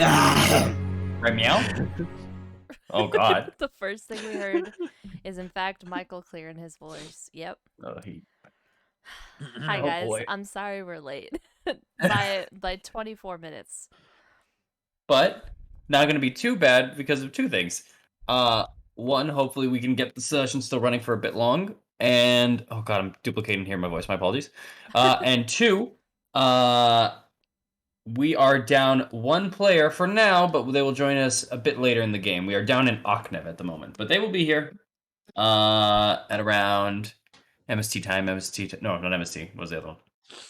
Right, meow? Oh, God. The first thing we heard is, in fact, Michael clearing his voice. Yep. Oh, Hi, oh guys. boy. I'm sorry we're late by 24 minutes. But not going to be too bad because of two things. One, hopefully we can get the session still running for a bit long. And, oh God, I'm duplicating here my voice. My apologies. And two, we are down one player for now, but they will join us a bit later in the game. We are down in Aknev at the moment, but they will be here at around MST time. No, not MST. What was the other one?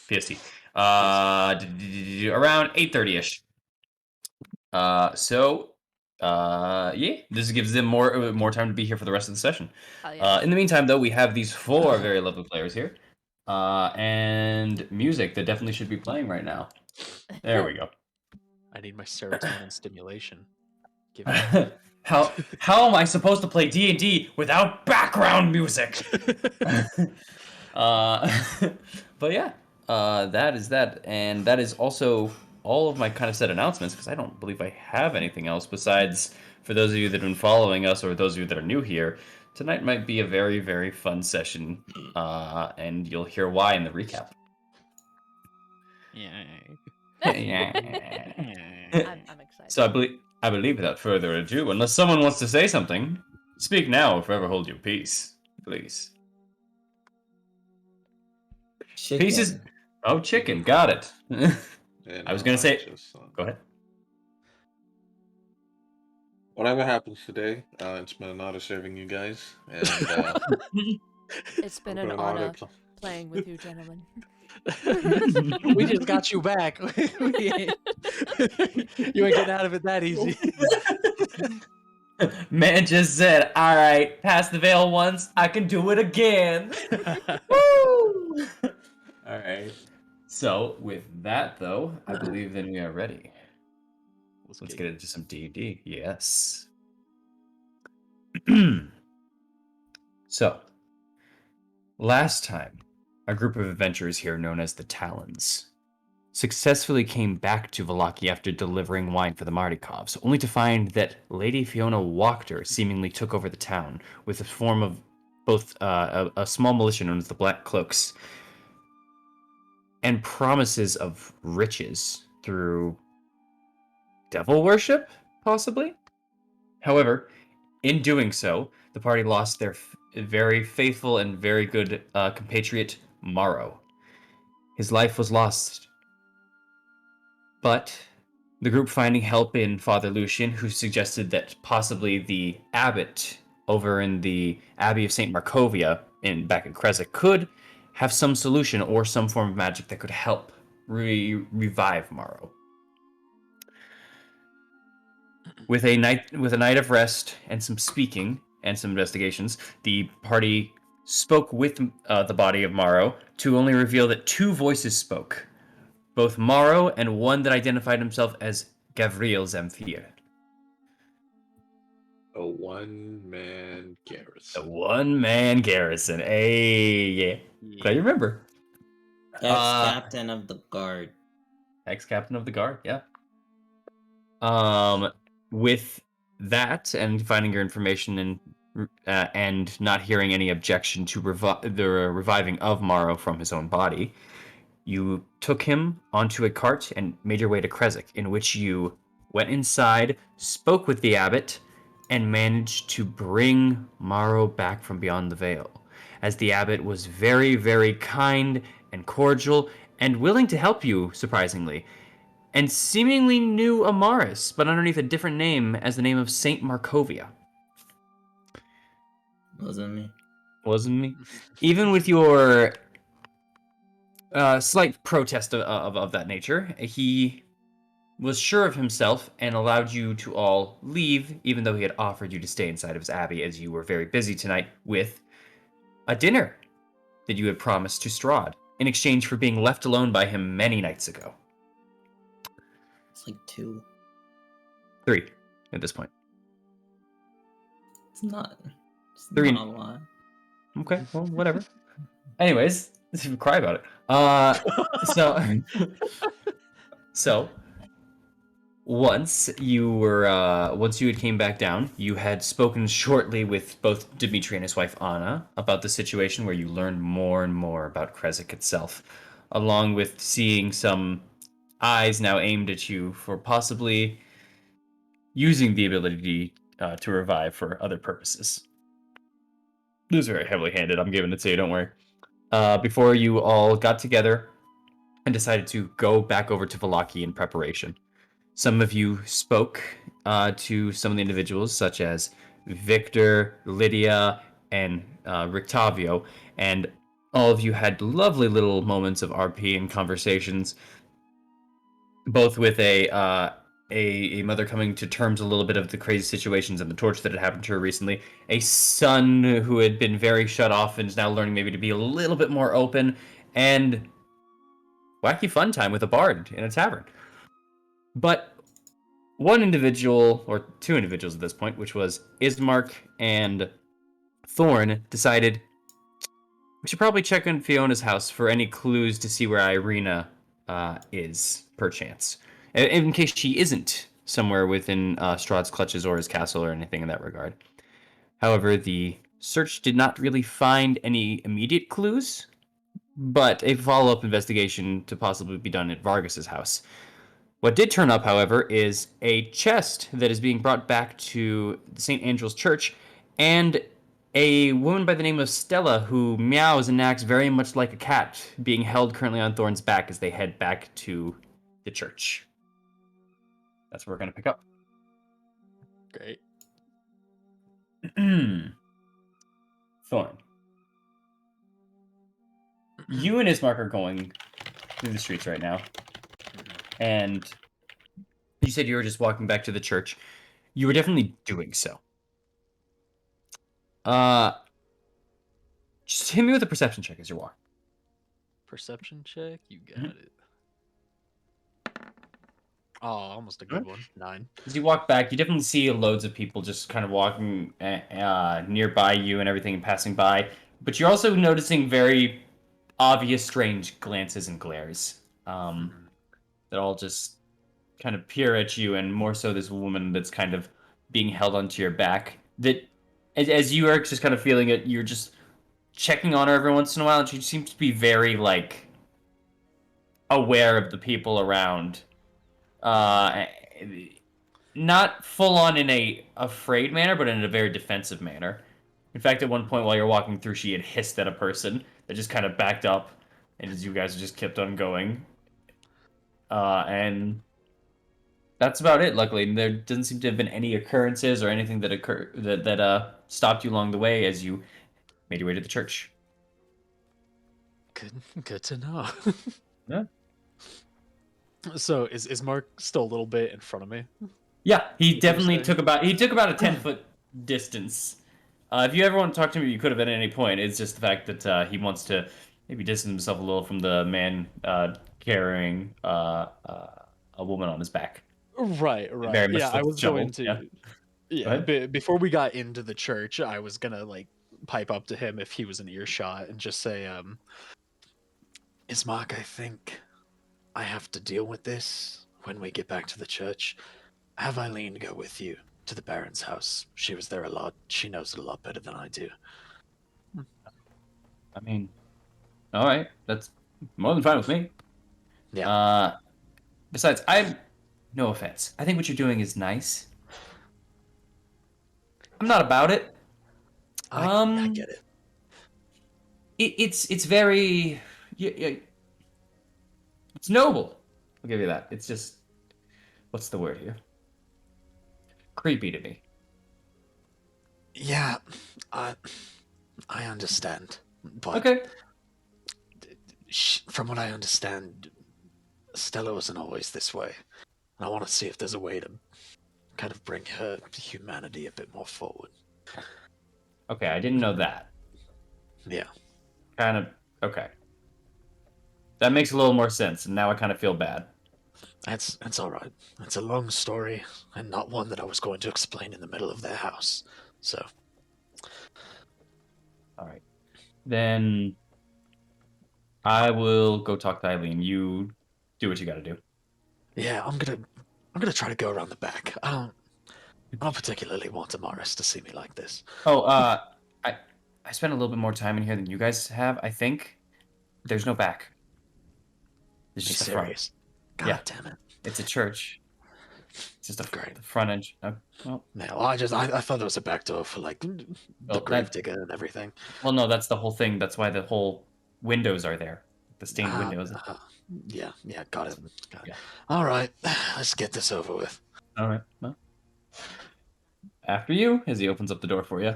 PST. Around 8:30ish. Yeah, this gives them more time to be here for the rest of the session. Oh, yeah. In the meantime, though, we have these four very lovely players here, and music that definitely should be playing right now. There we go. I need my serotonin stimulation. Give How am I supposed to play D&D without background music? But yeah, that is that, and that is also all of my kind of set announcements, because I don't believe I have anything else besides, for those of you that have been following us or those of you that are new here, tonight might be a very, very fun session, and you'll hear why in the recap. Yeah. I'm excited. So I believe without further ado, unless someone wants to say something, speak now or forever hold your peace, please. Chicken. Pieces. Oh, chicken. Got it. I was gonna say. Go ahead. Whatever happens today, it's been an honor serving you guys, and It's been an honor playing with you, gentlemen. We just got you back. You ain't getting out of it that easy. Man just said, "All right, pass the veil once. I can do it again." Woo! All right. So with that, though, I believe then we are ready. Let's get into some D&D. Yes. So, last time, a group of adventurers here known as the Talons successfully came back to Vallaki after delivering wine for the Mardikovs, only to find that Lady Fiona Wachter seemingly took over the town with a form of both a small militia known as the Black Cloaks and promises of riches through devil worship, possibly? However, in doing so, the party lost their very faithful and very good compatriot, Morrow. His life was lost. But the group finding help in Father Lucian, who suggested that possibly the abbot over in the Abbey of St. Markovia back in Krezek could have some solution or some form of magic that could help revive Morrow. With a night of rest and some speaking and some investigations, the party spoke with the body of Morrow to only reveal that two voices spoke, both Morrow and one that identified himself as Gavriel Zamfir. a one-man garrison. A one-man garrison. Hey, yeah. Glad you remember. Ex-captain of the guard. Ex-captain of the guard, yeah. With that and finding your information and not hearing any objection to the reviving of Morrow from his own body, you took him onto a cart and made your way to Krezek, in which you went inside, spoke with the abbot, and managed to bring Morrow back from beyond the veil, as the abbot was very, very kind and cordial and willing to help you, surprisingly, and seemingly knew Amaris, but underneath a different name as the name of Saint Markovia. Wasn't me. Even with your slight protest of that nature, he was sure of himself and allowed you to all leave, even though he had offered you to stay inside of his abbey, as you were very busy tonight with a dinner that you had promised to Strahd in exchange for being left alone by him many nights ago. It's like 2. 3 at this point. It's not 3. Not a lot. Okay, well, whatever. Anyways, let's even cry about it. So once you had came back down, you had spoken shortly with both Dmitri and his wife Anna about the situation where you learned more and more about Krezk itself, along with seeing some eyes now aimed at you for possibly using the ability to revive for other purposes. This is very heavily handed. I'm giving it to you. Don't worry. Before you all got together and decided to go back over to Valaki in preparation. Some of you spoke to some of the individuals, such as Victor, Lydia, and Rictavio, and all of you had lovely little moments of RP and conversations, both with a mother coming to terms a little bit of the crazy situations and the torture that had happened to her recently, a son who had been very shut off and is now learning maybe to be a little bit more open, and wacky fun time with a bard in a tavern. But one individual, or two individuals at this point, which was Ismark and Thorn, decided we should probably check in Fiona's house for any clues to see where Irina is, perchance. In case she isn't somewhere within Strahd's clutches or his castle or anything in that regard. However, the search did not really find any immediate clues, but a follow-up investigation to possibly be done at Vargas's house. What did turn up, however, is a chest that is being brought back to St. Angel's Church, and a woman by the name of Stella who meows and acts very much like a cat, being held currently on Thorn's back as they head back to the church. That's where we're going to pick up. Great. Thorn. You and Ismark are going through the streets right now, and you said you were just walking back to the church. You were definitely doing so. Just hit me with a perception check as you walk. Perception check. You got it. Oh, almost a good one. 9. As you walk back, you definitely see loads of people just kind of walking nearby you and everything and passing by. But you're also noticing very obvious, strange glances and glares that all just kind of peer at you, and more so this woman that's kind of being held onto your back. That, as you are just kind of feeling it, you're just checking on her every once in a while, and she seems to be very, like, aware of the people around. Not full on in a afraid manner, but in a very defensive manner. In fact, at one point while you're walking through, she had hissed at a person that just kind of backed up, and as you guys just kept on going. And that's about it. Luckily, there doesn't seem to have been any occurrences or anything that that stopped you along the way as you made your way to the church. Good to know. Yeah. So is Mark still a little bit in front of me? Yeah, he definitely say? took about a 10-foot distance. If you ever want to talk to him, you could have at any point. It's just the fact that he wants to maybe distance himself a little from the man carrying a woman on his back. Right. Very much Yeah, I was shovel. going to. Yeah, before we got into the church, I was gonna like pipe up to him if he was in earshot and just say, Ismark, I think I have to deal with this when we get back to the church. Have Eileen go with you to the Baron's house. She was there a lot. She knows it a lot better than I do. I mean, all right, that's more than fine with me. Yeah. Besides, no offense. I think what you're doing is nice. I'm not about it. I get it. It's very, it's noble. I'll give you that. It's just, what's the word here? Creepy to me. Yeah, I understand. But Okay. from what I understand, Stella wasn't always this way. And I want to see if there's a way to kind of bring her humanity a bit more forward. Okay, I didn't know that. Yeah. Kind of, okay. That makes a little more sense, and now I kind of feel bad. That's all right. It's a long story, and not one that I was going to explain in the middle of their house. So. All right. Then I will go talk to Eileen. You do what you got to do. Yeah, I'm gonna I'm gonna try to go around the back. I don't particularly want Amaris to see me like this. Oh, I spent a little bit more time in here than you guys have. I think there's no back. It's Be just the front. serious. Yeah, God damn it. it's a church. It's just Great. the front edge. Oh, well, No, I thought there was a back door for like the well, gravedigger and everything. well, no, that's the whole thing. That's why the whole windows are there. The stained Ah, windows. yeah, got it. Got it. Yeah. All right, let's get this over with. All right. Well, after you, as he opens up the door for you.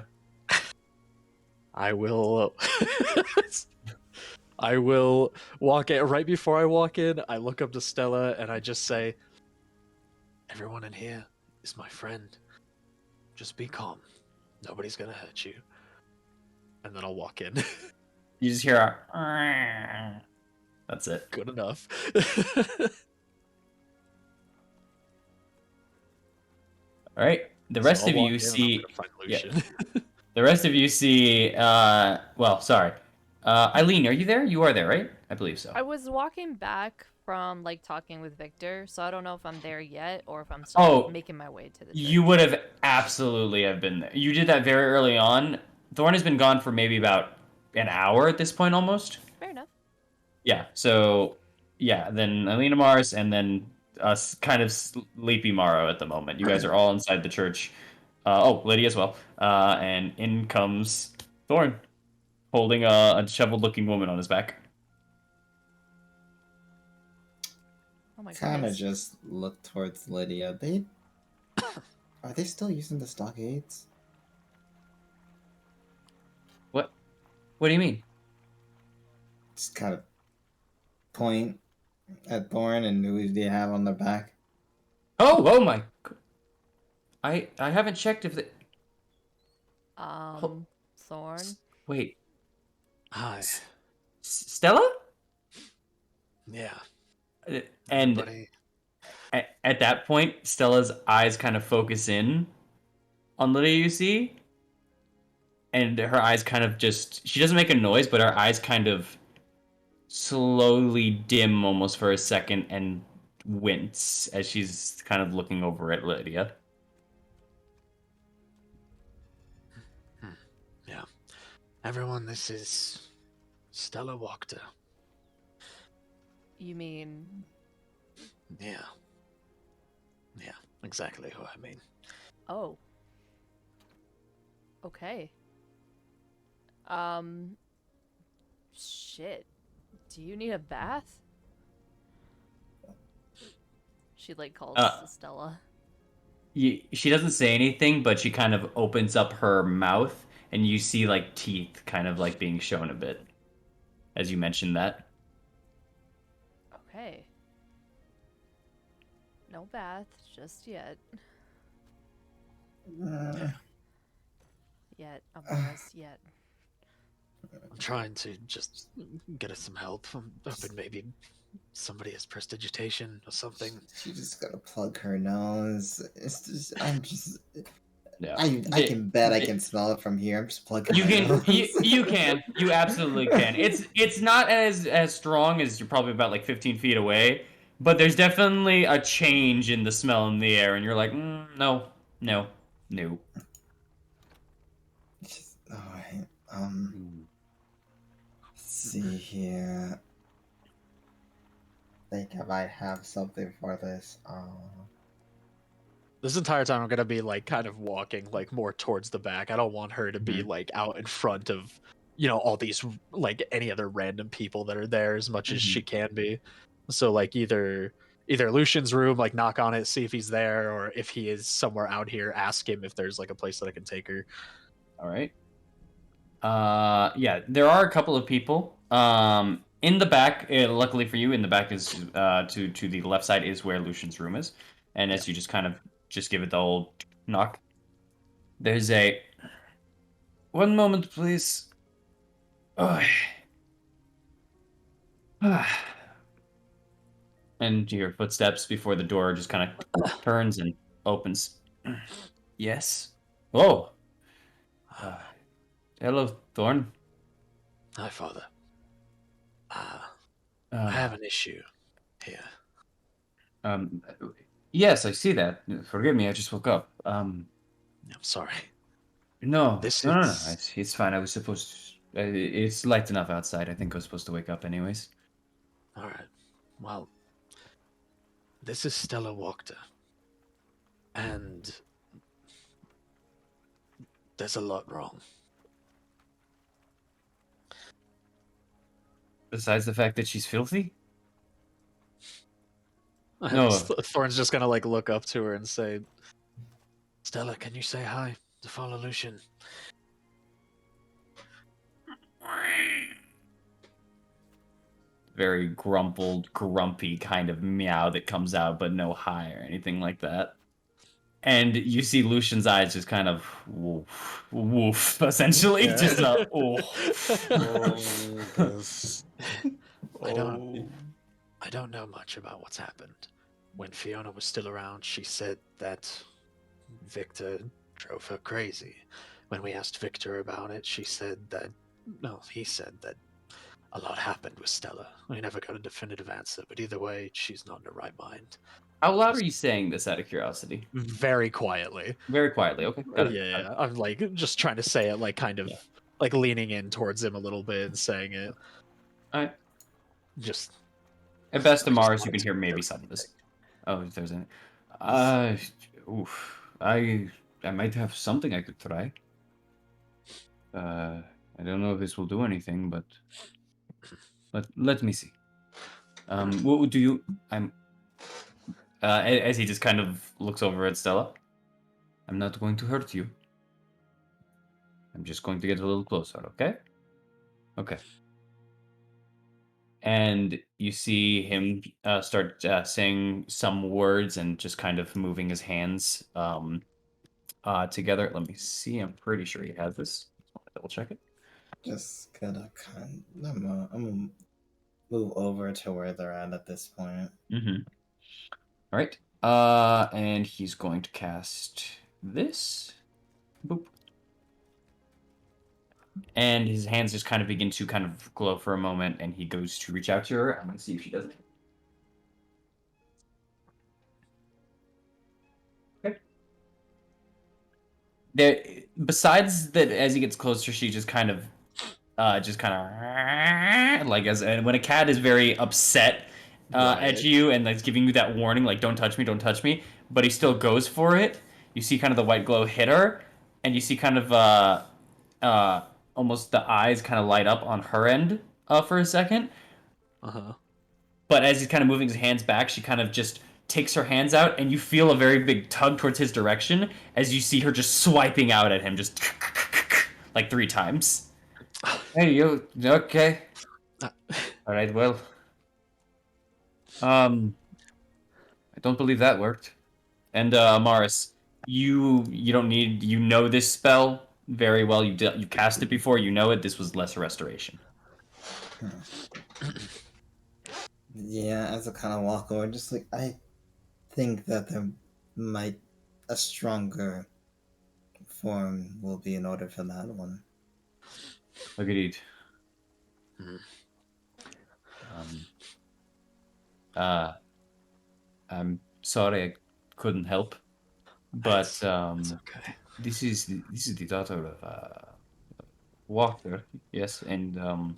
I will. I will walk in. Right before I walk in, I look up to Stella and I just say, "Everyone in here is my friend. Just be calm. Nobody's gonna hurt you." And then I'll walk in. You just hear a. That's it. Good enough. All right. The rest So I'll of walk you in and I'm see. gonna find Yeah. Lucian. The rest of you see. Well, sorry. Eileen, are you there? You are there, right? I believe so. I was walking back from like talking with Victor, so I don't know if I'm there yet or if I'm still Oh, making my way to the You church. would have absolutely have been there. You did that very early on. Thorn has been gone for maybe about an hour at this point, almost. Fair enough. Yeah. So, yeah. Then Alina Mars, and then us, kind of sleepy Morrow at the moment. You guys are all inside the church. Lydia as well. And in comes Thorn, holding a disheveled-looking woman on his back. Oh my Kind of goodness. just look towards Lydia. Are they still using the stockades? What do you mean? Just kind of point at Thorn and who they have on the back. Oh my! I haven't checked if they. Thorn. Wait, Hi. Stella? Yeah. And Everybody. at that point, Stella's eyes kind of focus in on Lydia, you see, and her eyes kind of she doesn't make a noise, but her eyes kind of slowly dim almost for a second and wince as she's kind of looking over at Lydia. Yeah. Everyone, this is Stella Wachter. You mean Yeah. Yeah, exactly who I mean. oh. Okay. Shit. Do you need a bath? She like calls to Stella. She doesn't say anything, but she kind of opens up her mouth, and you see like teeth kind of like being shown a bit as you mentioned that. Okay. No bath just yet. Yet, Amaris, yet. I'm trying to just get us some help. I'm hoping maybe somebody has prestidigitation or something. She just gotta plug her nose. It's just, Yeah. I can bet I can smell it from here. I'm just plugging You my can nose. you absolutely can. It's not as strong as you're probably about like 15 feet away, but there's definitely a change in the smell in the air, and you're like, no. Just, alright. Let's see here. I think I might have something for this. This entire time I'm gonna be like kind of walking like more towards the back. I don't want her to be like out in front of, all these like any other random people that are there as much as she can be. So like either Lucian's room, like knock on it, see if he's there, or if he is somewhere out here, ask him if there's like a place that I can take her. All right. Yeah, there are a couple of people. In the back, luckily for you, in the back is to the left side is where Lucian's room is, and as you just kind of give it the old knock, there's a 1 moment, please. Oh. And you hear footsteps before the door just kind of turns and opens. Yes. Oh. Hello, Thorn. Hi, Father. I have an issue here. Yes, I see that. Forgive me, I just woke up. I'm sorry. No, This no, no, no. is It's fine. I was supposed to. It's light enough outside. I think I was supposed to wake up anyways. all right. Well, this is Stella Wachter, and there's a lot wrong. Besides the fact that she's filthy? And No. Thorn's just gonna like look up to her and say, "Stella, can you say hi to Follow Lucian?" Very grumpled, grumpy kind of meow that comes out, but no hi or anything like that. And you see Lucian's eyes just kind of woof, woof, essentially. Yeah. Just oh. Oh, this. I don't Oh. I don't know much about what's happened. When Fiona was still around, she said that Victor drove her crazy. When we asked Victor about it, she said that no, he said that a lot happened with Stella. We never got a definitive answer, but either way, she's not in her right mind. How loud are you saying this out of curiosity? Very quietly. Very quietly. Okay, got it. Yeah, Got it. I'm like just trying to say it like kind of Yeah. like leaning in towards him a little bit and saying it. All right. Just At best, I just tomorrow you wanted can to hear be maybe very some of this. specific. Oh, if there's any. Uh, oof. I might have something I could try. I don't know if this will do anything, but let me see. What do you? As he just kind of looks over at Stella. I'm not going to hurt you. I'm just going to get a little closer, okay? Okay. And you see him start saying some words and just kind of moving his hands together. Let me see. I'm pretty sure he has this. Just want to double check it. Just gotta I'm gonna move over to where they're at this point. Mm-hmm. All right. And he's going to cast this. Boop. And his hands just kind of begin to kind of glow for a moment, and he goes to reach out to her. I'm going to see if she does it. Okay. There, besides that, as he gets closer, she just kind of like as and when a cat is very upset at Right. you and like giving you that warning, like don't touch me, but he still goes for it. You see kind of the white glow hit her, and you see kind of uh, almost the eyes kind of light up on her end for a second. Uh-huh. But as he's kind of moving his hands back, she kind of just takes her hands out, and you feel a very big tug towards his direction as you see her just swiping out at him, just like 3 times. Hey, you okay? Uh, All right, well, I don't believe that worked. And Morris, you don't need you know this spell very well. You cast it before. You know it. This was lesser restoration. Yeah, as I kind of walk over, just like I think that there might a stronger form will be in order for that one. Agreed. Hmm. Um, uh, I'm sorry I couldn't help, but It's okay. this is the daughter of Walker. Yes, and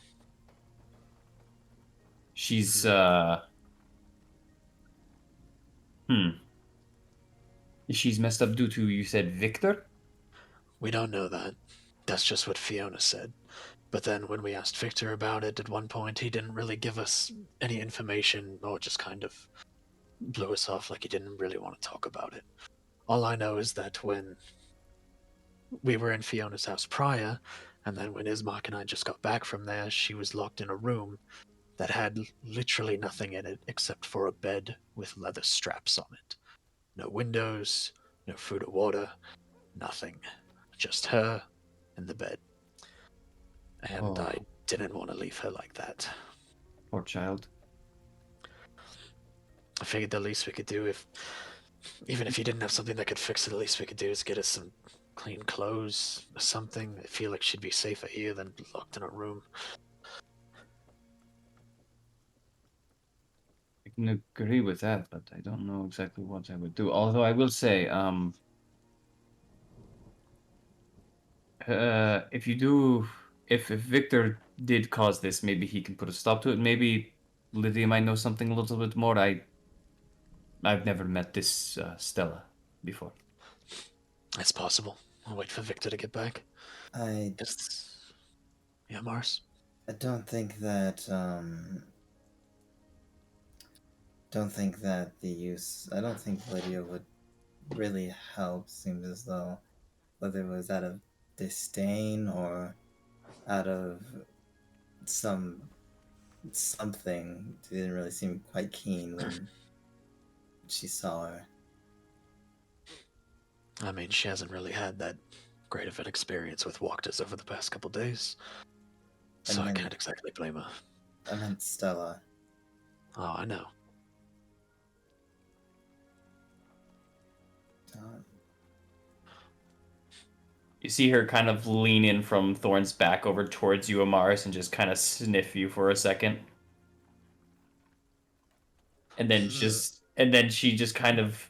she's she's messed up due to you said Victor. We don't know that. That's just what Fiona said. But then when we asked Victor about it at one point, he didn't really give us any information or just kind of blew us off like he didn't really want to talk about it. All I know is that when we were in Fiona's house prior, and then when Ismark and I just got back from there, she was locked in a room that had literally nothing in it except for a bed with leather straps on it. No windows, no food or water, nothing. Just her and the bed. And Oh, I didn't want to leave her like that. poor child. I figured the least we could do even if you didn't have something that could fix it, the least we could do is get us some clean clothes or something. I feel like she'd be safer here than locked in a room. can agree with that, but I don't know exactly what I would do. Although I will say, if you do, if Victor did cause this, maybe he can put a stop to it. Maybe Lydia might know something a little bit more. I've never met this Stella before. It's possible. I'll wait for Victor to get back. I Yeah, Mars. I don't think that I don't think Lydia would really help. Seems as though whether it was out of disdain or out of something, she didn't really seem quite keen when she saw her. I mean, she hasn't really had that great of an experience with Walkers over the past couple days, so I can't exactly blame her. I meant Stella. Oh, I know. You see her kind of lean in from Thorn's back over towards you, Amaris, and just kind of sniff you for a second. And then she just kind of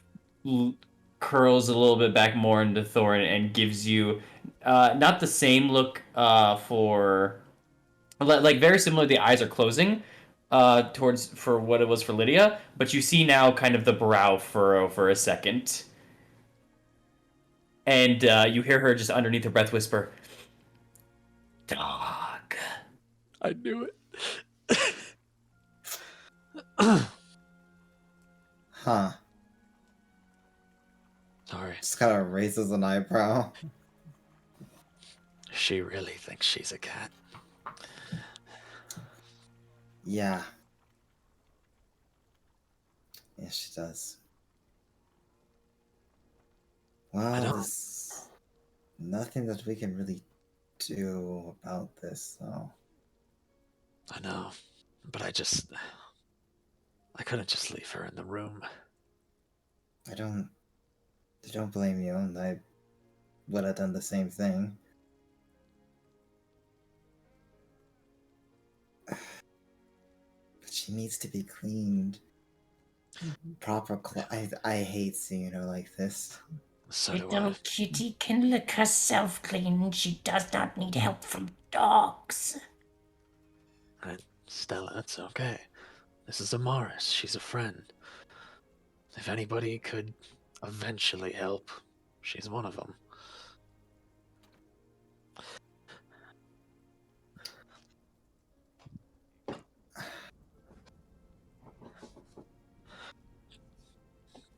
curls a little bit back more into Thorn and gives you not the same look for like very similar. The eyes are closing towards for what it was for Lydia, but you see now kind of the brow furrow for a second. And you hear her just underneath her breath whisper, "Dog." I knew it. Huh. Sorry. Just kind of raises an eyebrow. She really thinks she's a cat. Yeah. Yes, she does. Well, there's nothing that we can really do about this, though. I know, but I couldn't just leave her in the room. I don't blame you, and I would have done the same thing. But she needs to be cleaned. Proper I hate seeing her like this. So do Little kitty can lick herself clean. She does not need help from dogs. Right, Stella, it's okay. This is Amaris. She's a friend. If anybody could eventually help, she's one of them.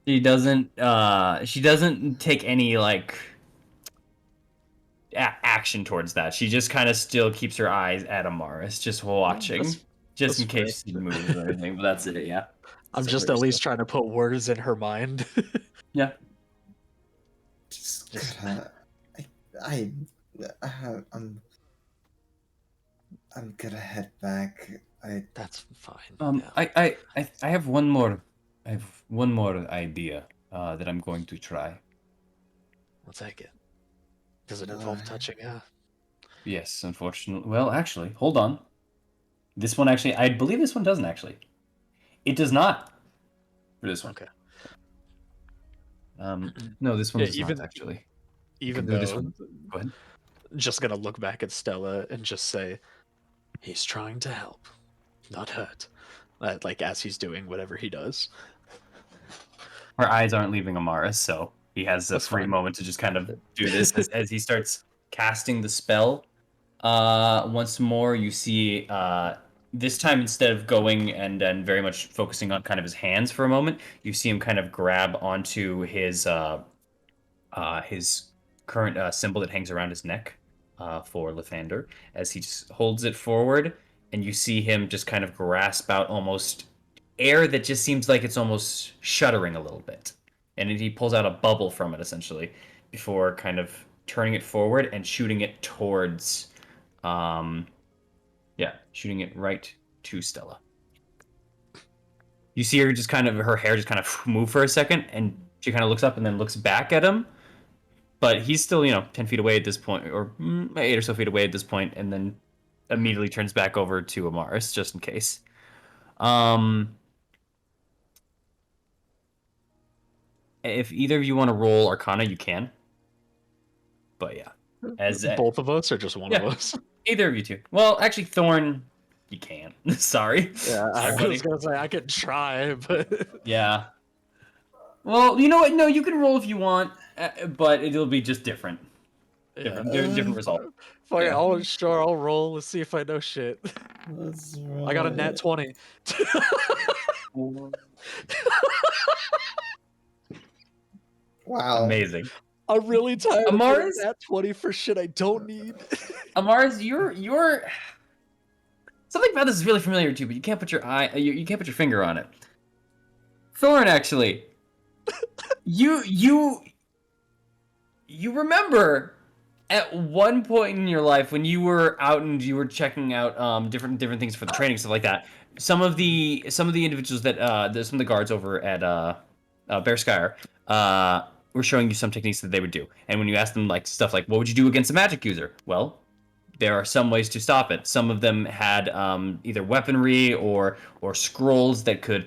She doesn't take any like action towards that. She just kind of still keeps her eyes at Amaris, just watching, just in case she moves or anything. But that's it. Yeah. I'm just at least trying to put words in her mind. Yeah. Just gotta. I'm gonna head back. That's fine. I have one more. I have one more idea that I'm going to try. I'll take it. Does it involve touching her? Yes, unfortunately. Well, actually, hold on. This one actually, I believe this one doesn't actually. It does not. For this one. Okay. No, this one Yeah, does not actually. Even do this though, one. Go ahead. Just gonna look back at Stella and just say, he's trying to help, not hurt. Like as he's doing whatever he does. Her eyes aren't leaving Amaris, so he has a free moment to just kind of do this as he starts casting the spell. Once more, you see this time instead of going and very much focusing on kind of his hands for a moment, you see him kind of grab onto his current symbol that hangs around his neck for Lathander as he just holds it forward, and you see him just kind of grasp out almost air that just seems like it's almost shuddering a little bit. And he pulls out a bubble from it, essentially, before kind of turning it forward and shooting it towards, shooting it right to Stella. You see her just kind of, her hair just kind of move for a second, and she kind of looks up and then looks back at him. But he's still, 10 feet away at this point, or 8 or so feet away at this point, and then immediately turns back over to Amaris, just in case. If either of you want to roll Arcana, you can. But yeah, as Both of us or just one of yeah. us? Either of you two. Well, actually, Thorn, you can't. Sorry. Yeah, I Sorry, buddy. was gonna say I could try, but Yeah. Well, you know what? No, you can roll if you want, but it'll be just different. yeah. Different result. Fuck it, Yeah. I'll roll. Let's see if I know shit. Let's I got a roll nat it. 20. Wow. Amazing. I'm really tired of getting Amaris? nat 20 for shit I don't need. Amaris, you're something about this is really familiar to you, but you can't put your you can't put your finger on it. Thorn, actually, you remember at one point in your life when you were out and you were checking out different things for the training, stuff like that. Some of the individuals that some of the guards over at Bear Skyer were showing you some techniques that they would do, and when you asked them like stuff like, "What would you do against a magic user?" Well, there are some ways to stop it. Some of them had either weaponry or scrolls that could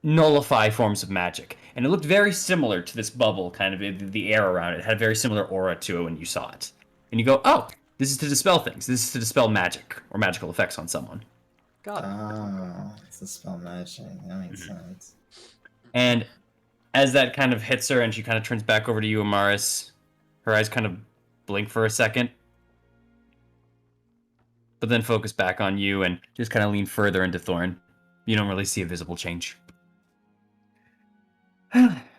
nullify forms of magic. And it looked very similar to this bubble, kind of the air around it. It had a very similar aura to it when you saw it. And you go, oh, this is to dispel things. This is to dispel magic or magical effects on someone. God. Oh, it's a spell magic. That makes sense. And as that kind of hits her and she kind of turns back over to you, Amaris, her eyes kind of blink for a second, but then focus back on you and just kind of lean further into Thorn. You don't really see a visible change.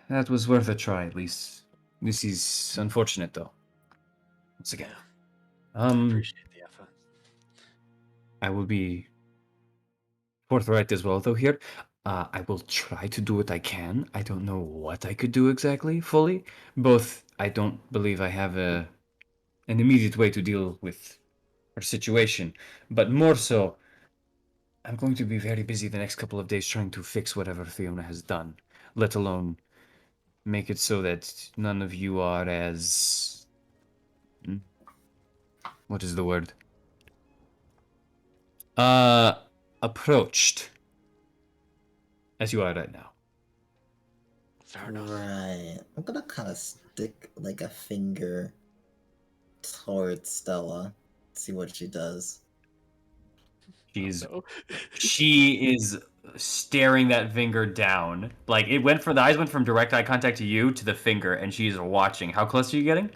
That was worth a try, at least. This is unfortunate, though. Once again. I appreciate the effort. I will be forthright as well, though, here. I will try to do what I can. I don't know what I could do exactly, fully. Both, I don't believe I have an immediate way to deal with her situation. But more so, I'm going to be very busy the next couple of days trying to fix whatever Fiona has done, let alone make it so that none of you are as... what is the word? Approached as you are right now. Fair enough. Right. I'm gonna kind of stick like a finger towards Stella, see what she does. She's No. she is staring that finger down. Like the eyes went from direct eye contact to you to the finger, and she's watching. How close are you getting?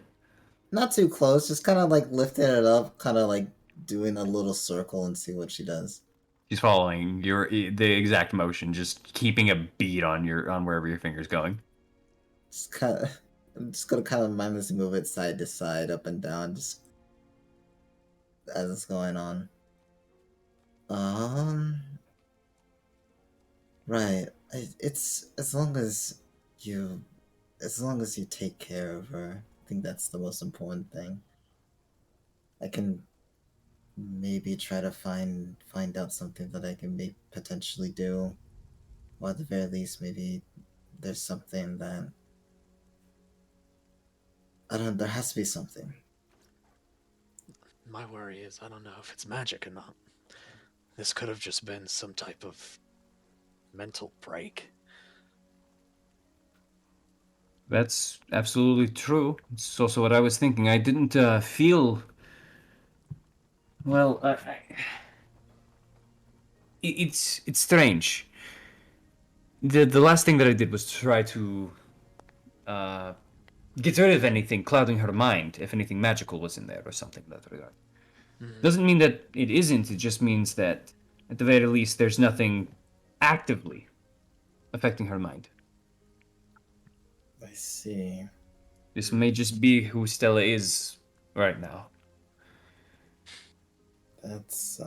Not too close, just kind of like lifting it up, kind of like doing a little circle and see what she does. She's following the exact motion, just keeping a beat on wherever your finger's going. I'm just gonna kind of mindlessly move it side to side, up and down, just as it's going on. Right. It's as long as you take care of her. I think that's the most important thing. I can maybe try to find out something that I can potentially do, or at the very least, maybe there's something that I don't. There has to be something. My worry is I don't know if it's magic or not. This could have just been some type of mental break. That's absolutely true. It's also what I was thinking. I didn't feel... Well, it's strange. The last thing that I did was try to get rid of anything clouding her mind, if anything magical was in there or something in that regard. Doesn't mean that it isn't, it just means that, at the very least, there's nothing actively affecting her mind. I see. This may just be who Stella is right now. That's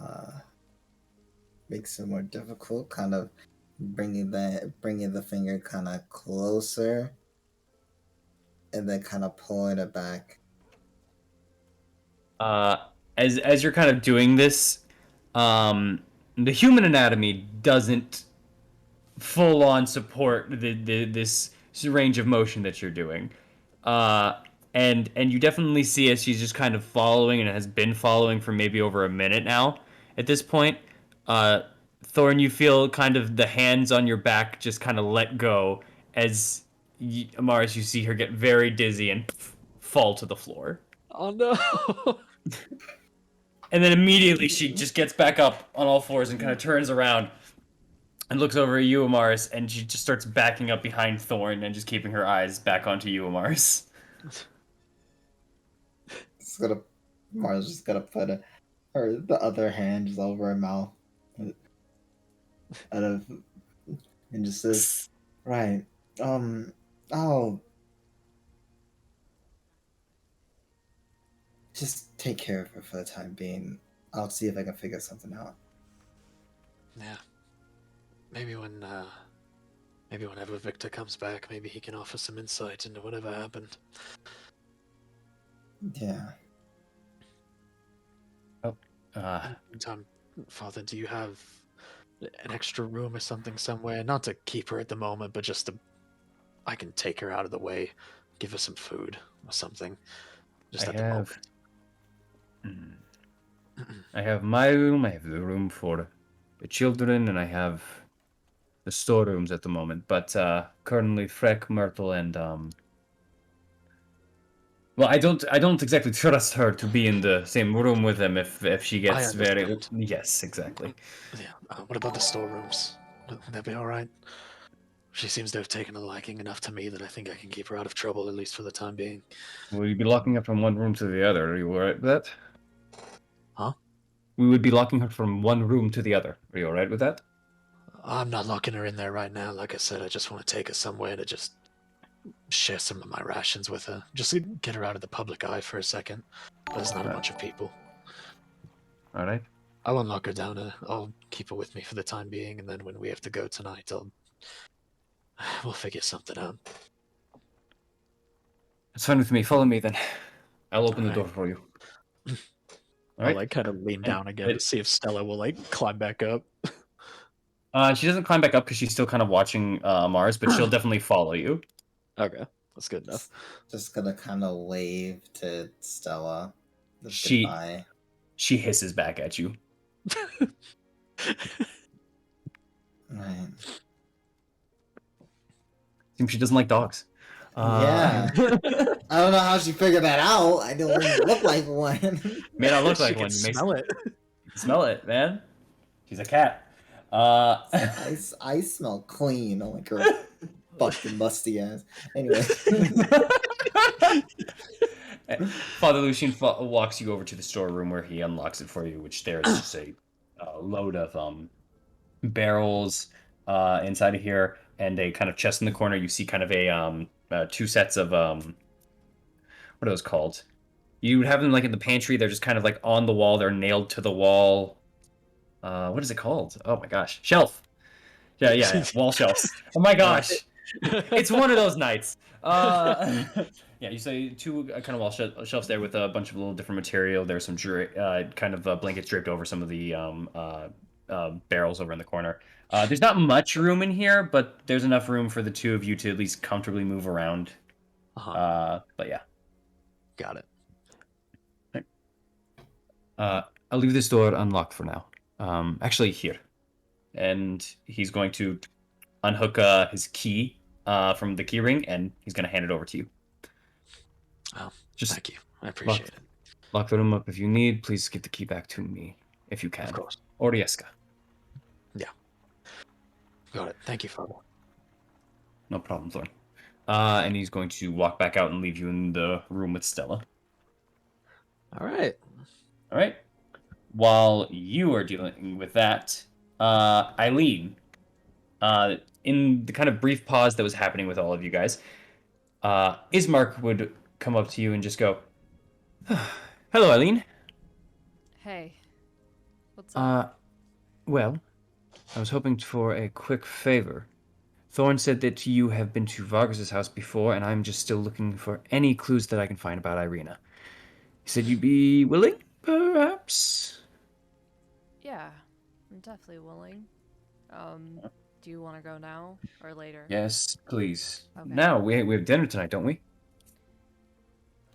makes it more difficult. Kind of bringing the finger kind of closer, and then kind of pulling it back. As you're kind of doing this, the human anatomy doesn't full on support this range of motion that you're doing. And you definitely see as she's just kind of following and has been following for maybe over a minute now at this point. Thorn, you feel kind of the hands on your back just kind of let go, as Amaris, you see her get very dizzy and fall to the floor. Oh no! And then immediately she just gets back up on all fours and kind of turns around and looks over at you, Amaris, and she just starts backing up behind Thorn and just keeping her eyes back onto you, Amaris. Mars just gonna put the other hand just over her mouth, out of, and just says, "Right, I'll just take care of her for the time being. I'll see if I can figure something out." Yeah. Maybe whenever Victor comes back, maybe he can offer some insight into whatever happened. Yeah. Oh, Meantime, Father, do you have an extra room or something somewhere? Not to keep her at the moment, but just to... I can take her out of the way, give her some food or something. Just I at the have. moment. I have my room. I have the room for the children, and I have the storerooms at the moment. But currently, Freck, Myrtle, and well, I don't exactly trust her to be in the same room with them if she gets very. understand. Yes, exactly. Yeah. What about the storerooms? Would that be all right? She seems to have taken a liking enough to me that I think I can keep her out of trouble, at least for the time being. Will you be locking her from one room to the other? Are you alright with that? Huh? We would be locking her from one room to the other. Are you alright with that? I'm not locking her in there right now. Like I said, I just want to take her somewhere to just share some of my rations with her. Just to get her out of the public eye for a second. There's not a bunch of people. Alright. I'll unlock her down. I'll keep her with me for the time being, and then when we have to go tonight, we'll figure something out. That's fine with me. Follow me then. I'll open the door Alright. for you. I'll like kind of lean down again to see if Stella will like climb back up. She doesn't climb back up because she's still kind of watching Mars, but she'll definitely follow you. Okay, that's good enough. Just gonna kind of wave to Stella. She Goodbye. she hisses back at you. Right. Seems she doesn't like dogs. Yeah. I don't know how she figured that out. I don't even look like one. May not look She like can one. You may smell it. You can smell it, man. She's a cat. I smell clean. Oh my god. Fucking musty ass. Anyway. Father Lucian walks you over to the storeroom where he unlocks it for you, which there's just a load of barrels inside of here and a kind of chest in the corner. You see kind of a two sets of what are those called? You would have them like in the pantry. They're just kind of like on the wall. They're nailed to the wall. What is it called? Oh my gosh, shelf. Yeah. Wall shelves. Oh my gosh, it's one of those nights. Yeah, you say two kind of wall shelves there with a bunch of little different material. There's some kind of blankets draped over some of the barrels over in the corner. There's not much room in here, but there's enough room for the two of you to at least comfortably move around. But yeah. Got it. I'll leave this door unlocked for now. Actually, here. And he's going to unhook his key from the key ring, and he's going to hand it over to you. Oh, Just thank you. I appreciate it. Lock the room up if you need. Please give the key back to me, if you can. Of course. Or Rieska. Yeah. Got it. Thank you, Father. No problem, Thorn. And he's going to walk back out and leave you in the room with Stella. All right. All right. While you are dealing with that, Eileen, in the kind of brief pause that was happening with all of you guys, Ismark would come up to you and just go, "Hello, Eileen. Hey. What's up? Well, I was hoping for a quick favor. Thorn said that you have been to Vargas's house before, and I'm just still looking for any clues that I can find about Irina. He said you'd be willing, perhaps?" Yeah, I'm definitely willing. Do you want to go now or later? Yes, please. Okay. Now, we have dinner tonight, don't we?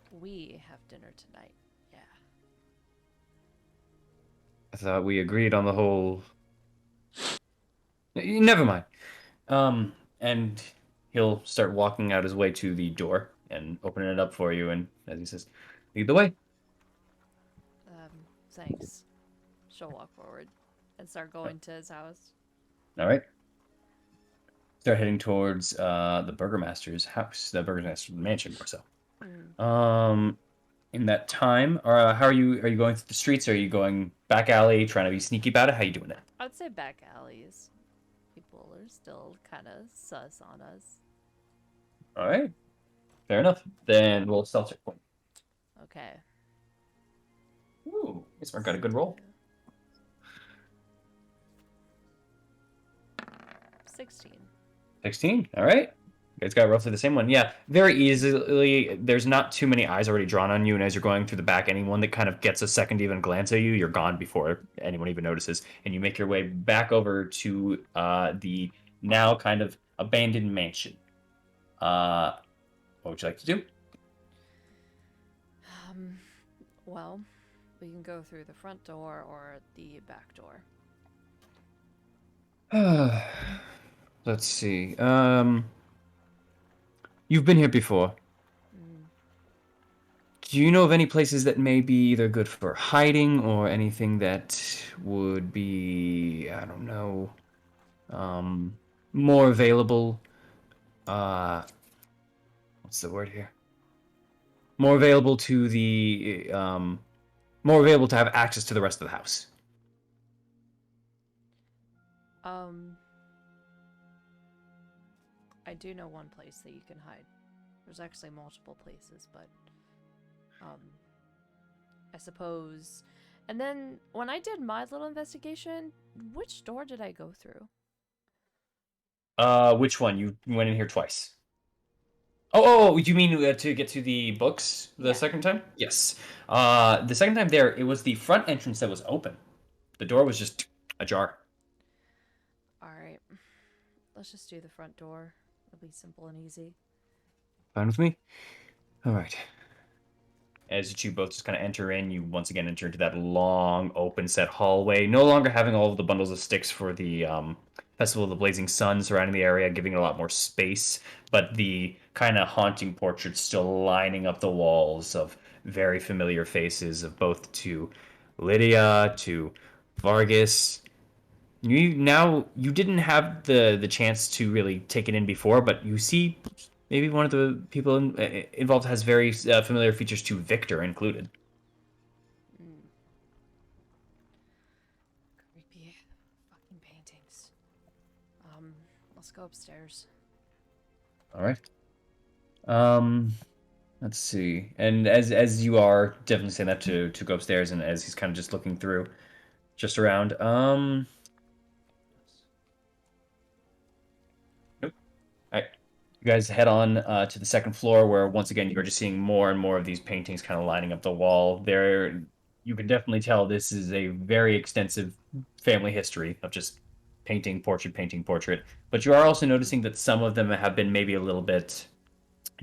We have dinner tonight. Yeah. I thought we agreed on the whole... Never mind. And he'll start walking out his way to the door and opening it up for you. And as he says, "Lead the way." Thanks. She'll walk forward and start going to his house. All right. Start heading towards the burgomaster's house, the burgomaster's mansion, more so. In that time, how are you? Are you going through the streets? Are you going back alley, trying to be sneaky about it? How you doing it? I'd say back alleys. People are still kind of sus on us. All right, fair enough. Then we'll stealth check for me. Okay. Ooh, this one got a good roll. 16. 16. All right. You guys got roughly the same one. Yeah, very easily. There's not too many eyes already drawn on you, and as you're going through the back, anyone that kind of gets a second to even glance at you, you're gone before anyone even notices. And you make your way back over to the now kind of abandoned mansion. What would you like to do? Well, we can go through the front door or the back door. Let's see. You've been here before. Do you know of any places that may be either good for hiding or anything that would be, I don't know, more available? What's the word here? More available to the, more available to have access to the rest of the house. I do know one place that you can hide. There's actually multiple places, but I suppose. And then when I did my little investigation, which door did I go through? Which one? You went in here twice. Oh, you mean to get to the books the second time? Yes. The second time there, it was the front entrance that was open. The door was just ajar. Alright. Let's just do the front door. It'll be simple and easy. Fine with me? Alright. As you both just kind of enter in, you once again enter into that long, open set hallway, no longer having all of the bundles of sticks for the Festival of the Blazing Sun surrounding the area, giving it a lot more space, but the kind of haunting portraits still lining up the walls of very familiar faces of both to Lydia, to Vargas. You didn't have the chance to really take it in before, but you see maybe one of the people involved has very familiar features to Victor included. Creepy fucking paintings. Let's go upstairs. All right. Let's see. And as you are definitely saying that to go upstairs, and as he's kind of just looking through, just around. Nope. All right. You guys head on to the second floor, where once again you're just seeing more and more of these paintings kind of lining up the wall. There, you can definitely tell this is a very extensive family history of just painting, portrait. But you are also noticing that some of them have been maybe a little bit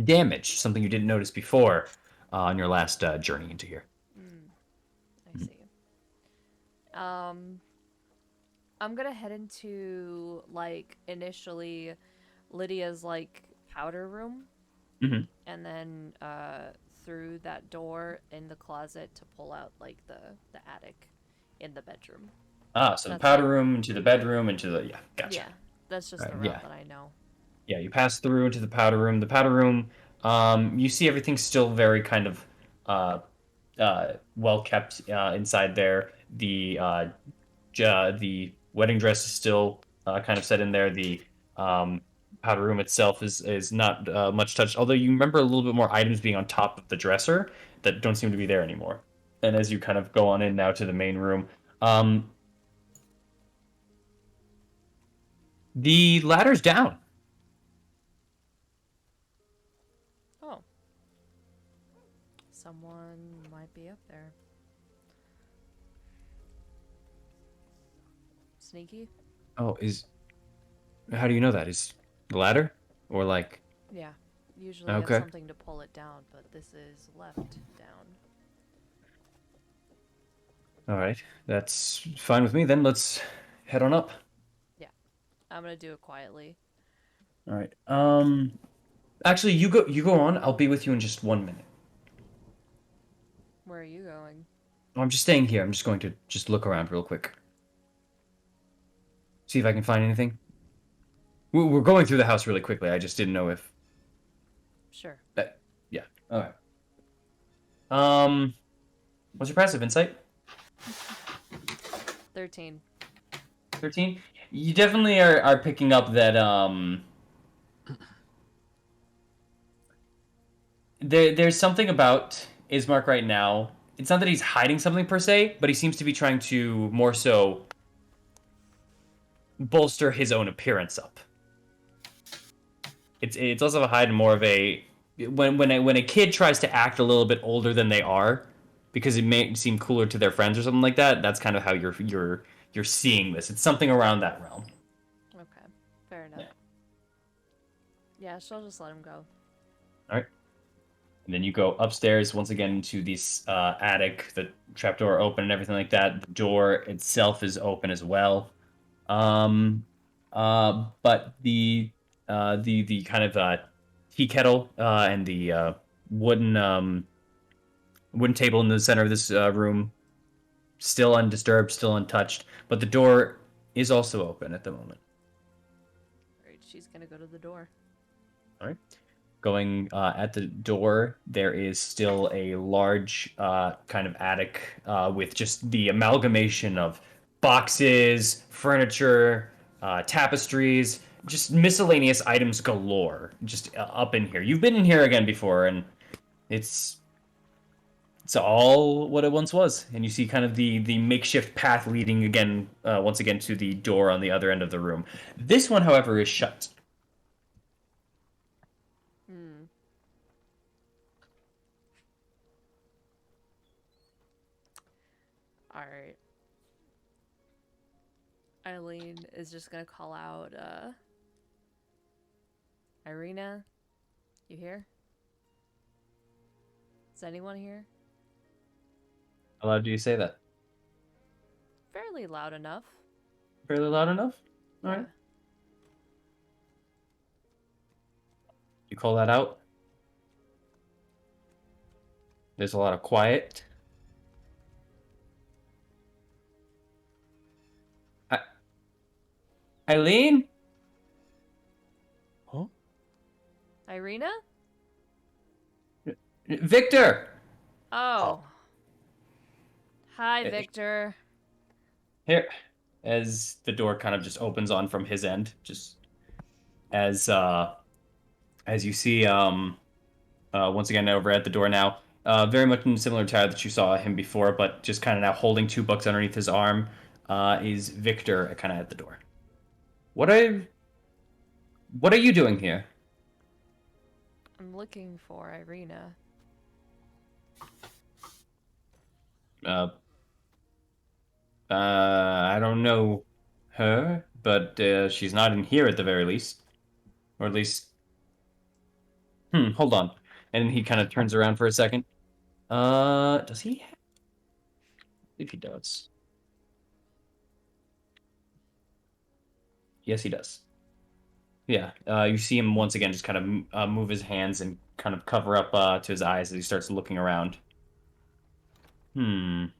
damaged, something you didn't notice before on your last journey into here. I see. I'm gonna head into, like, initially Lydia's, like, powder room. And then through that door in the closet to pull out, like, the attic in the bedroom. So the powder room, into the bedroom, into the... Yeah, gotcha. Yeah, that's just the route that I know. Yeah, you pass through into the powder room. The powder room, you see everything still very kind of well kept inside there. The wedding dress is still kind of set in there. The powder room itself is not much touched, although you remember a little bit more items being on top of the dresser that don't seem to be there anymore. And as you kind of go on in now to the main room, the ladder's down. Oh. Someone might be up there. Sneaky? Oh, how do you know that? Is the ladder? Or like... Yeah. Usually you have something to pull it down, but this is left down. Alright, that's fine with me. Then let's head on up. Yeah. I'm gonna do it quietly. All right. Actually, you go on. I'll be with you in just 1 minute. Where are you going? I'm just staying here. I'm just going to just look around real quick. See if I can find anything. We're going through the house really quickly. I just didn't know if... Sure. Yeah. All right. What's your passive insight? 13. 13? You definitely are picking up that, there's something about Ismark right now. It's not that he's hiding something per se, but he seems to be trying to more so bolster his own appearance up. It's less of a hide and more of a when a kid tries to act a little bit older than they are because it may seem cooler to their friends or something like that. That's kind of how you're seeing this. It's something around that realm. Okay. Fair enough. Yeah, she'll just let him go. All right. And then you go upstairs once again into this attic. The trapdoor open and everything like that. The door itself is open as well. But the kind of tea kettle and the wooden wooden table in the center of this room still undisturbed, still untouched. But the door is also open at the moment. Alright, she's gonna go to the door. All right. Going at the door, there is still a large kind of attic with just the amalgamation of boxes, furniture, tapestries, just miscellaneous items galore, just up in here. You've been in here again before, and it's all what it once was. And you see kind of the makeshift path leading again, once again, to the door on the other end of the room. This one, however, is shut. Alright. Eileen is just gonna call out, Irina? You here? Is anyone here? How loud do you say that? Fairly loud enough. Fairly loud enough? All right. Yeah. You call that out. There's a lot of quiet. Eileen? Huh? Irina? Victor! Oh. Hi, Victor. Here. As the door kind of just opens on from his end, just as you see once again over at the door now, very much in similar attire that you saw him before, but just kind of now holding 2 books underneath his arm, is Victor kind of at the door. What are you doing here? I'm looking for Irina. I don't know her, but she's not in here at the very least. Or at least... hold on. And he kind of turns around for a second. Does he have... I believe he does. Yes, he does. Yeah, you see him once again just kind of move his hands and kind of cover up to his eyes as he starts looking around. Nope.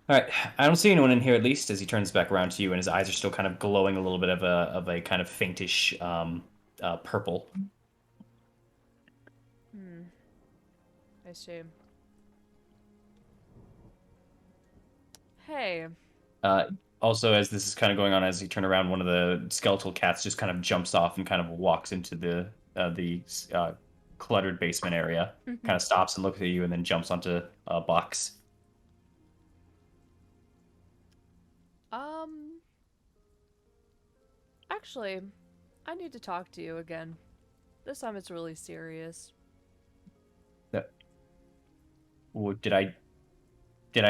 All right, I don't see anyone in here at least. As he turns back around to you, and his eyes are still kind of glowing a little bit of a kind of faintish purple. I see. Hey. Also, as this is kind of going on, as you turn around, one of the skeletal cats just kind of jumps off and kind of walks into the cluttered basement area. Kind of stops and looks at you, and then jumps onto a box. Actually, I need to talk to you again. This time it's really serious. Did I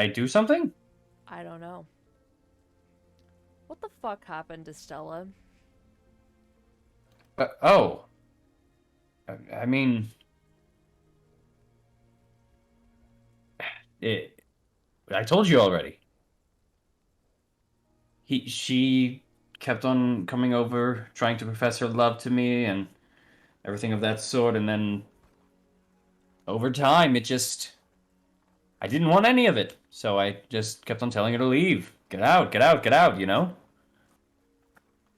do something? I don't know. What the fuck happened to Stella? Oh. I mean... I told you already. she kept on coming over, trying to profess her love to me and everything of that sort, and then over time, I didn't want any of it, so I just kept on telling her to leave. Get out, get out, get out, you know?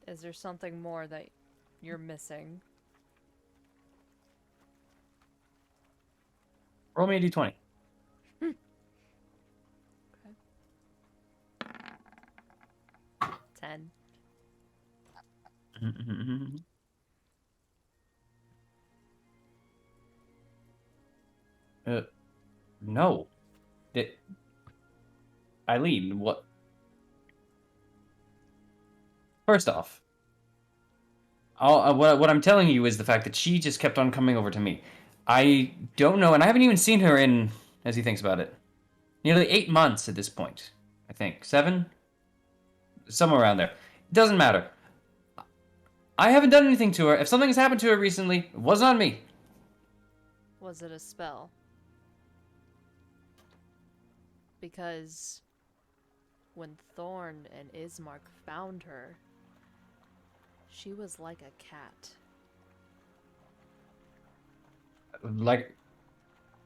Is there something more that you're missing? Roll me a d20. Okay. 10. No. Eileen, what? First off, what I'm telling you is the fact that she just kept on coming over to me. I don't know, and I haven't even seen her in, as he thinks about it, nearly 8 months at this point. I think 7, somewhere around there. It doesn't matter. I haven't done anything to her. If something has happened to her recently, it wasn't on me. Was it a spell? Because when Thorn and Ismark found her, she was like a cat. Like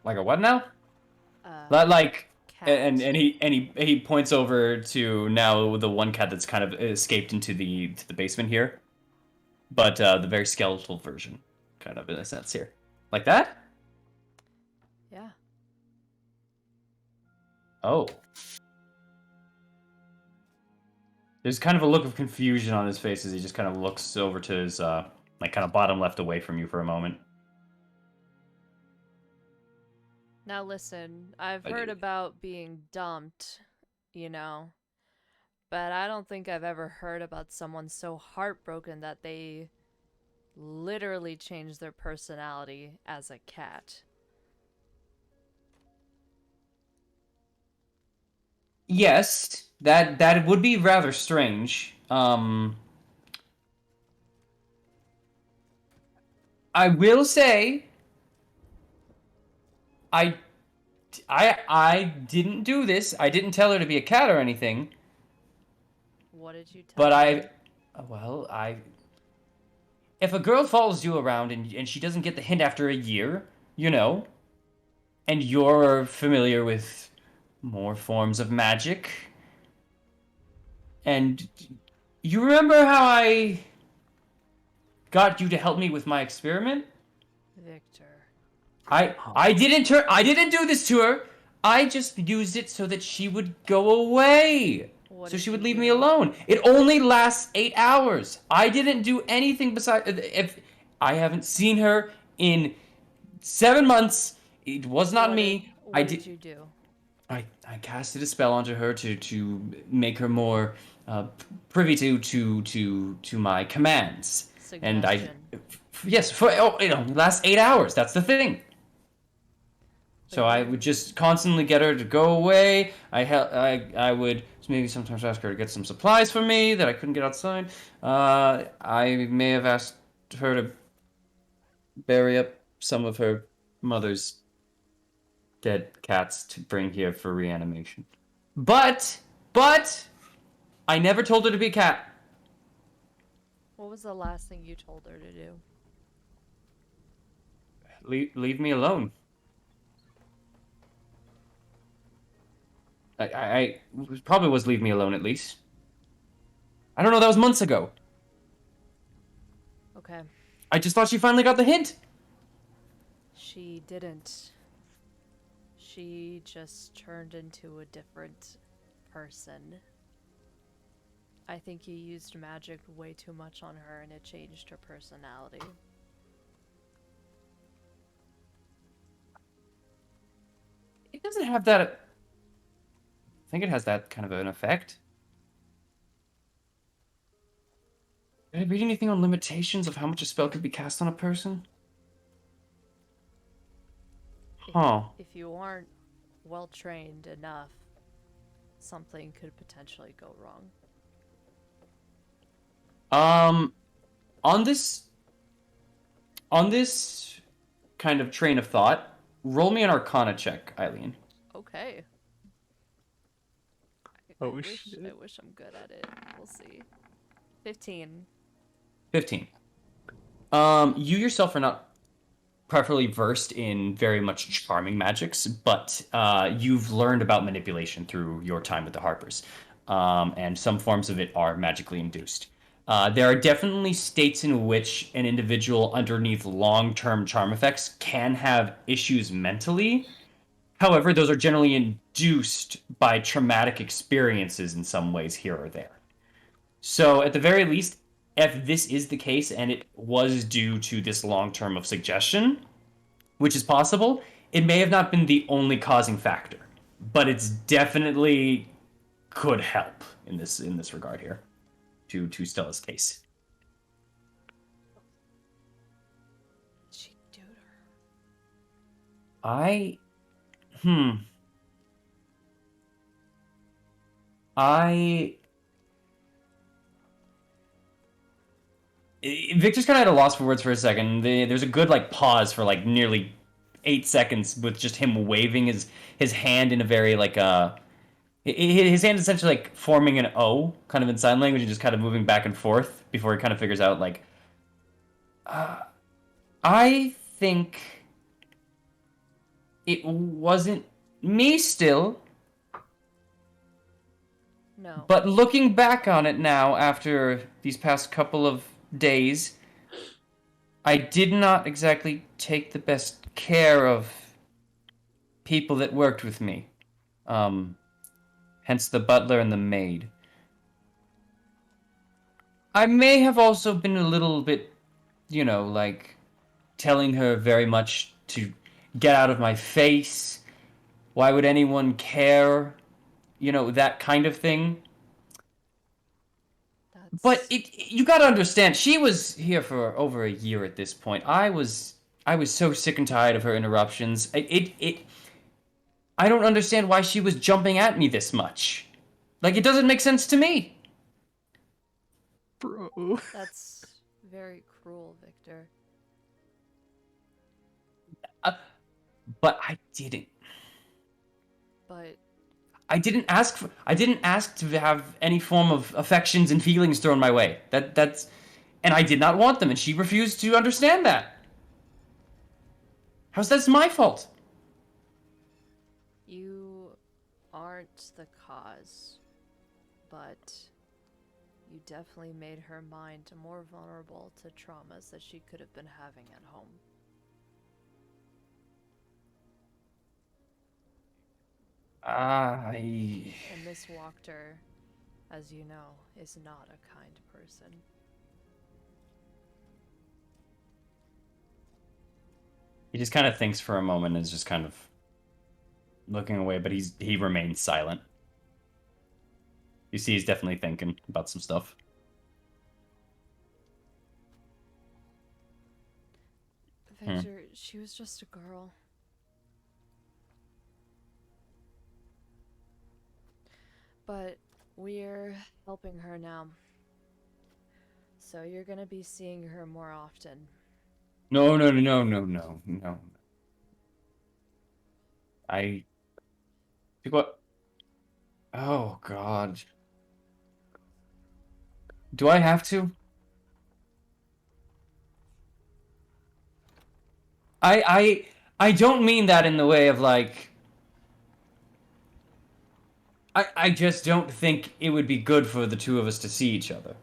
a what now? Cat. And he points over to now the one cat that's kind of escaped into the basement here, but the very skeletal version, kind of in a sense here, like that. Yeah. Oh. There's kind of a look of confusion on his face as he just kind of looks over to his like kind of bottom left away from you for a moment. Now listen, I've heard about being dumped, you know, but I don't think I've ever heard about someone so heartbroken that they literally changed their personality as a cat. Yes, that would be rather strange. I will say, I didn't do this. I didn't tell her to be a cat or anything. What did you tell But her? if a girl follows you around and she doesn't get the hint after a year, you know, and you're familiar with more forms of magic, and you remember how I got you to help me with my experiment? Victor. I didn't do this to her. I just used it so that she would go away. So she would leave me alone. It only lasts 8 hours. I didn't do anything besides. If I haven't seen her in 7 months, it was not me. What did you do? I casted a spell onto her to make her more privy to my commands. Suggestion. Yes, for last 8 hours. That's the thing. So I would just constantly get her to go away. I would maybe sometimes ask her to get some supplies for me that I couldn't get outside. I may have asked her to bury up some of her mother's dead cats to bring here for reanimation. But I never told her to be a cat. What was the last thing you told her to do? Leave me alone. I probably was leave me alone at least. I don't know, that was months ago. Okay. I just thought she finally got the hint. She didn't. She just turned into a different person. I think you used magic way too much on her and it changed her personality. It doesn't have that. I think it has that kind of an effect. Did I read anything on limitations of how much a spell could be cast on a person? Huh. If you aren't well trained enough, something could potentially go wrong. On this kind of train of thought, roll me an Arcana check, Eileen. Okay. Oh shit. I wish I'm good at it. We'll see. 15. 15. You yourself are not properly versed in very much charming magics, but you've learned about manipulation through your time with the Harpers, and some forms of it are magically induced. There are definitely states in which an individual underneath long-term charm effects can have issues mentally. However, those are generally induced by traumatic experiences in some ways here or there. So, at the very least, if this is the case and it was due to this long term of suggestion, which is possible, it may have not been the only causing factor, but it's definitely could help in this regard here to Stella's case. She do to her. I I Victor's kind of at a loss for words for a second. There's a good pause for nearly 8 seconds with just him waving his hand in a very his hand is essentially forming an O kind of in sign language and just kind of moving back and forth before he kind of figures out I think it wasn't me still. No. But looking back on it now, after these past couple of days, I did not exactly take the best care of people that worked with me. Hence the butler and the maid. I may have also been a little bit, telling her very much to get out of my face. Why would anyone care? That kind of thing. But you gotta understand, she was here for over a year at this point. I was so sick and tired of her interruptions. I don't understand why she was jumping at me this much. It doesn't make sense to me. Bro. That's very cruel, Victor. But I didn't. But I didn't ask to have any form of affections and feelings thrown my way. And I did not want them, and she refused to understand that. That's my fault? you aren't the cause. But you definitely made her mind more vulnerable to traumas that she could have been having at home. And Miss Wachter, as you know, is not a kind person. He just kind of thinks for a moment and is just kind of looking away, but he remains silent. You see he's definitely thinking about some stuff. Victor, she was just a girl. But we're helping her now. So you're gonna be seeing her more often. No. What? Oh, God. Do I have to? I don't mean that in the way of I just don't think it would be good for the two of us to see each other.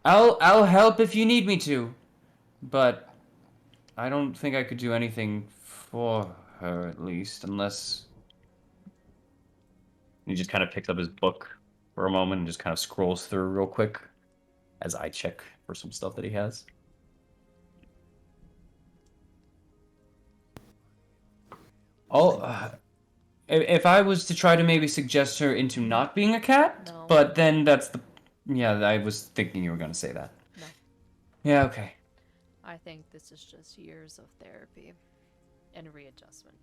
I'll help if you need me to, but I don't think I could do anything for her, at least, unless... He just kind of picks up his book for a moment and just kind of scrolls through real quick as I check for some stuff that he has. If I was to try to maybe suggest her into not being a cat, No. but then that's the... Yeah, I was thinking you were going to say that. No. Yeah, okay. I think this is just years of therapy and readjustment.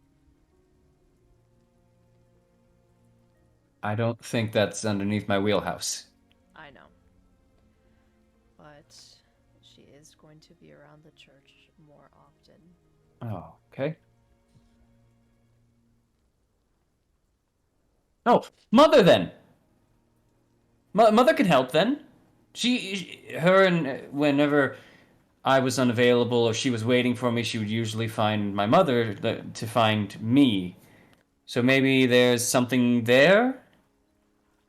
I don't think that's underneath my wheelhouse. I know. But she is going to be around the church more often. Oh, okay. Oh, Mother then. Mother can help then. Her, and whenever I was unavailable or she was waiting for me, she would usually find my mother to find me. So maybe there's something there.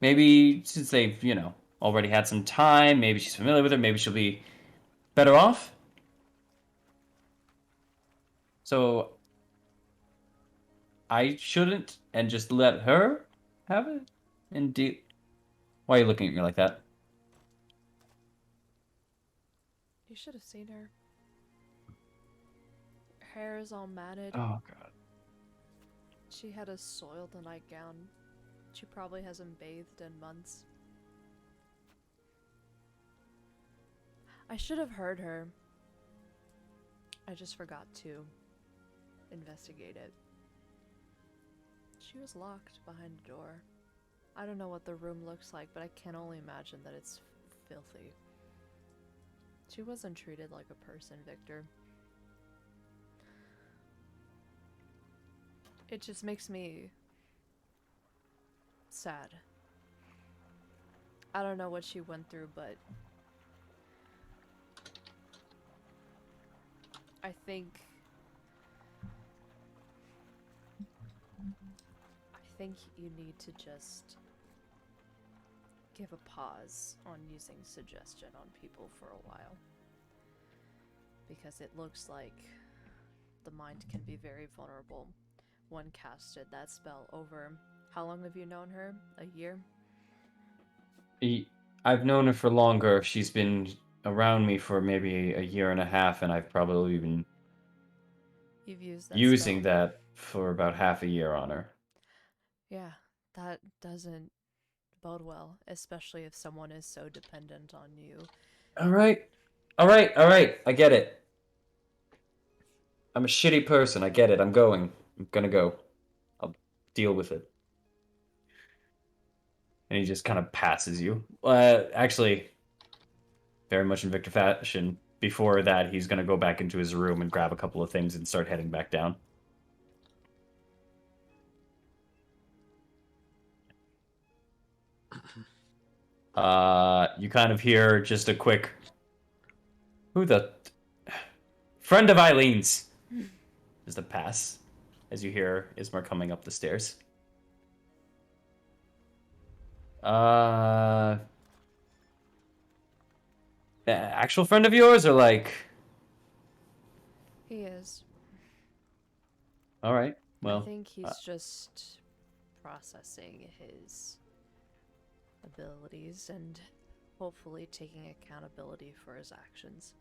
Maybe since they've, already had some time, maybe she's familiar with her, maybe she'll be better off. So I shouldn't and just let her have it and do. Why are you looking at me like that? You should have seen her. Her hair is all matted. Oh god. She had a soiled nightgown. She probably hasn't bathed in months. I should have heard her. I just forgot to investigate it. She was locked behind a door. I don't know what the room looks like, but I can only imagine that it's filthy. She wasn't treated like a person, Victor. It just makes me sad. I don't know what she went through, but I think you need to just give a pause on using suggestion on people for a while. Because it looks like the mind can be very vulnerable. One casted that spell over. How long have you known her? A year? I've known her for longer. She's been around me for maybe a year and a half, and I've probably been You've used that using spell. that for about half a year on her. Yeah, that doesn't bode well, especially if someone is so dependent on you. All right. I get it. I'm a shitty person. I get it. I'm gonna go. I'll deal with it. And he just kind of passes you. Actually, very much in Victor fashion. Before that, he's gonna go back into his room and grab a couple of things and start heading back down. You kind of hear just a quick, who the friend of Eileen's, is the pass as you hear Ismar coming up the stairs. Actual friend of yours or like? He is. All right. Well, I think he's just processing his abilities and hopefully taking accountability for his actions.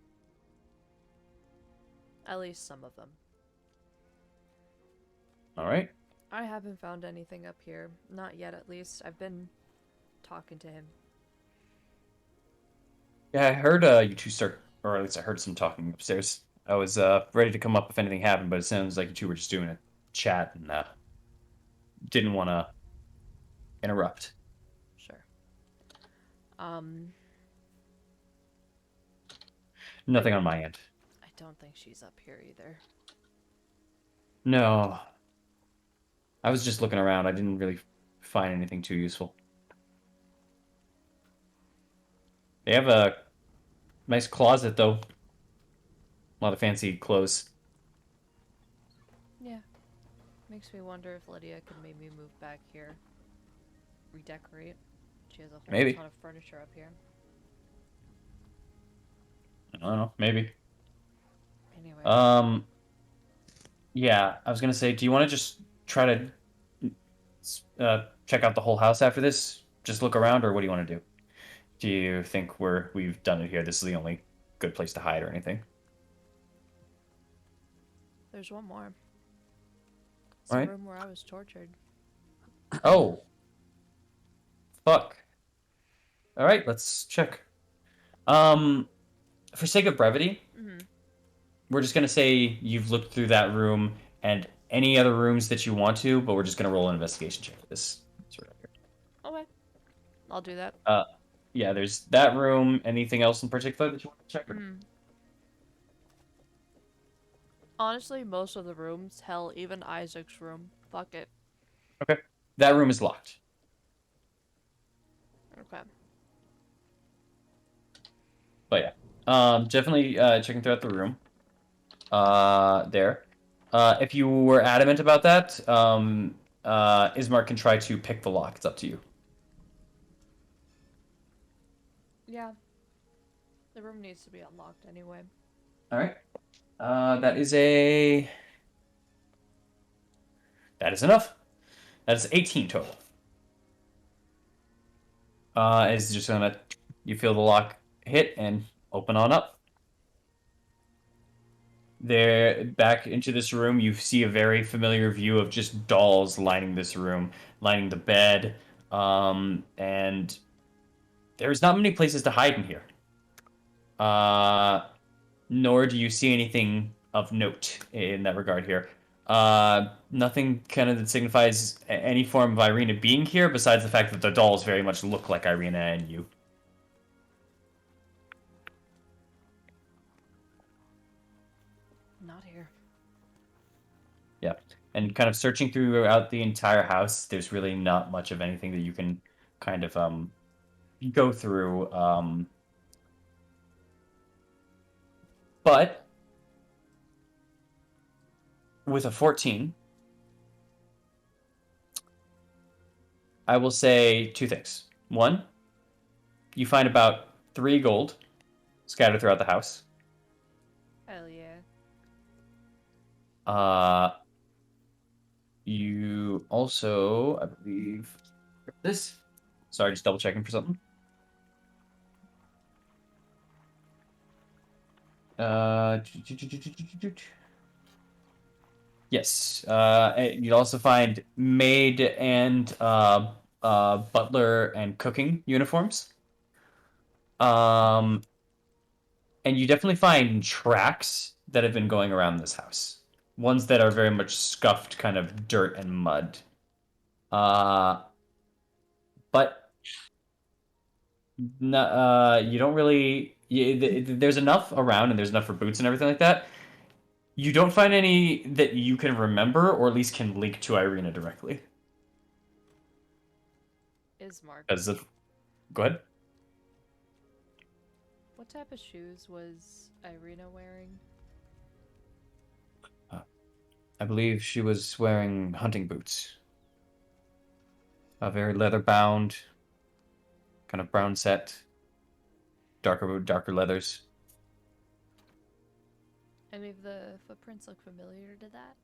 At least some of them. all right. I haven't found anything up here. Not yet, at least. I've been talking to him. Yeah, I heard you two start, or at least I heard some talking upstairs. I was ready to come up if anything happened, but it sounds like you two were just doing a chat and didn't want to interrupt. Sure. Nothing on my end. I don't think she's up here either. No. I was just looking around. I didn't really find anything too useful. They have a nice closet, though. A lot of fancy clothes. Yeah. Makes me wonder if Lydia could maybe move back here. Redecorate. She has a whole Maybe. ton of furniture up here. I don't know. Maybe. Anyway. Yeah, I was gonna say, do you want to just try to check out the whole house after this? Just look around, or what do you want to do? Do you think we've done it here? This is the only good place to hide or anything? There's one more. It's All the right. room where I was tortured. Oh. Fuck. All right, let's check. For sake of brevity, we're just gonna say you've looked through that room and any other rooms that you want to, but we're just gonna roll an investigation check for this. Okay. I'll do that. Yeah, there's that room. Anything else in particular that you want to check? Honestly, most of the rooms, hell, even Isaac's room. Fuck it. Okay. That room is locked. Okay. But yeah, definitely checking throughout the room. There. If you were adamant about that, Ismark can try to pick the lock. It's up to you. Yeah. The room needs to be unlocked anyway. All right. That is enough. That is 18 total. Is just gonna, you feel the lock hit and open on up. There, back into this room, you see a very familiar view of just dolls lining this room, lining the bed, and there's not many places to hide in here. Nor do you see anything of note in that regard here. Nothing kind of that signifies any form of Irina being here, besides the fact that the dolls very much look like Irina and you. Not here. Yeah. And kind of searching throughout the entire house, there's really not much of anything that you can kind of go through. But with a 14, I will say two things. One, you find about 3 gold scattered throughout the house. Hell yeah. You also, I believe, this. Sorry, just double checking for something. Yes. You'd also find maid and butler and cooking uniforms. And you definitely find tracks that have been going around this house. Ones that are very much scuffed, kind of dirt and mud. But no, you don't really. There's enough around, and there's enough for boots and everything like that. You don't find any that you can remember, or at least can link to Irina directly. Ismark. As if, go ahead. What type of shoes was Irina wearing? I believe she was wearing hunting boots. Very leather bound, kind of brown set, darker leathers. Any of the footprints look familiar to that?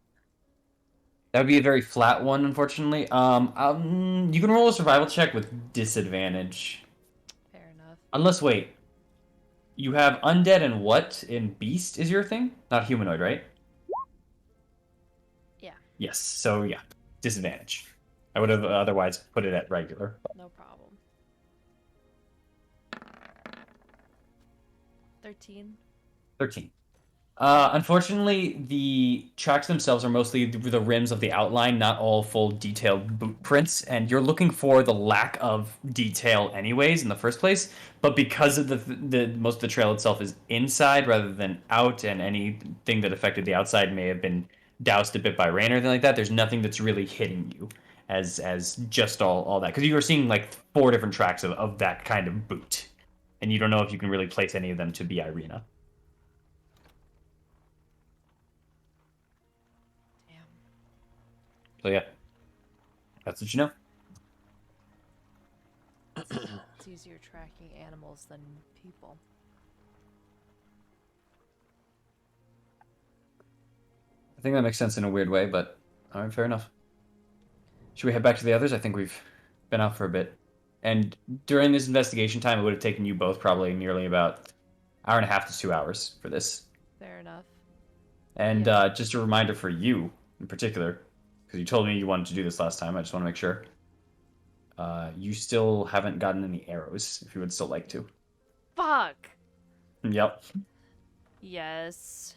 That would be a very flat one, unfortunately. You can roll a survival check with disadvantage. Fair enough. Unless, wait, you have undead and what in beast is your thing? Not humanoid, right? Yeah. Yes. So yeah, disadvantage. I would have otherwise put it at regular. No problem. 13. 13. Unfortunately, the tracks themselves are mostly the rims of the outline, not all full detailed boot prints, and you're looking for the lack of detail anyways in the first place. But because of the most of the trail itself is inside rather than out, and anything that affected the outside may have been doused a bit by rain or anything like that, there's nothing that's really hitting you as just all that. Because you were seeing like 4 different tracks of that kind of boot, and you don't know if you can really place any of them to be Irina. Damn. So yeah, that's what you know. It's easier tracking animals than people. I think that makes sense in a weird way, but all right, fair enough. Should we head back to the others? I think we've been out for a bit. And during this investigation time, it would have taken you both probably nearly about hour and a half to 2 hours for this. Fair enough. And Yeah. just a reminder for you in particular, because you told me you wanted to do this last time. I just want to make sure. You still haven't gotten any arrows, if you would still like to. Fuck! Yep. Yes.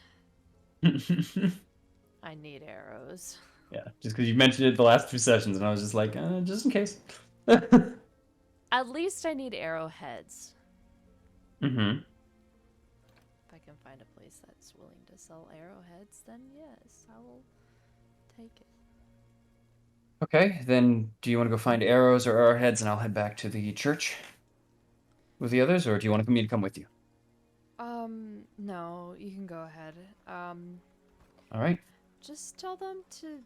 I need arrows. Yeah, just because you mentioned it the last 2 sessions, and I was just like, just in case. At least I need arrowheads. Mm-hmm. If I can find a place that's willing to sell arrowheads, then yes, I will take it. Okay, then do you want to go find arrows or arrowheads, and I'll head back to the church with the others, or do you want me to come with you? No, you can go ahead. All right. Just tell them to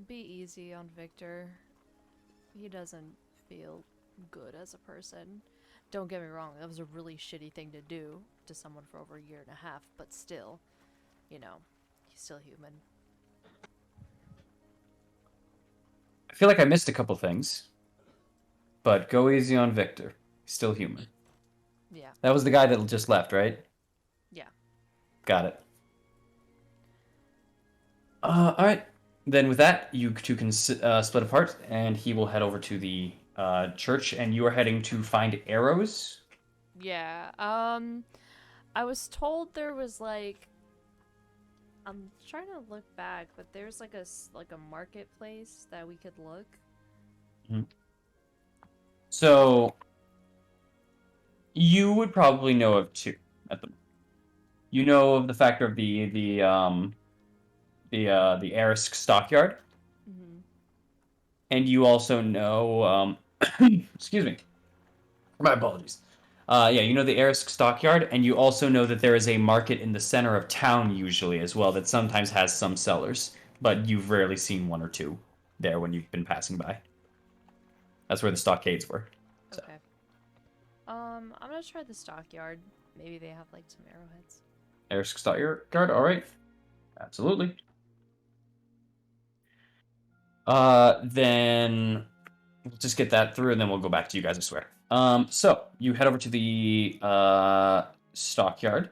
be easy on Victor. He doesn't feel good as a person. Don't get me wrong, that was a really shitty thing to do to someone for over a year and a half, but still, you know, he's still human. I feel like I missed a couple things, but go easy on Victor. He's still human. Yeah. That was the guy that just left, right? Yeah. Got it. All right. Then with that, you two can split apart, and he will head over to the church, and you are heading to find arrows. Yeah. I was told there was like I'm trying to look back, but there's like a marketplace that we could look. Mm-hmm. So you would probably know of two at the moment. You know of the factor of the Arisk stockyard, Mm-hmm. and you also know excuse me, my apologies. Yeah, you know the Arisk stockyard, and you also know that there is a market in the center of town usually as well that sometimes has some sellers, but you've rarely seen one or two there when you've been passing by. That's where the stockades were. So. Okay. I'm gonna try the stockyard. Maybe they have like some arrowheads. Arisk stockyard, all right, absolutely. Then we'll just get that through, and then we'll go back to you guys, I swear. So you head over to the stockyard,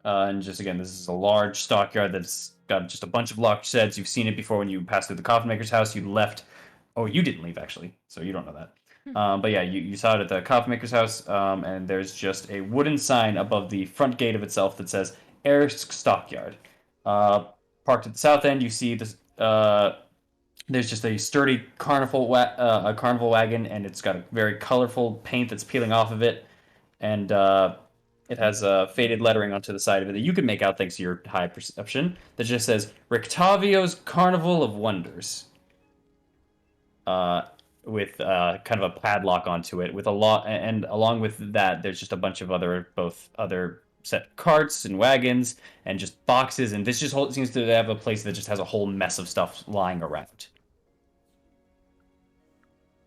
and just again, this is a large stockyard that's got just a bunch of locked sheds. You've seen it before when you passed through the coffin maker's house. You left. Oh, you didn't leave actually, so you don't know that. But yeah, you saw it at the coffin maker's house, and there's just a wooden sign above the front gate of itself that says Erisk Stockyard. Parked at the south end, you see this. There's just a sturdy a carnival wagon, and it's got a very colorful paint that's peeling off of it, and it has faded lettering onto the side of it that you can make out thanks to your high perception. That just says Rictavio's Carnival of Wonders, with kind of a padlock onto it. With a lot, and along with that, there's just a bunch of other set carts and wagons and just boxes, and this just seems to have a place that just has a whole mess of stuff lying around.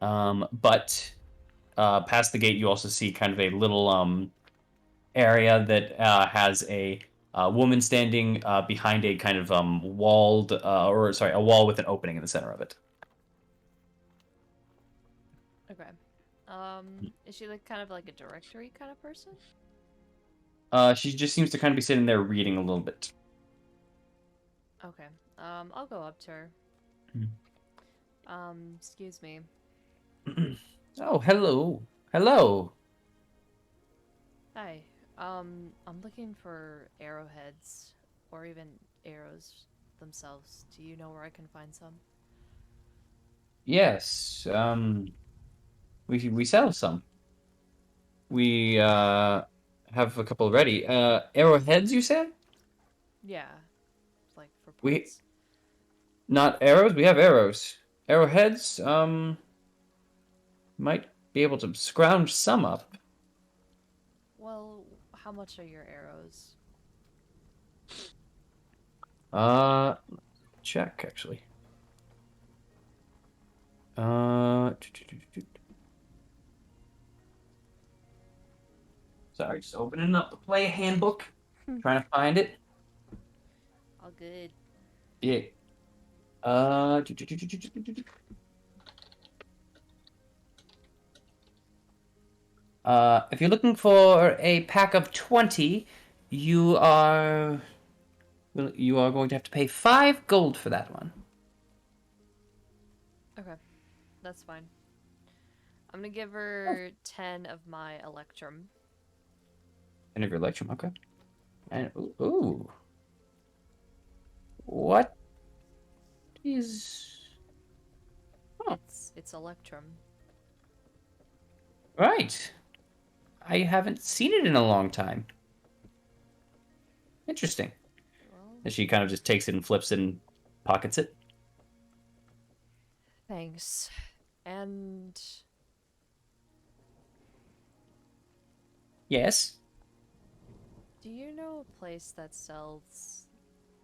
But past the gate, you also see kind of a little area that has a woman standing behind a kind of walled, a wall with an opening in the center of it. Okay. Is she like kind of like a directory kind of person? She just seems to kind of be sitting there reading a little bit. Okay. I'll go up to her. Excuse me. Oh, hello. Hello. Hi. I'm looking for arrowheads or even arrows themselves. Do you know where I can find some? Yes. We sell some. We have a couple ready. Arrowheads, you said? Yeah. Like for We points. not arrows. We have arrows. Arrowheads. Might be able to scrounge some up. Well, how much are your arrows? Check actually. Sorry, just opening up the player handbook, trying to find it. All good. Yeah. If you're looking for a pack of 20, you are going to have to pay 5 gold for that one. Okay. That's fine. I'm gonna give her 10 of my electrum. And of your electrum, okay. And ooh. What is It's electrum. Right. I haven't seen it in a long time. Interesting. Well, And she kind of just takes it and flips it and pockets it. Thanks. And Yes. do you know a place that sells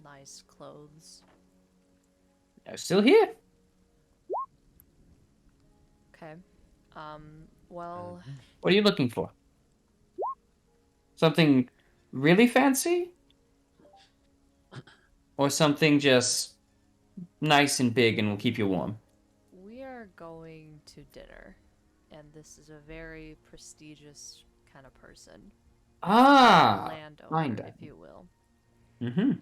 nice clothes? I'm still here. Okay. Well, What are you looking for? Something really fancy? Or something just nice and big and will keep you warm? we are going to dinner, and this is a very prestigious kind of person. Ah, Landowner, if you will. Mm-hmm.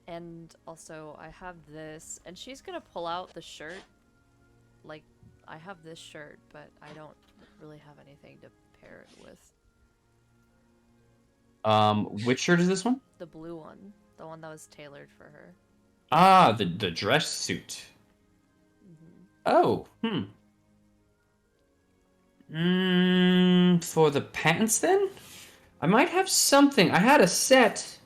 And also, I have this, and she's gonna pull out the shirt. Like, I have this shirt, but I don't really have anything to pair it with. Which shirt is this one? The blue one. The one that was tailored for her. Ah, the dress suit. Oh, for the pants then? I might have something. I had a set.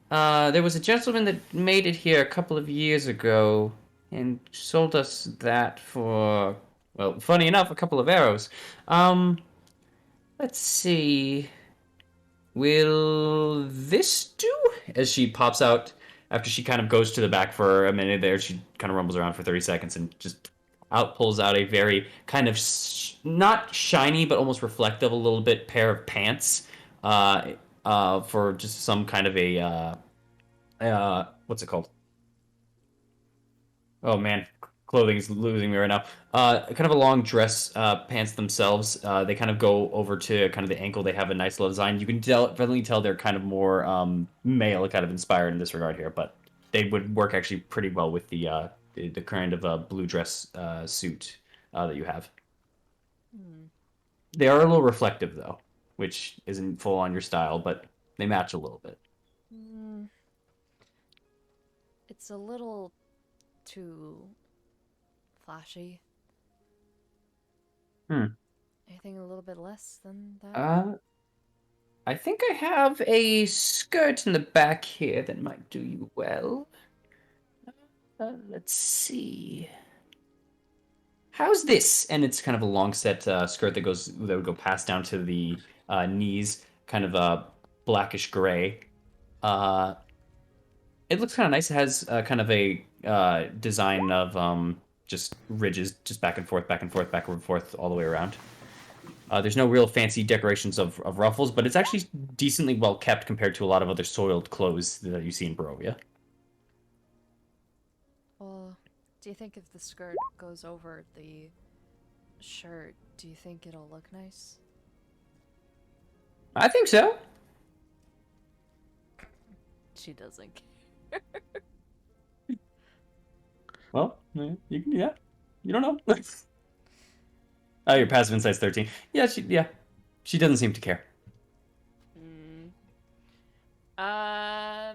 There was a gentleman that made it here a couple of years ago and sold us that for, well, funny enough, a couple of arrows. Let's see. Will this do? As she pops out, after she kind of goes to the back for a minute there, she kind of rumbles around for 30 seconds and just pulls out a very kind of not shiny, but almost reflective a little bit pair of pants for just some kind of a, what's it called? Oh man, clothing is losing me right now. Kind of a long dress pants themselves. They kind of go over to kind of the ankle. They have a nice little design. You can definitely tell they're kind of more male, kind of inspired in this regard here, but they would work actually pretty well with the kind of blue dress suit that you have. They are a little reflective though, which isn't full on your style, but they match a little bit. It's a little too flashy. Anything a little bit less than that? I think I have a skirt in the back here that might do you well. Let's see. How's this? And it's kind of a long set skirt that would go past down to the knees, kind of a blackish gray. It looks kind of nice. It has kind of a design of just ridges, just back and forth, back and forth, back and forth, all the way around. There's no real fancy decorations of ruffles, but it's actually decently well kept compared to a lot of other soiled clothes that you see in Barovia. Well, do you think if the skirt goes over the shirt, do you think it'll look nice? I think so. She doesn't. Well, you can, yeah. You don't know. Oh, your passive insight's 13. Yeah, she doesn't seem to care. Yeah,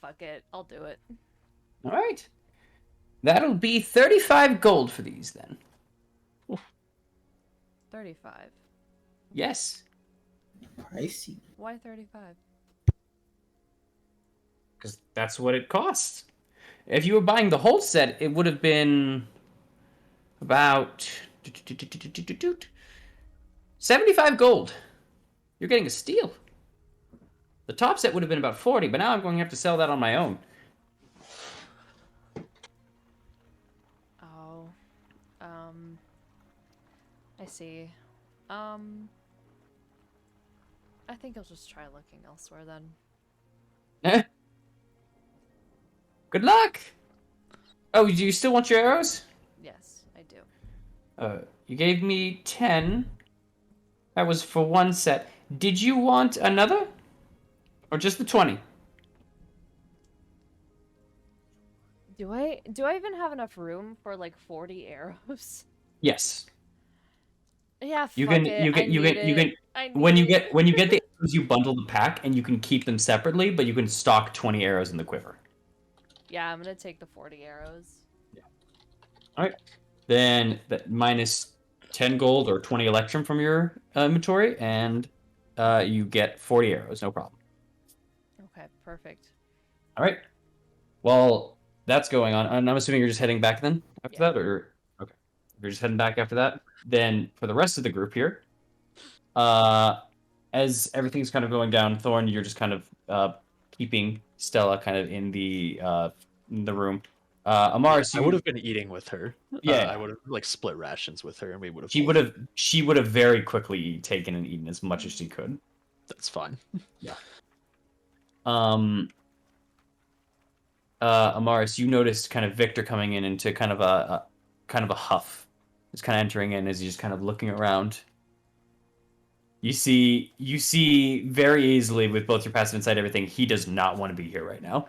fuck it. I'll do it. All right. That'll be 35 gold for these then. 35. Yes. Pricey. Why 35? Because that's what it costs. If you were buying the whole set, it would have been about 75 gold. You're getting a steal. The top set would have been about 40, but now I'm going to have to sell that on my own. Oh. I see. I think I'll just try looking elsewhere then. Good luck! Oh, do you still want your arrows? Yes, I do. You gave me 10. That was for one set. Did you want another? Or just the 20? Do I even have enough room for like 40 arrows? Yes. Yeah, You fuck can it. you can when you get the arrows, you bundle the pack and you can keep them separately, but you can stock 20 arrows in the quiver. Yeah, I'm gonna take the 40 arrows. Yeah. All right. Then that minus 10 gold or 20 electrum from your inventory, and you get 40 arrows. No problem. Okay, perfect. All right. Well, that's going on, and I'm assuming you're just heading back then after Yeah. that, or okay, if you're just heading back after that. Then for the rest of the group here, as everything's kind of going down, Thorn, you're just kind of keeping Stella kind of in the room. Yeah, Amaris, I would you have been eating with her. I yeah, would have like split rations with her, and we would have she would both. have very quickly taken and eaten as much as she could. That's fine. Yeah. Um. Amaris, you noticed kind of Victor coming in into kind of a huff. He's kind of entering in as he's just kind of looking around. You see very easily with both your passive insight, everything, he does not want to be here right now.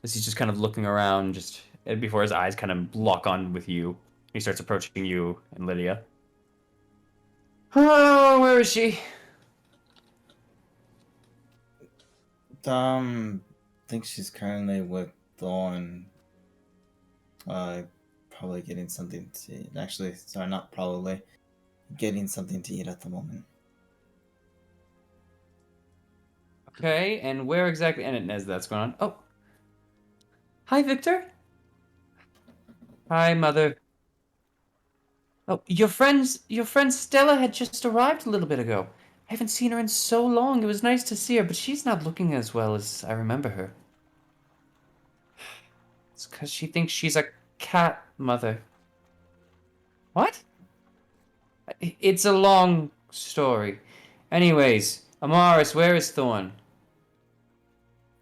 As he's just kind of looking around, just before his eyes kind of lock on with you. He starts approaching you and Lydia. Oh, where is she? I think she's currently with Thorn. Probably getting something to eat. Actually, sorry, not probably. Getting something to eat at the moment. Okay, and where exactly? And as that's going on, oh, hi, Victor. Hi, Mother. Oh, your friend Stella had just arrived a little bit ago. I haven't seen her in so long. It was nice to see her, but she's not looking as well as I remember her. It's because she thinks she's a cat, Mother. What? It's a long story. Anyways, Amaris, where is Thorn?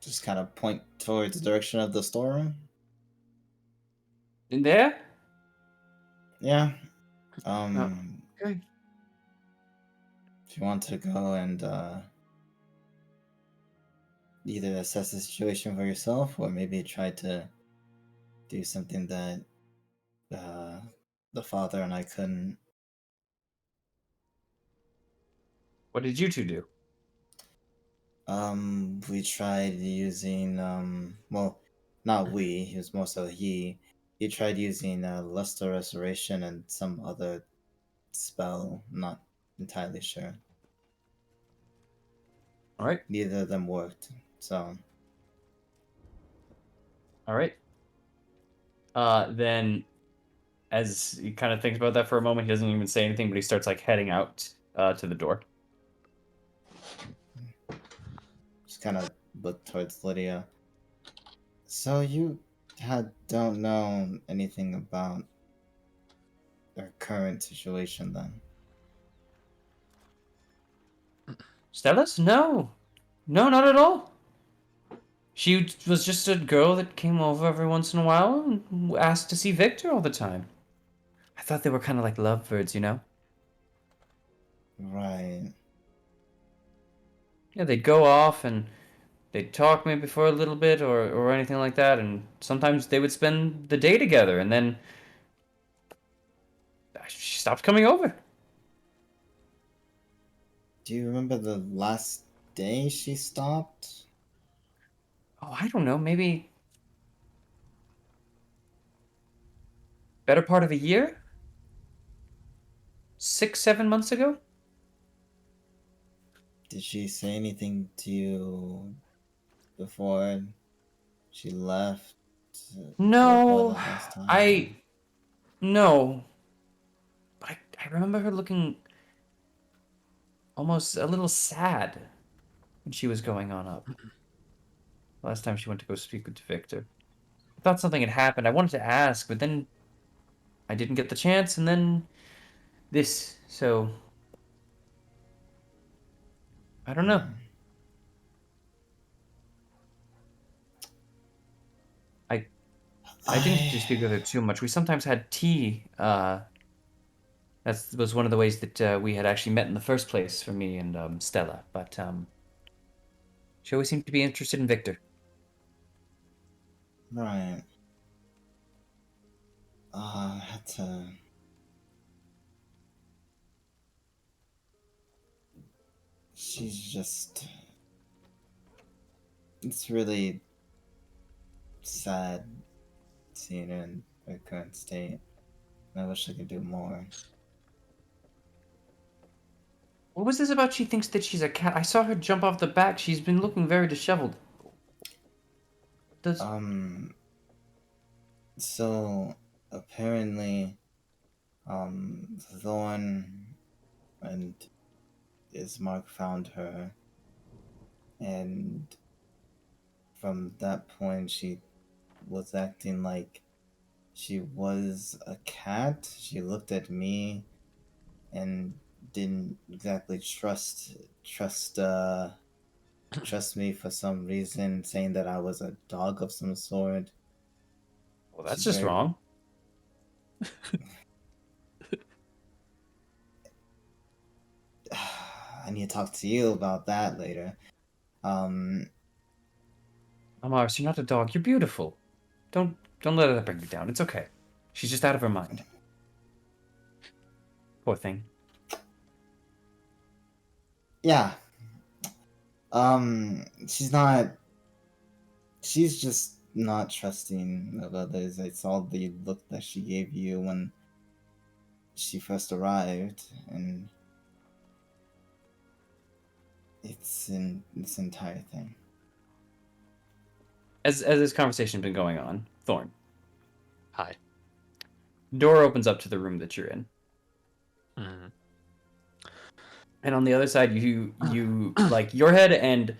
Just kind of point towards the direction of the storeroom. In there? Yeah. Okay. If you want to go and either assess the situation for yourself or maybe try to do something that uh, the father and I couldn't. What did you two do? We tried using well, not we. It was more so he. He tried using luster restoration and some other spell. Not entirely sure. All right. Neither of them worked. So All right. Then as he kind of thinks about that for a moment, he doesn't even say anything, but he starts like heading out to the door. just kind of look towards Lydia. So you don't know anything about their current situation then? Stella's? No. No, not at all. She was just a girl that came over every once in a while and asked to see Victor all the time. I thought they were kind of like lovebirds, you know? Right. Yeah, they'd go off and they'd talk maybe for a little bit or anything like that, and sometimes they would spend the day together, and then she stopped coming over. Do you remember the last day she stopped? Oh, I don't know, maybe better part of a year? 6, 7 months ago? Did she say anything to you before she left for No, the last time? I no. But I remember her looking almost a little sad when she was going on up. Last time she went to go speak with Victor. I thought something had happened. I wanted to ask, but then I didn't get the chance, and then this. So I don't know. Hmm. I I didn't get to speak with her too much. We sometimes had tea. That was one of the ways that we had actually met in the first place for me and Stella. But she always seemed to be interested in Victor. Right. I had to. She's just. It's really sad seeing her in her current state. I wish I could do more. What was this about? She thinks that she's a cat. I saw her jump off the back. She's been looking very disheveled. Does Um, So apparently, Thorn and Ismark found her, and from that point, she was acting like she was a cat. She looked at me and didn't exactly trust me for some reason, saying that I was a dog of some sort. Well, that's She's just very. wrong. I need to talk to you about that later. Um, Amaris, you're not a dog. You're beautiful. Don't let that bring you down. It's okay. She's just out of her mind. Poor thing. yeah. She's not. She's just not trusting of others. I saw the look that she gave you when she first arrived, and it's in this entire thing. As this conversation's been going on, Thorn, Hi. door opens up to the room that you're in. Mm-hmm. And on the other side, you like your head and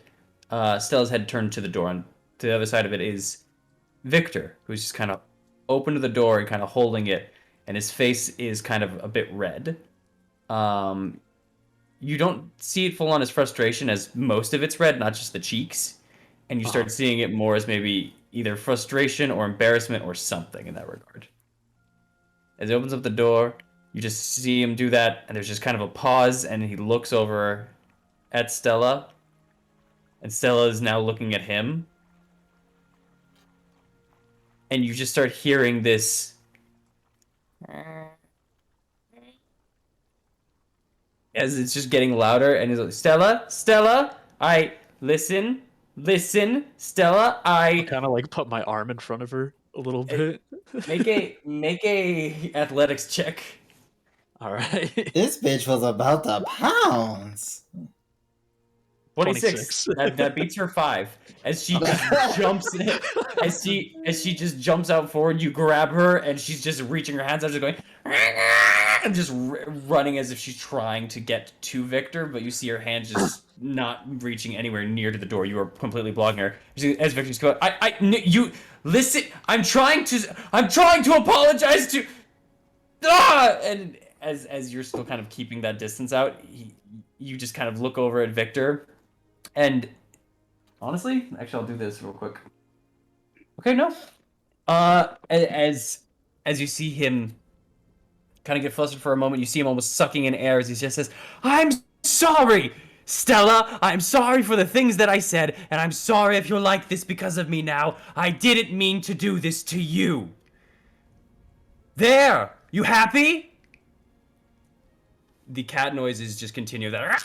Stella's head turned to the door, and to the other side of it is Victor, who's just kind of open to the door and kind of holding it, and his face is kind of a bit red. You don't see it full on as frustration, as most of it's red, not just the cheeks, and you start seeing it more as maybe either frustration or embarrassment or something in that regard. As he opens up the door, you just see him do that, and there's just kind of a pause, and he looks over at Stella, and Stella is now looking at him. And you just start hearing this. As it's just getting louder, and he's like, Stella, listen, Stella, I kind of like put my arm in front of her a little bit. make a athletics check. All right. This bitch was about to pounce. 26. That beats her 5. As she just jumps in, as she just jumps out forward, you grab her, and she's just reaching her hands out, just going, and just running as if she's trying to get to Victor, but you see her hand just not reaching anywhere near to the door. You are completely blocking her. As Victor's going, you listen. I'm trying to apologize to. And as you're still kind of keeping that distance out, you just kind of look over at Victor. And honestly, actually, I'll do this real quick. Okay, no. As you see him kind of get flustered for a moment, you see him almost sucking in air as he just says, "I'm sorry, Stella. I'm sorry for the things that I said, and I'm sorry if you're like this because of me now. I didn't mean to do this to you. There, you happy?" The cat noises just continue that.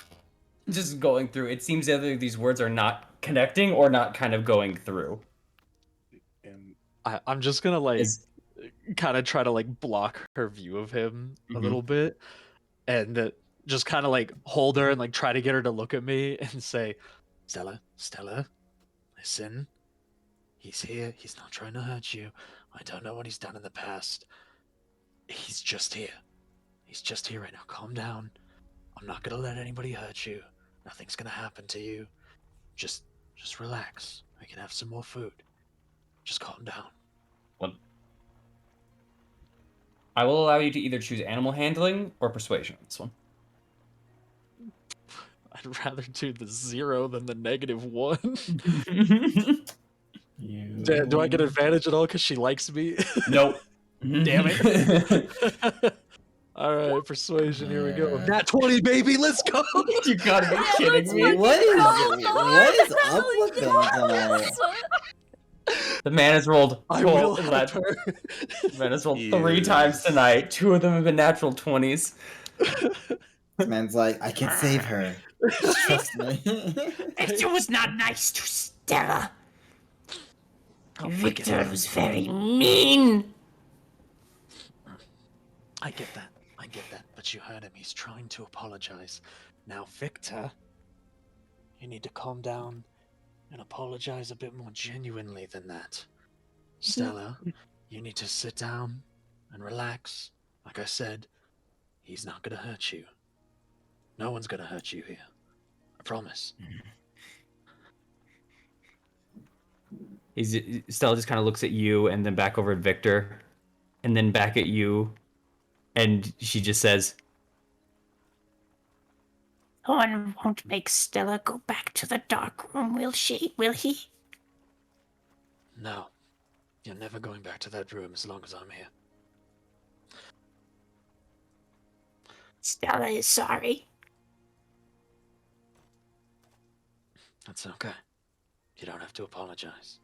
Just going through. It seems either these words are not connecting or not kind of going through. And I'm just gonna kind of try to block her view of him a little bit, and just kind of hold her and try to get her to look at me and say, Stella, listen. He's here. He's not trying to hurt you. I don't know what he's done in the past. He's just here. He's just here right now. Calm down. I'm not gonna let anybody hurt you. Nothing's gonna happen to you. Just relax. We can have some more food. Just calm down. Well, I will allow you to either choose animal handling or persuasion on this one. I'd rather do the 0 than the -1. Do I get advantage at all because she likes me? Nope. Damn it. All right, persuasion. Here we go. Nat 20, baby. Let's go. You gotta be kidding me. What is up with them tonight? The man has rolled. I will help The her. man has rolled 3 times tonight. 2 of them have been natural 20s. This man's like, I can save her. Just trust me. Victor was not nice to Stella. Victor was very mean. I get that. But you heard him. He's trying to apologize. Now, Victor, you need to calm down and apologize a bit more genuinely than that. Stella, You need to sit down and relax. Like I said, he's not gonna hurt you. No one's gonna hurt you here. I promise. Stella just kind of looks at you and then back over at Victor, and then back at you, and she just says, Thorn won't make Stella go back to the dark room, will she? Will he? No. You're never going back to that room as long as I'm here. Stella is sorry. That's okay. You don't have to apologize.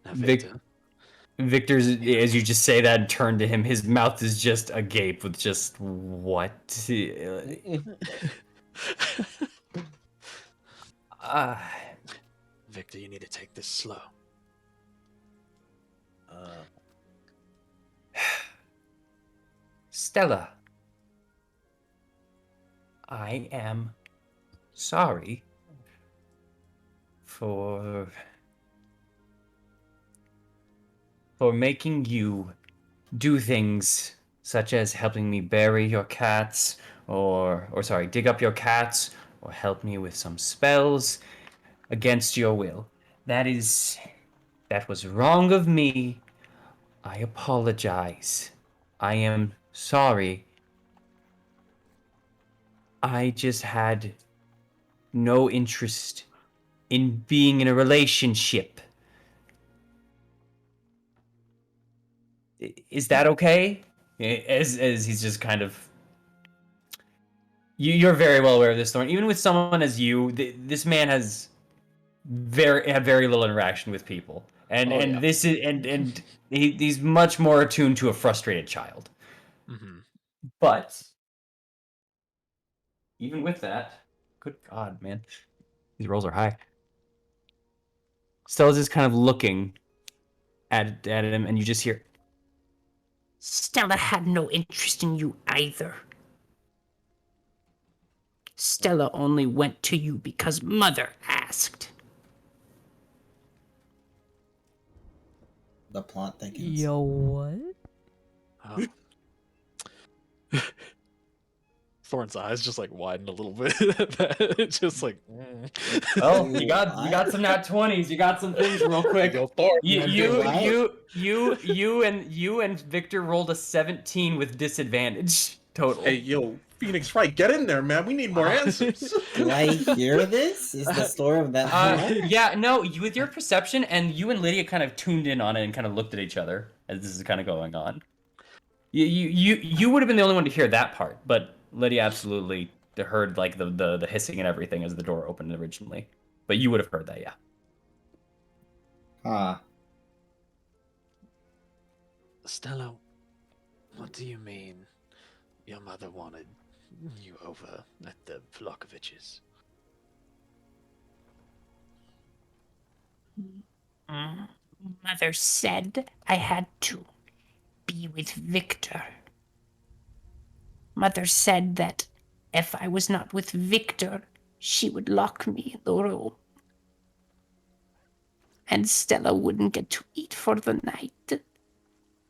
Now, Victor's, as you just say that and turn to him, his mouth is just agape with just, what? Victor, you need to take this slow. Stella, I am sorry for making you do things such as helping me bury your cats, or sorry, dig up your cats, or help me with some spells against your will. That was wrong of me. I apologize. I am sorry. I just had no interest in being in a relationship. Is that okay? As he's just kind of... You're very well aware of this, Thorn. Even with someone as you, this man has had very little interaction with people, and this is and he's much more attuned to a frustrated child. Mm-hmm. But even with that, good God, man, these rolls are high. Stella's just kind of looking at him, and you just hear, Stella had no interest in you either. Stella only went to you because Mother asked. The plot thickens. Yo, what? Oh. Thorn's eyes just like widen a little bit. It's just like, well, you got some nat 20s. You got some things real quick. Yo, Thor, You and Victor rolled a 17 with disadvantage total. Hey, yo, Phoenix Wright, get in there, man. We need more answers. Do I hear this? Is the story of that plot? Yeah, no, with your perception, and you and Lydia kind of tuned in on it and kind of looked at each other as this is kind of going on. You would have been the only one to hear that part, but Lydia absolutely heard like the hissing and everything as the door opened originally. But you would have heard that, yeah. Huh. Stella, what do you mean your mother wanted you over at the Vlakoviches? Mother said I had to be with Victor. Mother said that if I was not with Victor, she would lock me in the room. And Stella wouldn't get to eat for the night.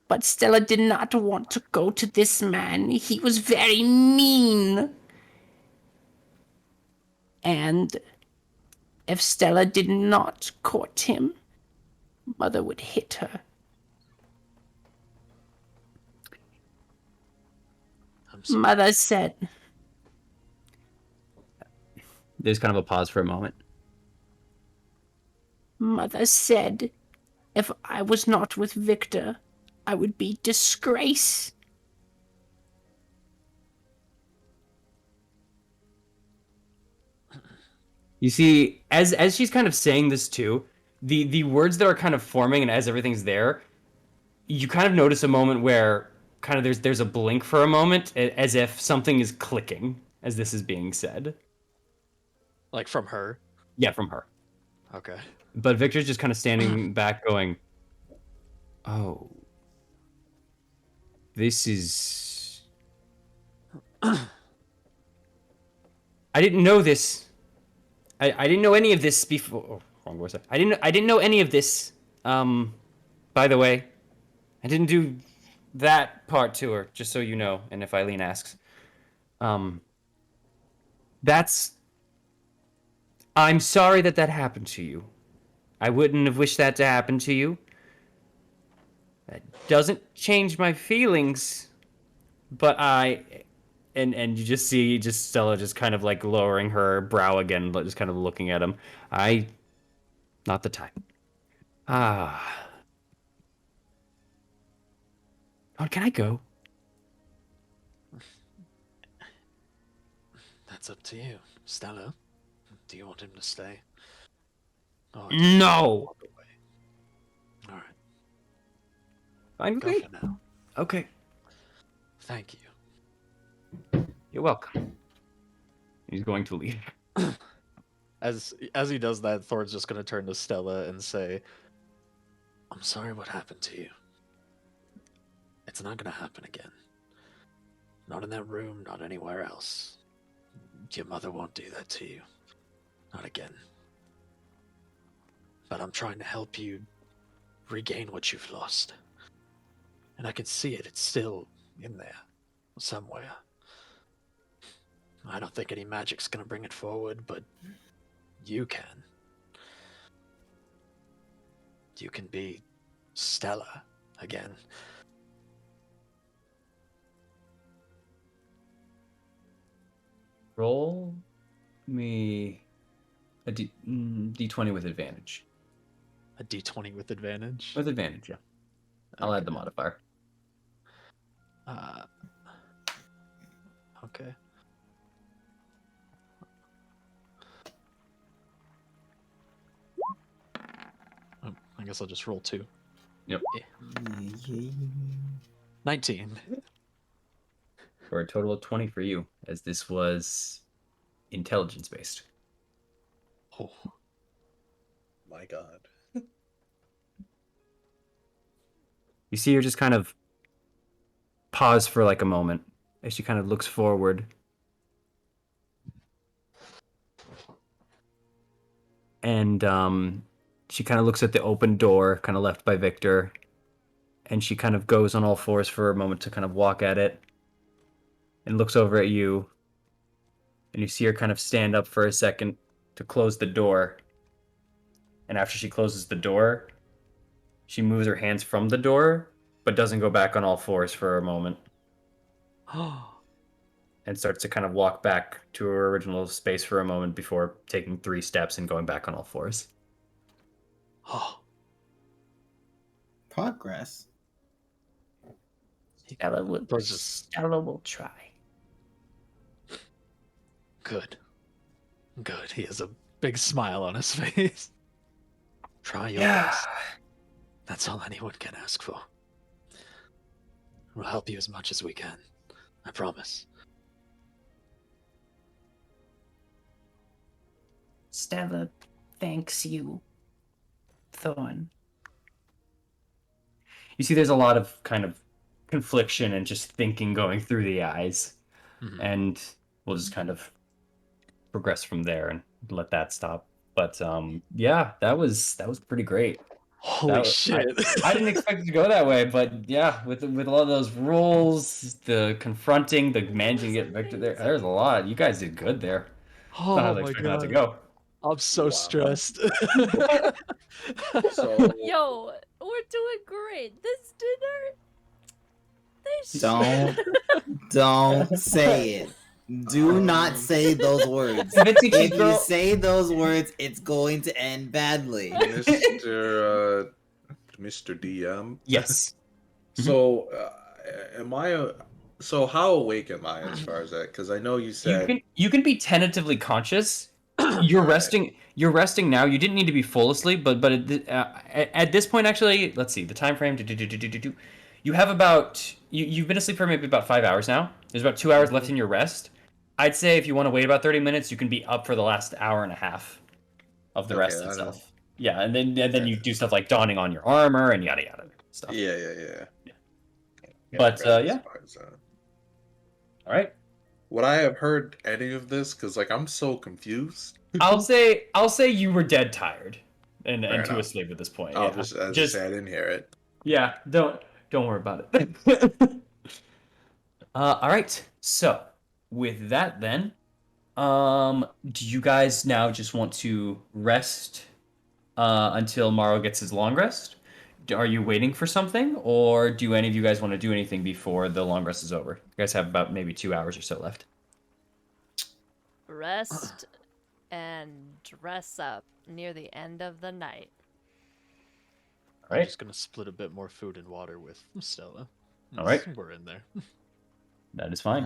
But Stella did not want to go to this man. He was very mean. And if Stella did not court him, Mother would hit her. Mother said... There's kind of a pause for a moment. Mother said if I was not with Victor, I would be disgrace. You see, as she's kind of saying this too, the words that are kind of forming, and as everything's there, you kind of notice a moment where kind of there's a blink for a moment, as if something is clicking as this is being said. Like from her? Yeah, from her. Okay. But Victor's just kind of standing back going, oh, this is... I didn't know this. I didn't know any of this before. Oh, wrong voice. I didn't know any of this. By the way, I didn't do that part to her, just so you know. And if Eileen asks, that's. I'm sorry that happened to you. I wouldn't have wished that to happen to you. That doesn't change my feelings, but and you just see Stella just kind of like lowering her brow again, just kind of looking at him. Not the time. Ah. Oh, can I go? That's up to you. Stella, do you want him to stay? Or No! Alright. Fine with Go me. for now. Okay. Thank you. You're welcome. He's going to leave. As he does that, Thor's just gonna turn to Stella and say, I'm sorry what happened to you. It's not gonna happen again. Not in that room, not anywhere else. Your mother won't do that to you. Not again. But I'm trying to help you regain what you've lost. And I can see it. It's still in there. Somewhere. I don't think any magic's gonna bring it forward, but you can. You can be Stella again. Roll me a D20 with advantage. A D20 with advantage? With advantage, yeah. I'll add the modifier. Okay. Oh, I guess I'll just roll 2. Yep. Yeah. 19. For a total of 20 for you, as this was intelligence-based. Oh. My God. You see her just kind of pause for like a moment as she kind of looks forward. And she kind of looks at the open door, kind of left by Victor. And she kind of goes on all fours for a moment to kind of walk at it. And looks over at you. And you see her kind of stand up for a second to close the door. And after she closes the door, she moves her hands from the door, but doesn't go back on all fours for a moment. And starts to kind of walk back to her original space for a moment before taking 3 steps and going back on all fours. Progress. Stella will try. Good. Good. He has a big smile on his face. Try your best. That's all anyone can ask for. We'll help you as much as we can. I promise. Stella thanks you, Thorn. You see there's a lot of kind of confliction and just thinking going through the eyes. Mm-hmm. And we'll just kind of progress from there and let that stop. But yeah, that was pretty great. Holy shit. I didn't expect it to go that way, but yeah, with a lot of those rules, the confronting, the managing to get Victor there's a lot. You guys did good there. Oh not how my God. That to go. I'm so stressed. So Yo, we're doing great. This dinner. Don't say it. Do not say those words. If you say those words, it's going to end badly. Mr. DM. Yes. So, so how awake am I as far as that? Because I know you said you can be tentatively conscious. You're resting. You're resting now. You didn't need to be full asleep, but at this point, actually, let's see the time frame. You have about you've been asleep for maybe about 5 hours now. There's about 2 hours left in your rest. I'd say if you want to wait about 30 minutes, you can be up for the last hour and a half of the rest itself. Yeah, and then you do stuff like donning on your armor and yada yada stuff. Yeah. But yeah. All right. Would I have heard any of this? Because like I'm so confused. I'll say you were dead tired and too asleep at this point. I'll just say I didn't hear it. Yeah, don't Don't worry about it. All right. So with that, then, do you guys now just want to rest until Morrow gets his long rest? Are you waiting for something, or do any of you guys want to do anything before the long rest is over? You guys have about maybe 2 hours or so left. Rest and dress up near the end of the night. All I'm right. just gonna split a bit more food and water with Stella. All right. We're in there. That is fine.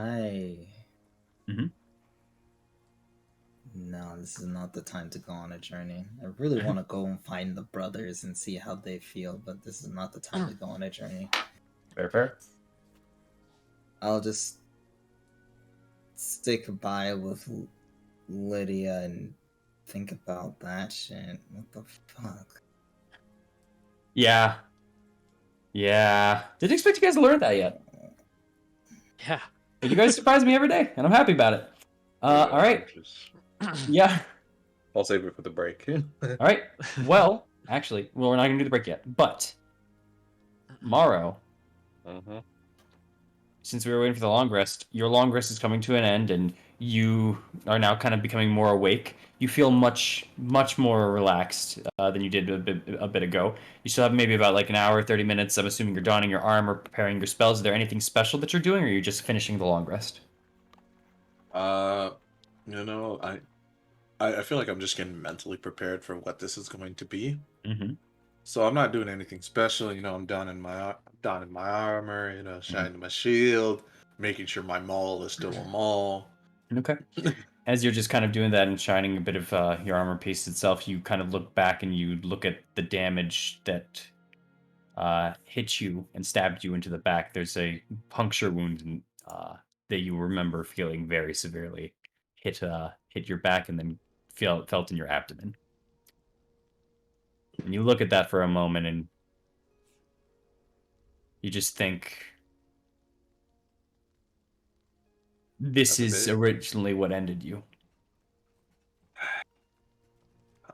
No, this is not the time to go on a journey. I really want to go and find the brothers and see how they feel, but this is not the time to go on a journey. Fair. I'll just stick by with Lydia and think about that shit. What the fuck? Yeah. Didn't expect you guys to learn that yet. Yeah. But you guys surprise me every day, and I'm happy about it. All right. Yeah. I'll save it for the break. All right. Well, actually, we're not going to do the break yet. But, Morrow, since we were waiting for the long rest, your long rest is coming to an end, and you are now kind of becoming more awake. You feel much more relaxed than you did a bit ago. You still have maybe about like an hour, 30 minutes. I'm assuming you're donning your armor, preparing your spells. Is there anything special that you're doing, or are you just finishing the long rest? You know, I feel like I'm just getting mentally prepared for what this is going to be. So I'm not doing anything special. You know, I'm donning my armor. You know, shining my shield, making sure my maul is still a maul. Okay. As you're just kind of doing that and shining a bit of your armor piece itself, you kind of look back and you look at the damage that hit you and stabbed you into the back. There's a puncture wound that you remember feeling very severely hit your back and then felt in your abdomen. And you look at that for a moment and you just think, this is originally what ended you.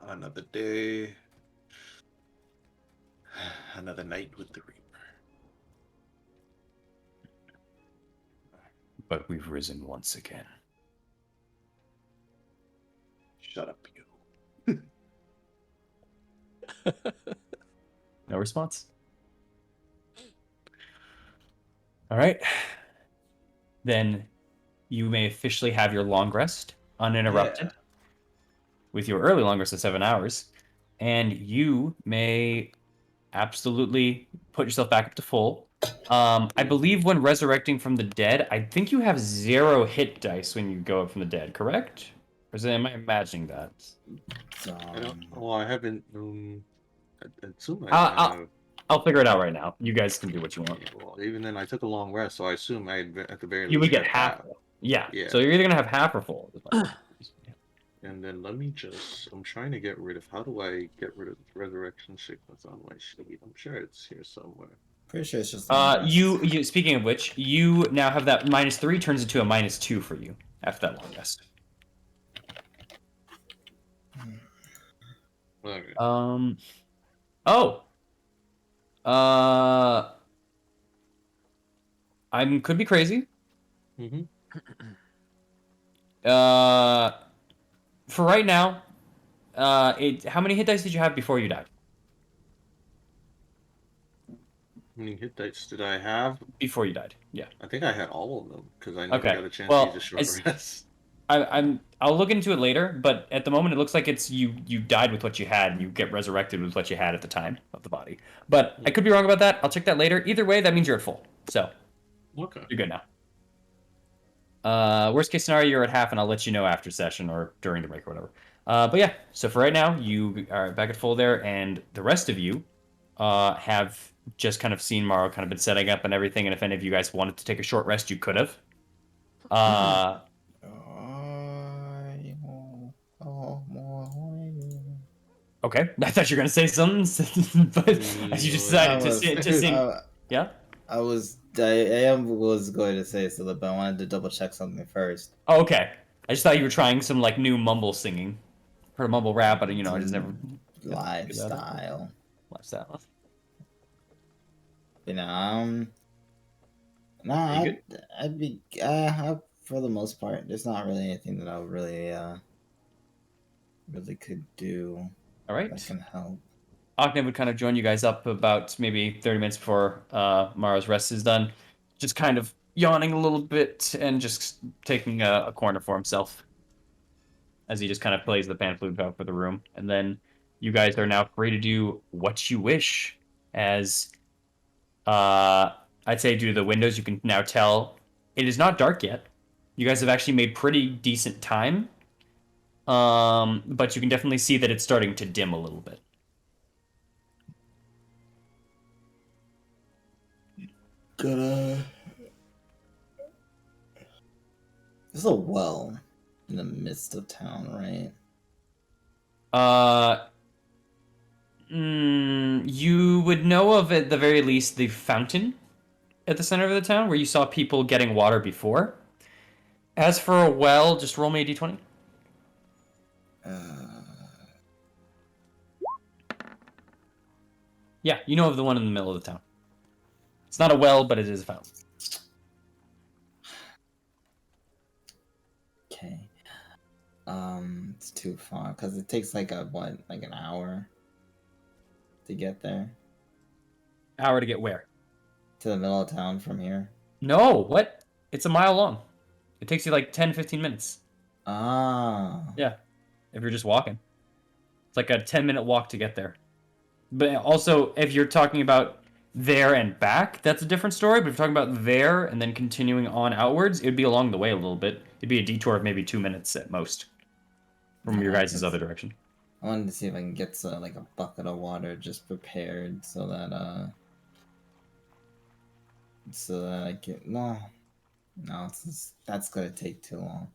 Another day. Another night with the Reaper. But we've risen once again. Shut up, you. No response. All right. Then you may officially have your long rest uninterrupted with your early long rest of 7 hours. And you may absolutely put yourself back up to full. I believe when resurrecting from the dead, I think you have 0 hit dice when you go up from the dead, correct? Or am I imagining that? I don't. Well, I haven't. I assume I have. I'll figure it out right now. You guys can do what you want. Well, even then, I took a long rest, so I assume I at the very least you would get half. Yeah. So you're either gonna have half or full. And then let me just. I'm trying to get rid of. How do I get rid of the resurrection sickness on my sheet? I'm sure it's here somewhere. Pretty sure it's just. You. Speaking of which, you now have that -3 turns into a -2 for you after that long rest. Okay. Oh. I could be crazy. For right now, how many hit dice did you have before you died? How many hit dice did I have? Before you died, yeah. I think I had all of them, because I never got a chance to use a short rest. I'll look into it later, but at the moment it looks like it's you died with what you had and you get resurrected with what you had at the time of the body. But I could be wrong about that. I'll check that later. Either way, that means you're at full. So okay. You're good now. Worst case scenario, you're at half, and I'll let you know after session or during the break or whatever. But yeah, so for right now, you are back at full there, and the rest of you have just kind of seen Morrow kind of been setting up and everything, and if any of you guys wanted to take a short rest, you could have. Okay, I thought you were gonna say something, but as you decided to sing, yeah. I was going to say something, but I wanted to double check something first. Oh, okay. I just thought you were trying some like new mumble singing, or mumble rap, but I just never. Lifestyle. You know, no, I'd be for the most part. There's not really anything that I would really could do. All right. That can help. Agnew would kind of join you guys up about maybe 30 minutes before Mara's rest is done, just kind of yawning a little bit and just taking a corner for himself as he just kind of plays the pan flute out for the room. And then you guys are now free to do what you wish, as I'd say due to the windows, you can now tell it is not dark yet. You guys have actually made pretty decent time, but you can definitely see that it's starting to dim a little bit. There's a well in the midst of town, right? You would know of at the very least the fountain at the center of the town where you saw people getting water before. As for a well, just roll me a d20. Yeah, you know of the one in the middle of the town. It's not a well, but it is a fountain. Okay. It's too far because it takes like an hour to get there. Hour to get where? To the middle of town from here. No, what? It's a mile long. It takes you like 10, 15 minutes. Ah. Yeah, if you're just walking. It's like a 10-minute walk to get there. But also, if you're talking about there and back, that's a different story. But if you're talking about there and then continuing on outwards, it'd be along the way a little bit. It'd be a detour of maybe 2 minutes at most from your guys' other direction. I wanted to see if I can get like a bucket of water just prepared so that I can that's gonna take too long.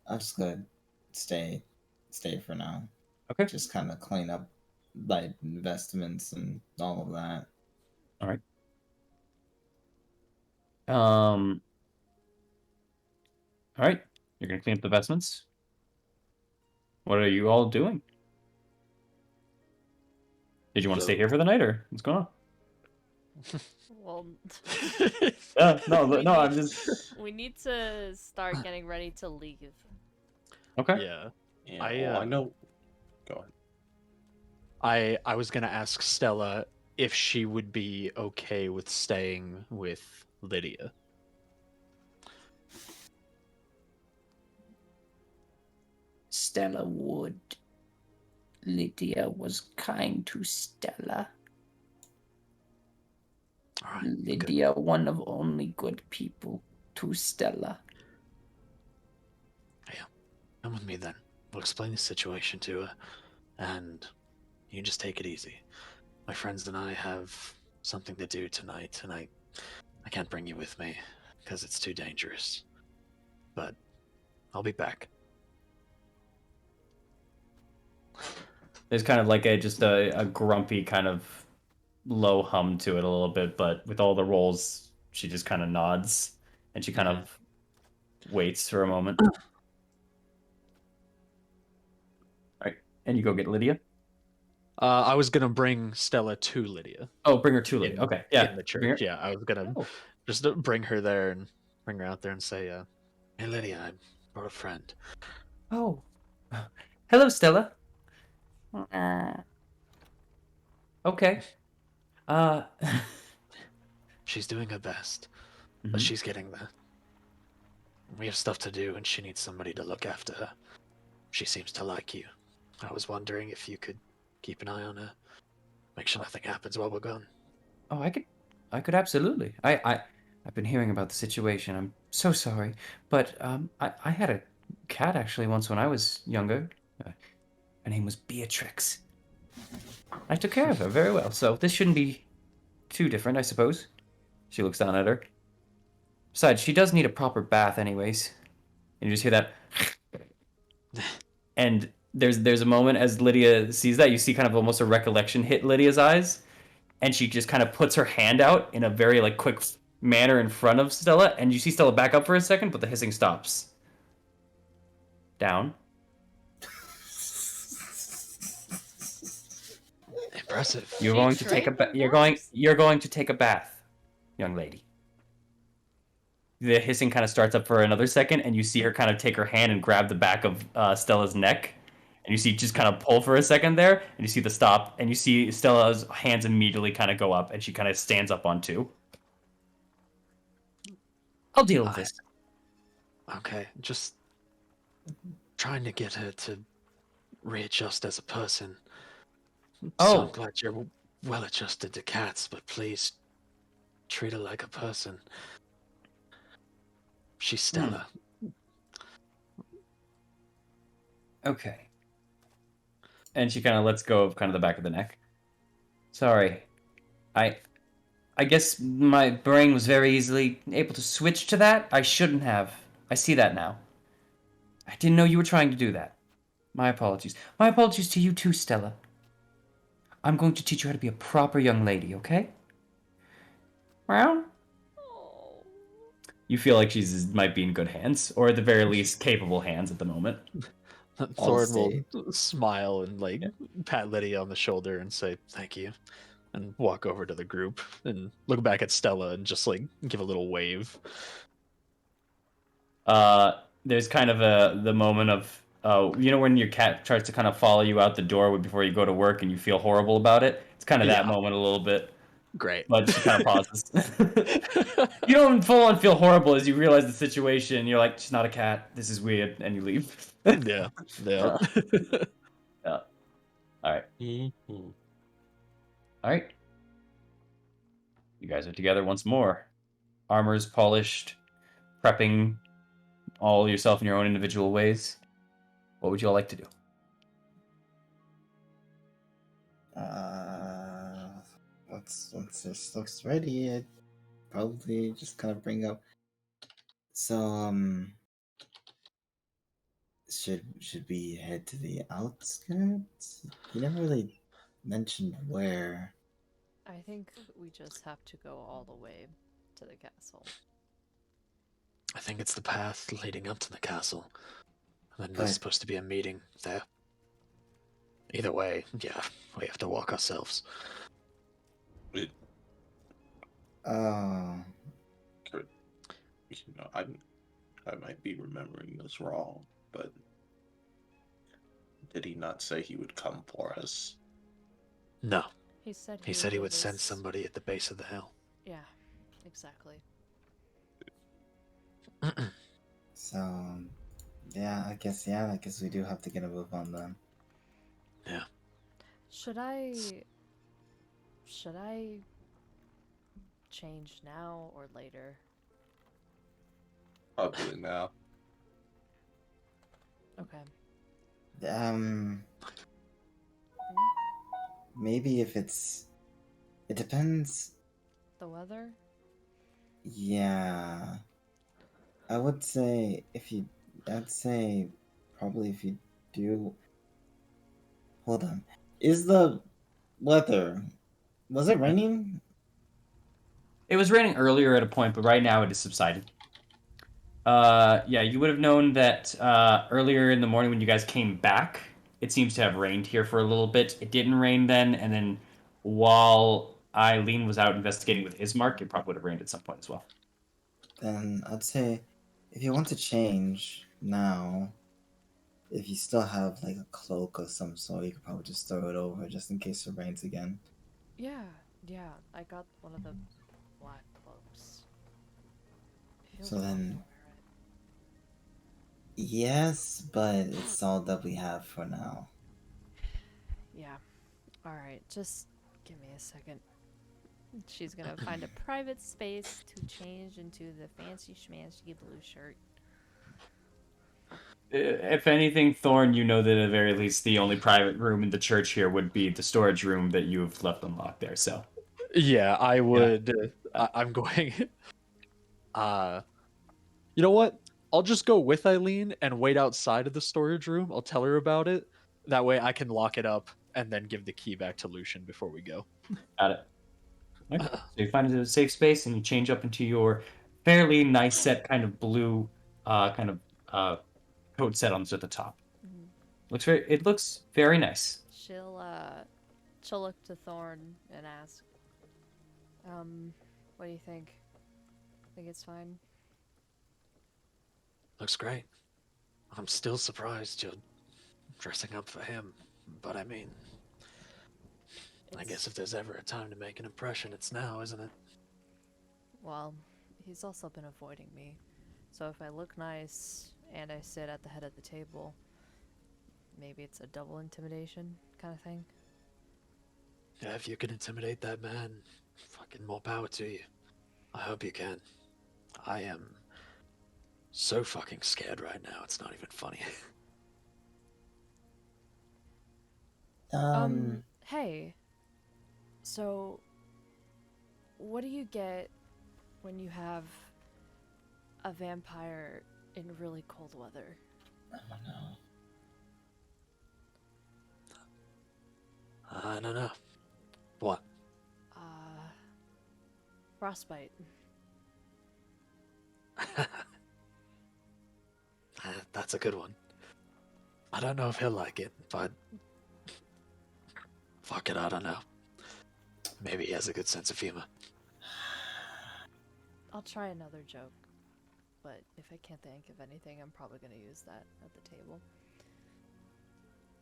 I'm just gonna stay for now. Okay. Just kind of clean up like investments and all of that. All right. All right. You're gonna clean up the vestments. What are you all doing? Did you want to stay here for the night, or what's going on? Well, no, I'm just. We need to start getting ready to leave. Okay. Yeah. I know. Go ahead. I was gonna ask Stella if she would be okay with staying with Lydia. Stella would. Lydia was kind to Stella. All right, Lydia, one of only good people to Stella. Yeah, come with me then. We'll explain the situation to her, and you just take it easy. My friends and I have something to do tonight, and I can't bring you with me because it's too dangerous. But I'll be back. There's kind of like a grumpy kind of low hum to it a little bit, but with all the rolls, she just kind of nods and she kind of waits for a moment. All right, and you go get Lydia. I was gonna bring Stella to Lydia. Oh, bring her to Lydia. Okay, yeah. In the church. Yeah, I was gonna just bring her there and bring her out there and say, "Hey, Lydia, I brought a friend." Oh, hello, Stella. Okay. She's doing her best, but she's getting there. We have stuff to do, and she needs somebody to look after her. She seems to like you. I was wondering if you could keep an eye on her, make sure nothing happens while we're gone. Oh, I could absolutely. I've been hearing about the situation. I'm so sorry, but I had a cat actually once when I was younger. Her name was Beatrix. I took care of her very well, so this shouldn't be too different, I suppose. She looks down at her. Besides, she does need a proper bath anyways. And you just hear that. And there's a moment as Lydia sees that, you see kind of almost a recollection hit Lydia's eyes. And she just kind of puts her hand out in a very like quick manner in front of Stella. And you see Stella back up for a second, but the hissing stops. Down. Impressive. You're She going to take a trained them you're going to take a bath, young lady. The hissing kind of starts up for another second, and you see her kind of take her hand and grab the back of Stella's neck, and you see just kind of pull for a second there, and you see the stop, and you see Stella's hands immediately kind of go up, and she kind of stands up on two. I'll deal with this. Okay, just trying to get her to readjust as a person. So I'm glad you're well adjusted to cats, but please treat her like a person. She's Stella. Okay. And she kind of lets go of kind of the back of the neck. Sorry. I guess my brain was very easily able to switch to that. I shouldn't have. I see that now. I didn't know you were trying to do that. My apologies. My apologies to you too, Stella. I'm going to teach you how to be a proper young lady, okay? Well, you feel like she's might be in good hands, or at the very least, capable hands at the moment. Thorn will smile and like pat Lydia on the shoulder and say thank you, and walk over to the group and look back at Stella and just like give a little wave. There's kind of the moment of when your cat tries to kind of follow you out the door before you go to work and you feel horrible about it. It's kind of that moment a little bit. Great. But she kind of pauses. You don't full on feel horrible as you realize the situation. You're like, she's not a cat. This is weird, and you leave. Yeah. Yeah. All right. Mm-hmm. All right. You guys are together once more. Armor's polished, prepping all yourself in your own individual ways. What would you all like to do? Once this looks ready, I'd probably just kind of bring up. So, should we head to the outskirts? You never really mentioned where. I think we just have to go all the way to the castle. I think it's the path leading up to the castle. And then there's supposed to be a meeting there. Either way, yeah, we have to walk ourselves. I might be remembering this wrong, but did he not say he would come for us? No. He said he would send somebody at the base of the hill. Yeah, exactly. So, yeah, I guess we do have to get a move on them. Yeah. Should I change now or later? Probably now. Okay. Maybe if it depends. The weather? Yeah. I'd say probably if you do. Hold on. Is the weather? Was it raining? It was raining earlier at a point, but right now it has subsided. Yeah, you would have known that earlier in the morning when you guys came back, it seems to have rained here for a little bit. It didn't rain then, and then while Eileen was out investigating with Ismark, it probably would have rained at some point as well. Then I'd say if you want to change now, if you still have like a cloak or some sort, you could probably just throw it over just in case it rains again. Yeah, I got one of the black cloaks. So then, yes, but it's all that we have for now. Yeah. Alright, just give me a second. She's gonna find a private space to change into the fancy schmancy blue shirt. If anything, Thorn, you know that at the very least the only private room in the church here would be the storage room that you've left unlocked there, so. Yeah, I would. Yeah. I'm going. You know what? I'll just go with Eileen and wait outside of the storage room. I'll tell her about it. That way I can lock it up and then give the key back to Lucian before we go. Got it. Okay. So you find a safe space and you change up into your fairly nice set kind of blue coat set on at the top. Mm-hmm. It looks very nice. She'll she'll look to Thorn and ask, what do you think? Think it's fine? Looks great. I'm still surprised you're dressing up for him, but I mean, I guess if there's ever a time to make an impression, it's now, isn't it? Well, he's also been avoiding me. So if I look nice and I sit at the head of the table, maybe it's a double intimidation kind of thing. Yeah, if you can intimidate that man, fucking more power to you. I hope you can. I am so fucking scared right now, it's not even funny. Hey. So, what do you get when you have a vampire in really cold weather? I don't know. I don't know. What? Frostbite. That's a good one. I don't know if he'll like it, but fuck it, I don't know. Maybe he has a good sense of humor. I'll try another joke, but if I can't think of anything, I'm probably gonna use that at the table.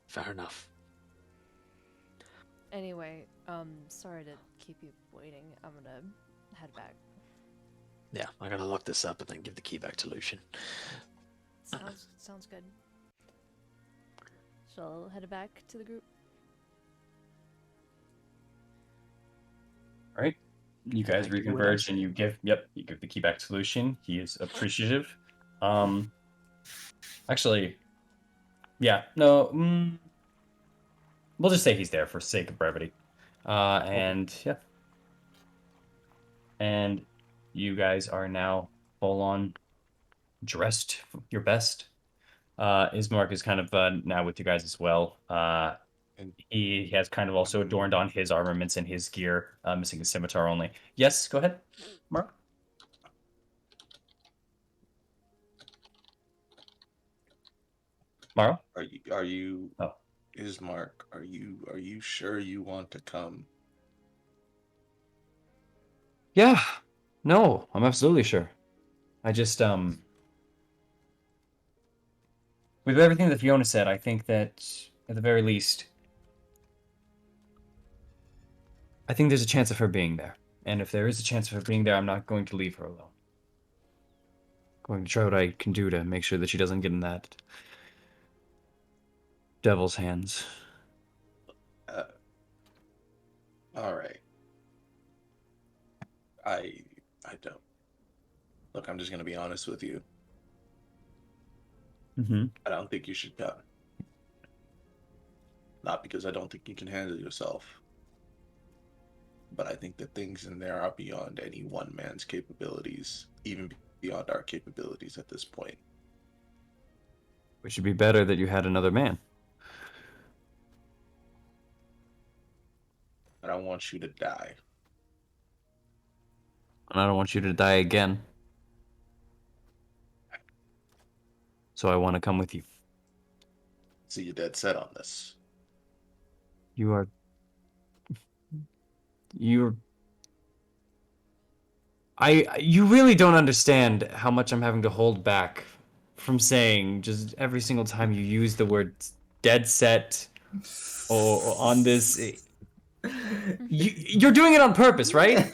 Fair enough. Anyway, sorry to keep you waiting. I'm gonna head back. Yeah, I'm gonna look this up and then give the key back to Lucian. Sounds good. Shall I head back to the group? All right. You guys Thank you, reconverge and you give the key back to Lucian. He is appreciative. Actually, yeah, no, we'll just say he's there for sake of brevity. And yeah. And you guys are now full on dressed your best. Ismark is kind of now with you guys as well. And He has kind of also adorned on his armaments and his gear, missing his scimitar only. Yes, go ahead, Mark. Maro? are you Oh. Ismark, are you sure you want to come? Yeah. No, I'm absolutely sure. I just with everything that Fiona said, I think that at the very least I think there's a chance of her being there. And if there is a chance of her being there, I'm not going to leave her alone. Going to try what I can do to make sure that she doesn't get in that devil's hands. All right. I don't. Look, I'm just gonna be honest with you. I don't think you should come. Not because I don't think you can handle yourself, but I think the things in there are beyond any one man's capabilities, even beyond our capabilities at this point. Which would be better that you had another man. I don't want you to die. And I don't want you to die again. So I want to come with you. So you're dead set on this. You're you really don't understand how much I'm having to hold back from saying just every single time you use the word dead set or on this. You're doing it on purpose, right?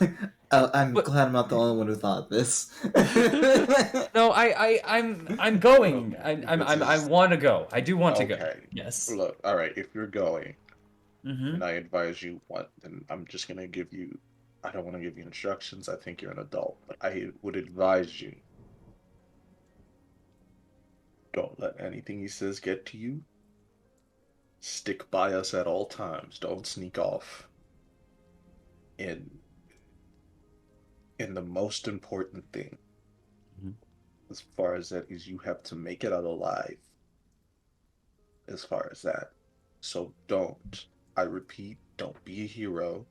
Oh, I'm glad I'm not the only one who thought this. No, I'm going. I want to go. I do want to go. Okay. Yes. Look, all right. If you're going, and I advise you what, then I'm just gonna give you. I don't want to give you instructions. I think you're an adult, but I would advise you. Don't let anything he says get to you. Stick by us at all times. Don't sneak off. And the most important thing, as far as that, is you have to make it out alive. As far as that. So don't. I repeat, don't be a hero.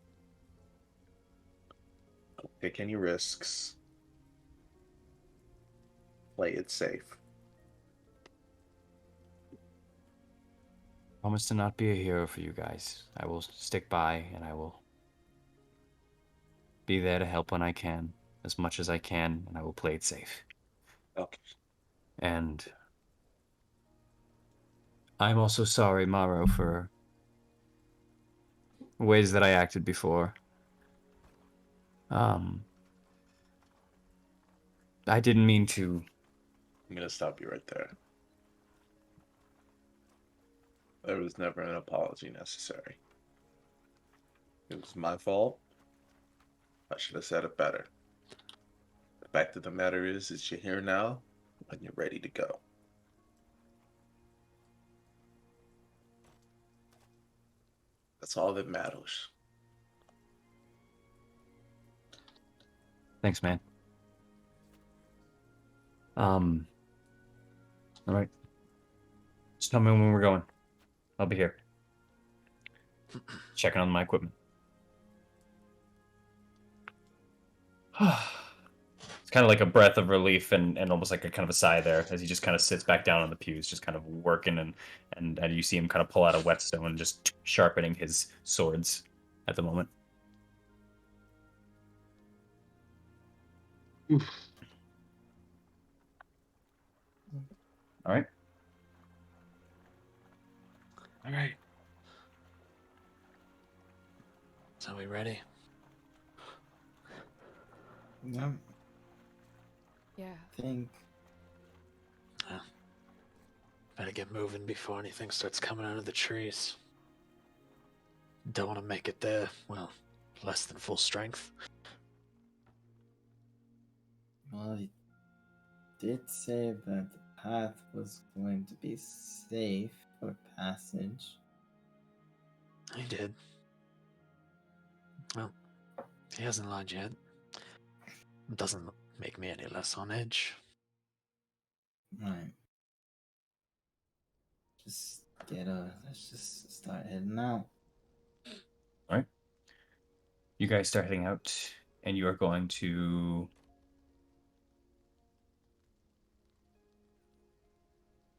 Don't take any risks. Play it safe. Promise to not be a hero for you guys. I will stick by, and I will be there to help when I can, as much as I can, and I will play it safe. Okay. And I'm also sorry, Maro, for ways that I acted before. I didn't mean to. I'm gonna stop you right there. There was never an apology necessary. It was my fault. I should have said it better. The fact of the matter is you're here now and you're ready to go. That's all that matters. Thanks, man. All right. Just tell me when we're going. I'll be here. Checking on my equipment. It's kind of like a breath of relief and almost like a kind of a sigh there as he just kind of sits back down on the pews, just kind of working and you see him kind of pull out a whetstone and just sharpening his swords at the moment. Oof. All right. All right. So we ready? Yeah, Yeah. I think. Better get moving before anything starts coming out of the trees. Don't want to make it there, well, less than full strength. Well, he did say that the path was going to be safe for passage. He did. Well, he hasn't lied yet. It doesn't make me any less on edge. Right. Let's just start heading out. All right. You guys start heading out, and you are going to.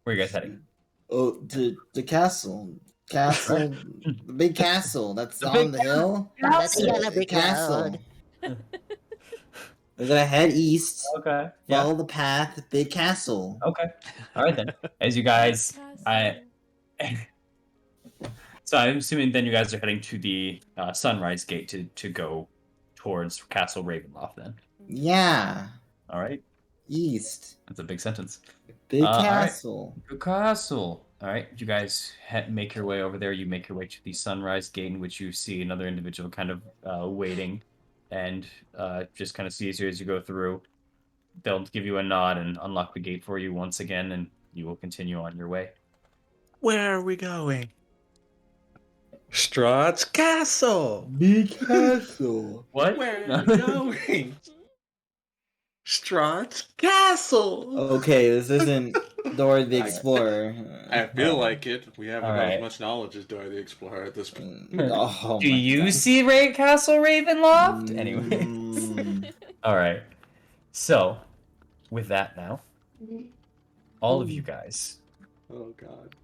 Where are you guys heading? Oh, to the castle. Castle, the big castle that's The on big the hill. That's the The brick castle. road. We're gonna head east. Okay. Yeah. Follow the path. Big castle. Okay. All right then. As you guys, so I'm assuming then you guys are heading to the Sunrise Gate to go towards Castle Ravenloft. Then. Yeah. All right. East. That's a big sentence. Big All right. castle. Big castle. All right. You guys make your way over there. You make your way to the Sunrise Gate, in which you see another individual kind of waiting, and just kind of sees you as you go through. They'll give you a nod and unlock the gate for you once again, and you will continue on your way. Where are we going? Strahd's castle. Big castle. What? Where are we going? Strahd's castle. Okay, this isn't Dora the Explorer. I feel like it. We haven't All got right. as much knowledge as Dora the Explorer at this point. Oh, Do my you God. see Castle Ravenloft? Anyway. All right. So, with that now, all of you guys Oh God.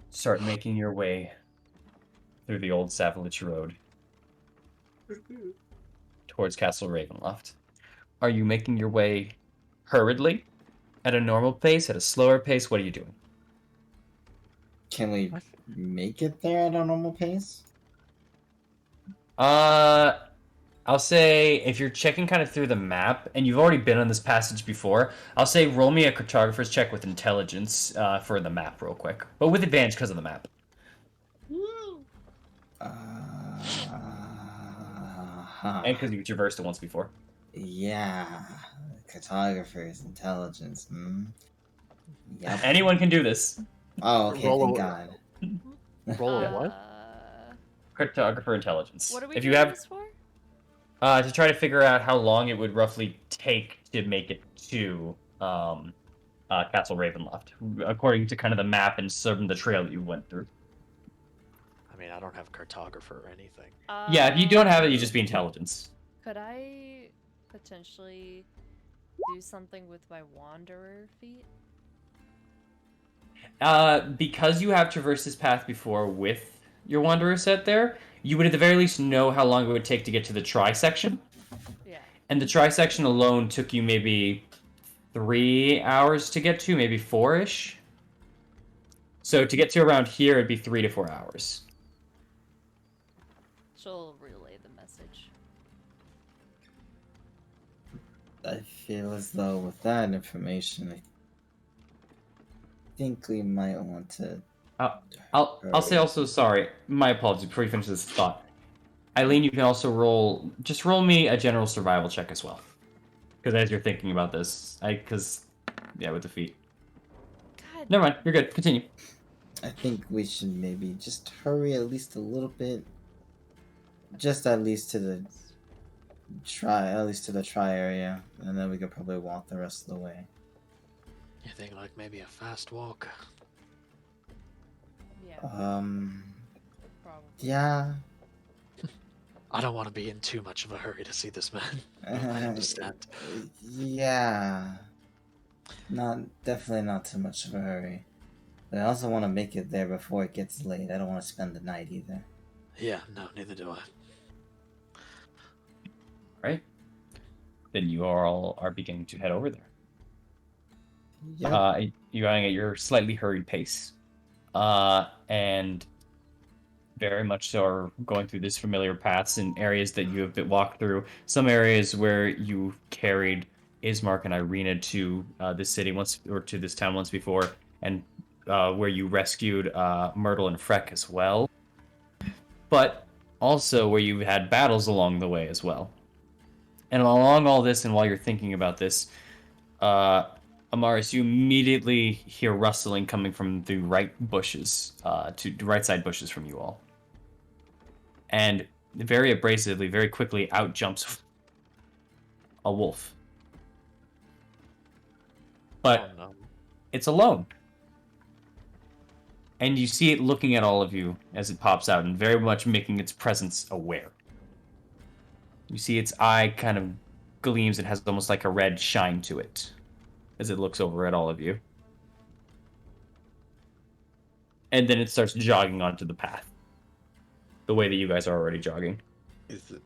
start making your way through the old Savage Road towards Castle Ravenloft. Are you making your way hurriedly, at a normal pace, at a slower pace? What are you doing? Can we make it there at a normal pace? I'll say if you're checking kind of through the map, and you've already been on this passage before, I'll say roll me a cartographer's check with intelligence for the map real quick. But with advantage because of the map. And because you traversed it once before. Yeah. Cartographer's intelligence. Yep. Anyone can do this. Oh, okay, Roll thank a- God. Roll a what? Cartographer intelligence. What are we if doing you have this for? to try to figure out how long it would roughly take to make it to Castle Ravenloft, according to kind of the map and some of the trail that you went through. I mean, I don't have cartographer or anything. Yeah, if you don't have it, you just be intelligence. Could I potentially do something with my wanderer feat? Because you have traversed this path before with your Wanderer set there, you would at the very least know how long it would take to get to the tri-section. Yeah. And the tri-section alone took you maybe 3 hours to get to, maybe 4-ish. So to get to around here, it'd be 3 to 4 hours. She'll relay the message. I feel as though with that information, I think we might want to. I'll say also sorry. My apologies before you finish this thought. Eileen, you can also roll me a general survival check as well. Because as you're thinking about this, with the feet. God. Never mind, you're good. Continue. I think we should maybe just hurry at least a little bit. Just at least to the tri area, and then we could probably walk the rest of the way. You think like maybe a fast walk? Yeah. Probably. Probably. Yeah. I don't want to be in too much of a hurry to see this man. I understand. Yeah. Definitely not too much of a hurry. But I also want to make it there before it gets late. I don't want to spend the night either. Yeah, no, neither do I. Right. Then you all are beginning to head over there. Yeah. You're going at your slightly hurried pace. And very much so are going through these familiar paths in areas that you have walked through. Some areas where you carried Ismark and Irina to this city once, or to this town once before, and where you rescued Myrtle and Freck as well. But also where you've had battles along the way as well. And along all this, and while you're thinking about this, Amaris, you immediately hear rustling coming from the right bushes, to the right side bushes from you all. And very abrasively, very quickly, out jumps a wolf. But Oh, no. it's alone. And you see it looking at all of you as it pops out, and very much making its presence aware. You see its eye kind of gleams and has almost like a red shine to it as it looks over at all of you. And then it starts jogging onto the path. The way that you guys are already jogging. Is it?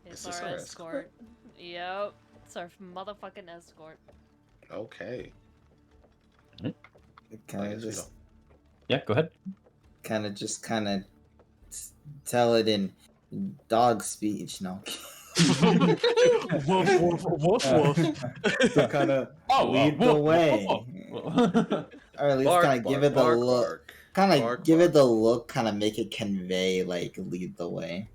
It's this our our escort. Yep. It's our motherfucking escort. Okay. Kind of just. Yeah, go ahead. Kind of tell it in dog speech. No. Woof, woof, woof, woof. To kind of lead the way. Or at least kind of give it the look. Kind of give it the look, kind of make it convey, like, lead the way.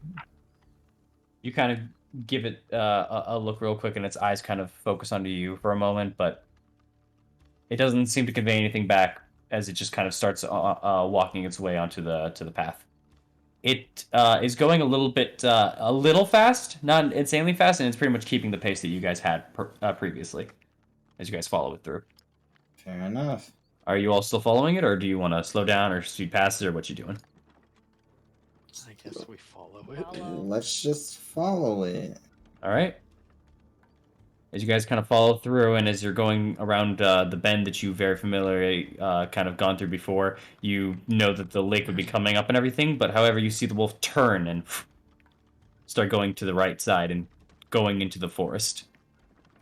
You kind of give it a look real quick, and its eyes kind of focus onto you for a moment, but it doesn't seem to convey anything back as it just kind of starts walking its way onto the path. It is going a little fast, not insanely fast, and it's pretty much keeping the pace that you guys had previously, as you guys follow it through. Fair enough. Are you all still following it, or do you want to slow down or speed past it, or what you doing? I guess we follow it. Let's just follow it. All right. As you guys kind of follow through, and as you're going around the bend that you very familiarly kind of gone through before, you know that the lake would be coming up and everything, but however, you see the wolf turn and start going to the right side and going into the forest.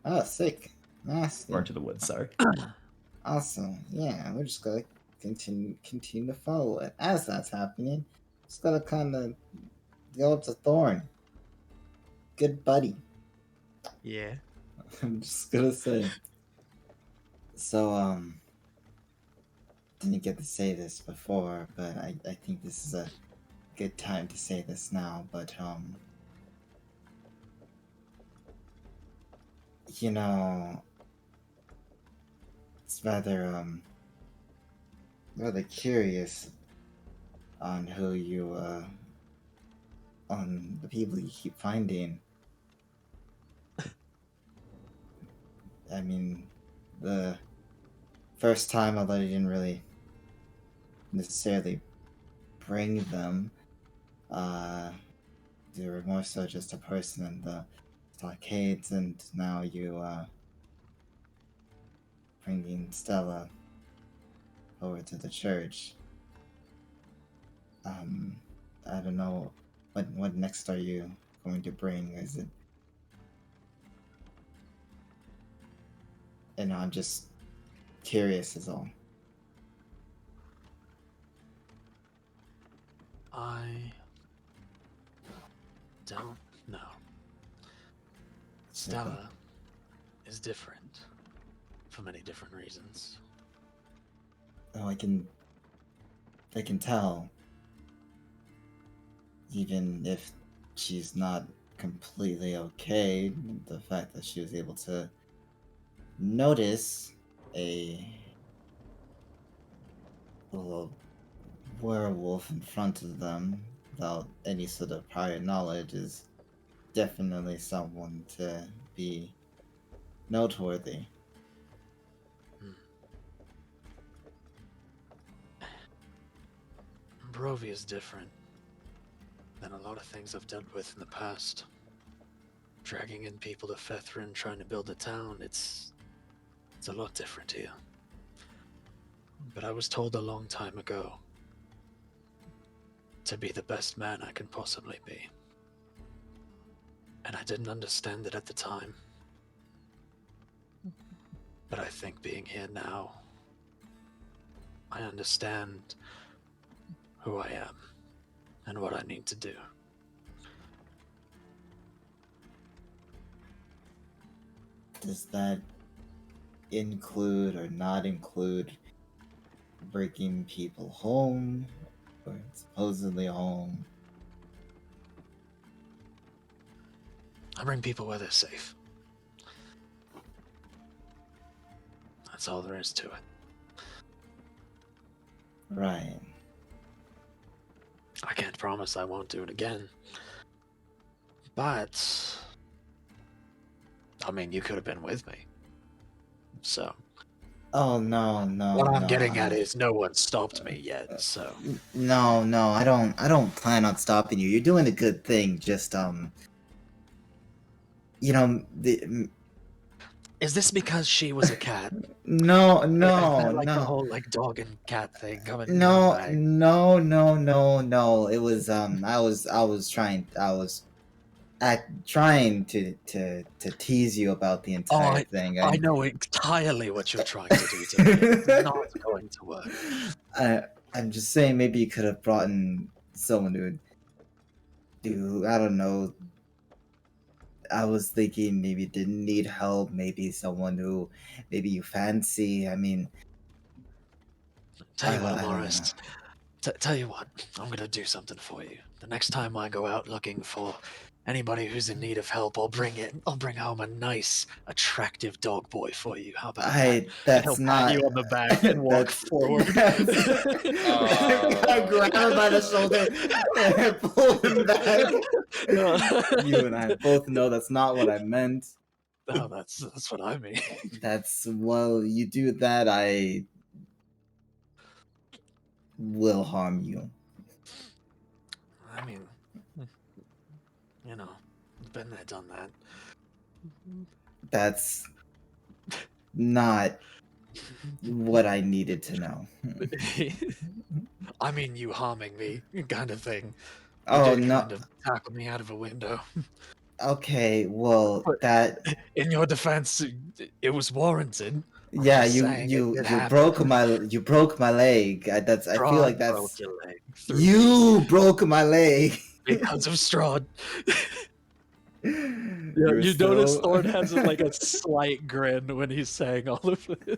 Oh, sick. Nasty. Or into the woods, sorry. Awesome. Yeah, we're just gonna continue to follow it. As that's happening, just gotta kind of go up to Thorn. Good buddy. Yeah. I'm just gonna say. So, didn't get to say this before, but I think this is a good time to say this now, but, you know, it's rather curious on who you, on the people you keep finding. I mean, the first time, although you didn't really necessarily bring them, you were more so just a person in the stockades, and now you bringing Stella over to the church. I don't know what next are you going to bring? Is it? And I'm just curious, is all. I don't know. Stella is different for many different reasons. Oh, I can tell. Even if she's not completely okay, the fact that she was able to notice a little werewolf in front of them without any sort of prior knowledge is definitely someone to be noteworthy. Barovia is different than a lot of things I've dealt with in the past. Dragging in people to Fethrin, trying to build a town, it's a lot different here. But I was told a long time ago to be the best man I can possibly be. And I didn't understand it at the time. But I think being here now, I understand who I am and what I need to do. Does that include or not include breaking people home or supposedly home? I bring people where they're safe. That's all there is to it. Right. I can't promise I won't do it again. But I mean, you could have been with me. So Oh no, what I'm no, getting at is no one stopped me yet, so no, I don't plan on stopping you. You're doing a good thing. Just is this because she was a cat? no, Is that like the no. whole like dog and cat thing coming in the No, bag? no. It was I was trying to tease you about the Oh, entire thing. I know entirely what you're trying to do to me. It's not going to work. I'm just saying maybe you could have brought in someone who do I don't know. I was thinking maybe didn't need help, maybe someone who maybe you fancy. I mean, Tell you what, I don't know. Morris. Tell you what, I'm gonna do something for you. The next time I go out looking for anybody who's in need of help, I'll bring home a nice, attractive dog boy for you. How about that? And That's he'll pat not you on the back and walk forward. I grab him by the shoulder and pull him back. You and I both know that's not what I meant. No, that's what I mean. Well, you do that, I will harm you. I mean, you know, been there, done that. That's not what I needed to know. I mean, you harming me, kind of thing. You Oh, did no. kind of tackle me out of a window. Okay, well, But that in your defense, it was warranted. yeah, just you saying, it you did you happen. broke my leg. I feel like Strahd broke that's your leg through me you broke my leg. because of Strahd. You're You notice so Thorn has like a slight grin when he's saying all of this.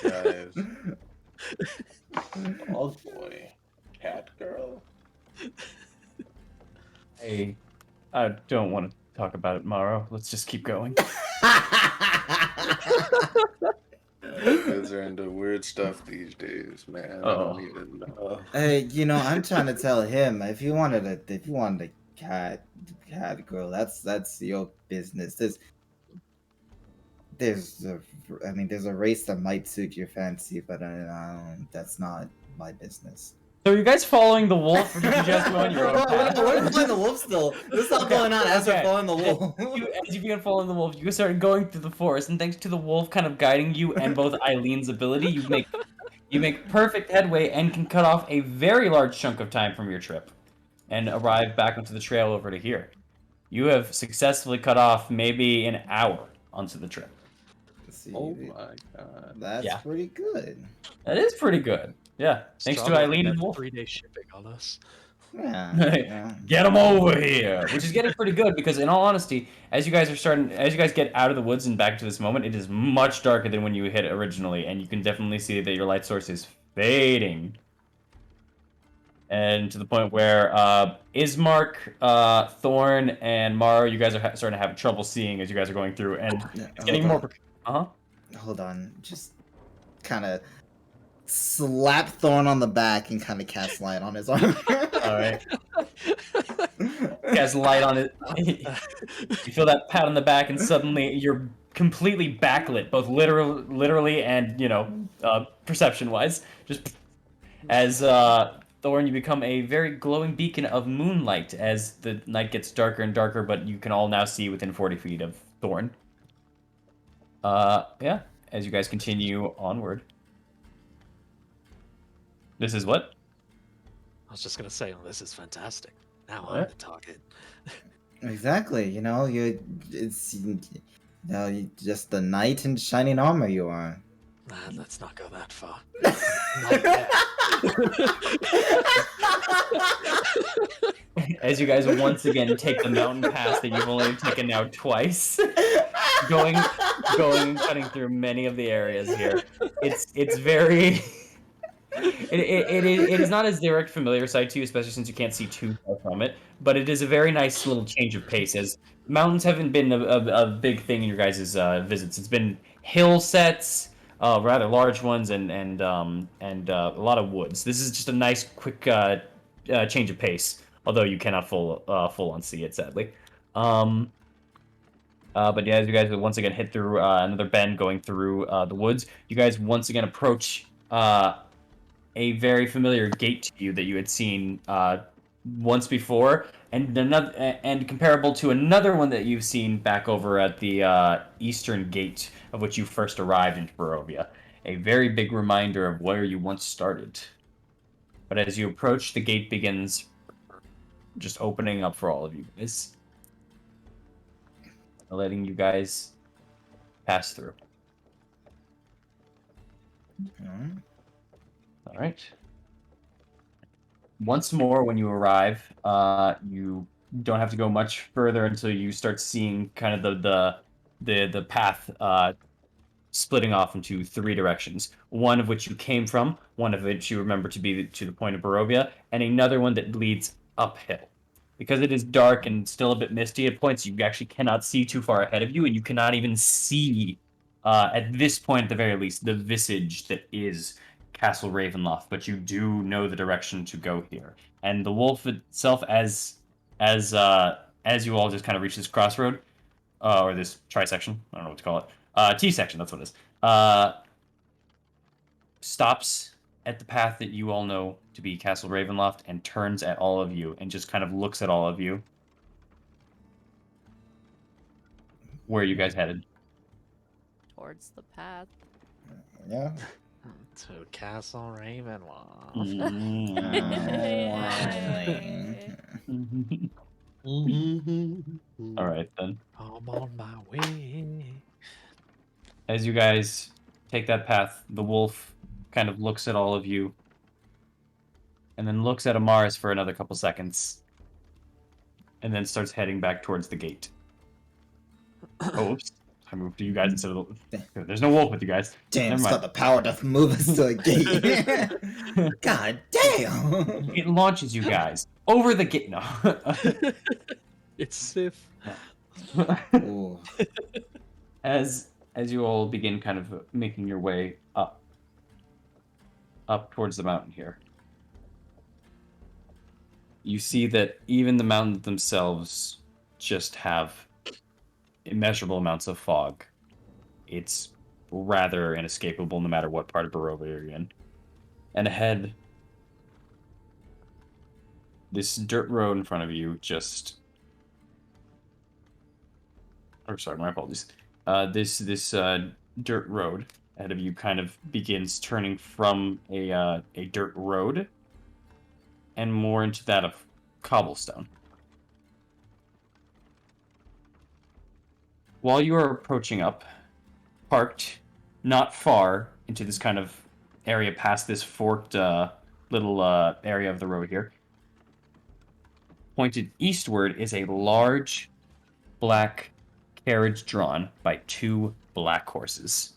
You guys. Oh boy. Cat girl? Hey, I don't want to talk about it, Morrow. Let's just keep going. Kids are into weird stuff these days, man. I don't even know. Hey, I'm trying to tell him if you wanted a cat girl, that's your business. There's a race that might suit your fancy, but that's not my business. So are you guys following the wolf, or did you just go on your own path? We're following the wolf still. This is all going on as we're following the wolf. As you begin following the wolf, you start going through the forest, and thanks to the wolf kind of guiding you and both Eileen's ability, you make perfect headway and can cut off a very large chunk of time from your trip and arrive back onto the trail over to here. You have successfully cut off maybe an hour onto the trip. See, Oh my god. that's pretty good. That is pretty good. Yeah. Thanks to Eileen and Wolf. 3-day shipping on us. Yeah. Get them over here, which is getting pretty good because, in all honesty, as you guys get out of the woods and back to this moment, it is much darker than when you hit originally, and you can definitely see that your light source is fading, and to the point where Ismark, Thorn, and Mara, you guys are starting to have trouble seeing as you guys are going through, and it's getting more. Hold on, just kind of slap Thorn on the back and kind of cast light on his arm. All right. Cast light on it. You feel that pat on the back, and suddenly you're completely backlit, both literally and perception-wise. Just as Thorn, you become a very glowing beacon of moonlight as the night gets darker and darker, but you can all now see within 40 feet of Thorn. Yeah. As you guys continue onward. This is what? I was just gonna say, this is fantastic. Now I'm the target. Exactly. You're just the knight in shining armor you are. Let's not go that far. As you guys once again take the mountain pass that you've only taken now twice, going and cutting through many of the areas here. It's very. It is not as direct familiar sight to you, especially since you can't see too far from it. But it is a very nice little change of pace, as mountains haven't been a big thing in your guys' visits. It's been hill sets, rather large ones, and a lot of woods. This is just a nice, quick change of pace. Although you cannot full on see it, sadly. But yeah, as you guys once again hit through another bend going through the woods, you guys once again approach a very familiar gate to you that you had seen once before, and comparable to another one that you've seen back over at the eastern gate of which you first arrived into Barovia. A very big reminder of where you once started. But as you approach, the gate begins just opening up for all of you guys, letting you guys pass through. All right. Once more, when you arrive, you don't have to go much further until you start seeing kind of the path splitting off into three directions. One of which you came from, one of which you remember to be to the point of Barovia, and another one that leads uphill. Because it is dark and still a bit misty at points, you actually cannot see too far ahead of you, and you cannot even see, at this point at the very least, the visage that is Castle Ravenloft, but you do know the direction to go here. And the wolf itself, as you all just kind of reach this crossroad, or this trisection, I don't know what to call it, T-section, that's what it is, stops at the path that you all know to be Castle Ravenloft and turns at all of you and just kind of looks at all of you. Where are you guys headed? Towards the path. Yeah. To Castle Ravenloft. All right, then. I'm on my way. As you guys take that path, the wolf kind of looks at all of you and then looks at Amaris for another couple seconds and then starts heading back towards the gate. Oh, oops. I moved to you guys instead of there's no wolf with you guys. Damn, Never it's mind. got the power to move us to a gate. God damn! It launches you guys over the gate. No. It's Sif. Ooh. As you all begin kind of making your way up towards the mountain here, you see that even the mountains themselves just have immeasurable amounts of fog. It's rather inescapable no matter what part of Barovia you're in. And ahead, this dirt road in front of you just... Oh, sorry, my apologies. This dirt road ahead of you kind of begins turning from a dirt road and more into that of cobblestone. While you are approaching up, parked not far into this kind of area past this forked little area of the road here, pointed eastward is a large black carriage drawn by 2 black horses.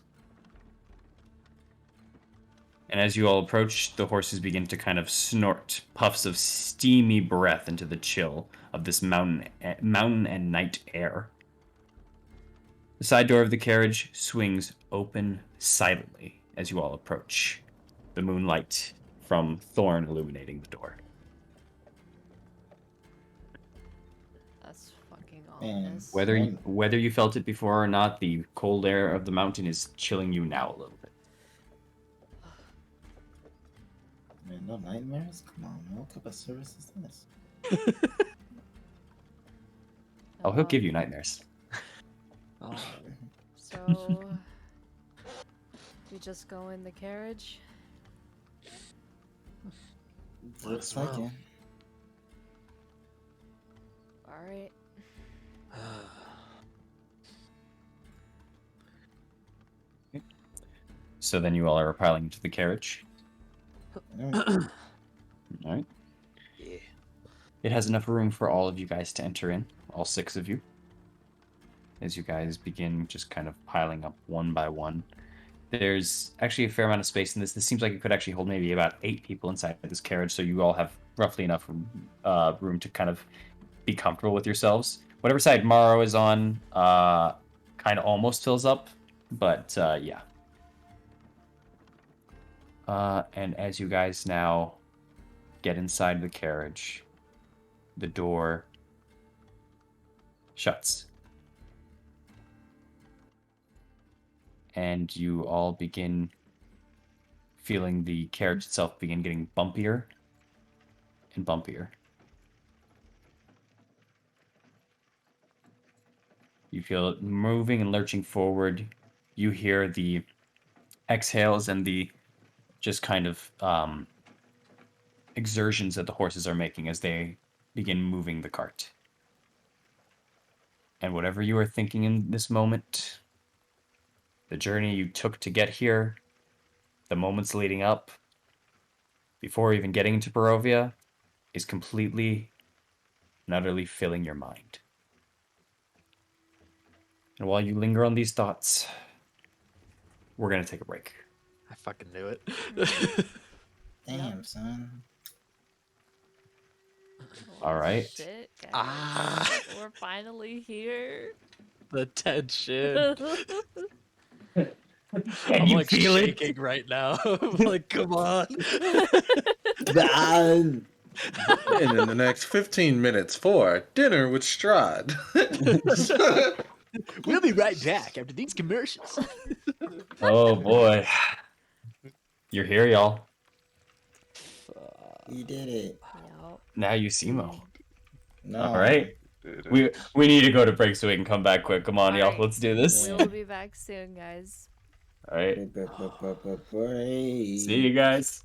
And as you all approach, the horses begin to kind of snort puffs of steamy breath into the chill of this mountain and night air. The side door of the carriage swings open silently as you all approach, the moonlight from Thorn illuminating the door. That's fucking Man, ominous. Whether you felt it before or not, the cold air of the mountain is chilling you now a little bit. Man, no nightmares? Come on, man. What type of service is this? Oh, he'll give you nightmares. Oh. So, we just go in the carriage? Looks like it. Alright. So then you all are piling into the carriage. Alright. All right. Yeah. It has enough room for all of you guys to enter in, all 6 of you. As you guys begin just kind of piling up one by one. There's actually a fair amount of space in this. This seems like it could actually hold maybe about 8 people inside of this carriage, so you all have roughly enough room to kind of be comfortable with yourselves. Whatever side Morrow is on kind of almost fills up, but yeah. And as you guys now get inside the carriage, the door shuts. And you all begin feeling the carriage itself begin getting bumpier and bumpier. You feel it moving and lurching forward. You hear the exhales and the just kind of exertions that the horses are making as they begin moving the cart. And whatever you are thinking in this moment, the journey you took to get here, the moments leading up, before even getting into Barovia, is completely and utterly filling your mind. And while you linger on these thoughts, we're going to take a break. I fucking knew it. Damn, son. All right. Shit, guys. Ah. We're finally here. The tension. Can I'm you like feel shaking right now. I'm like, come on. Man. And in the next 15 minutes for Dinner with Strahd. We'll be right back after these commercials. Oh boy. You're here, y'all. We did it. Yup. Now you see Mo. No. All right. We need to go to break so we can come back quick. Come on, All y'all. right. Let's do this. We will be back soon, guys. All right. Break. See you guys.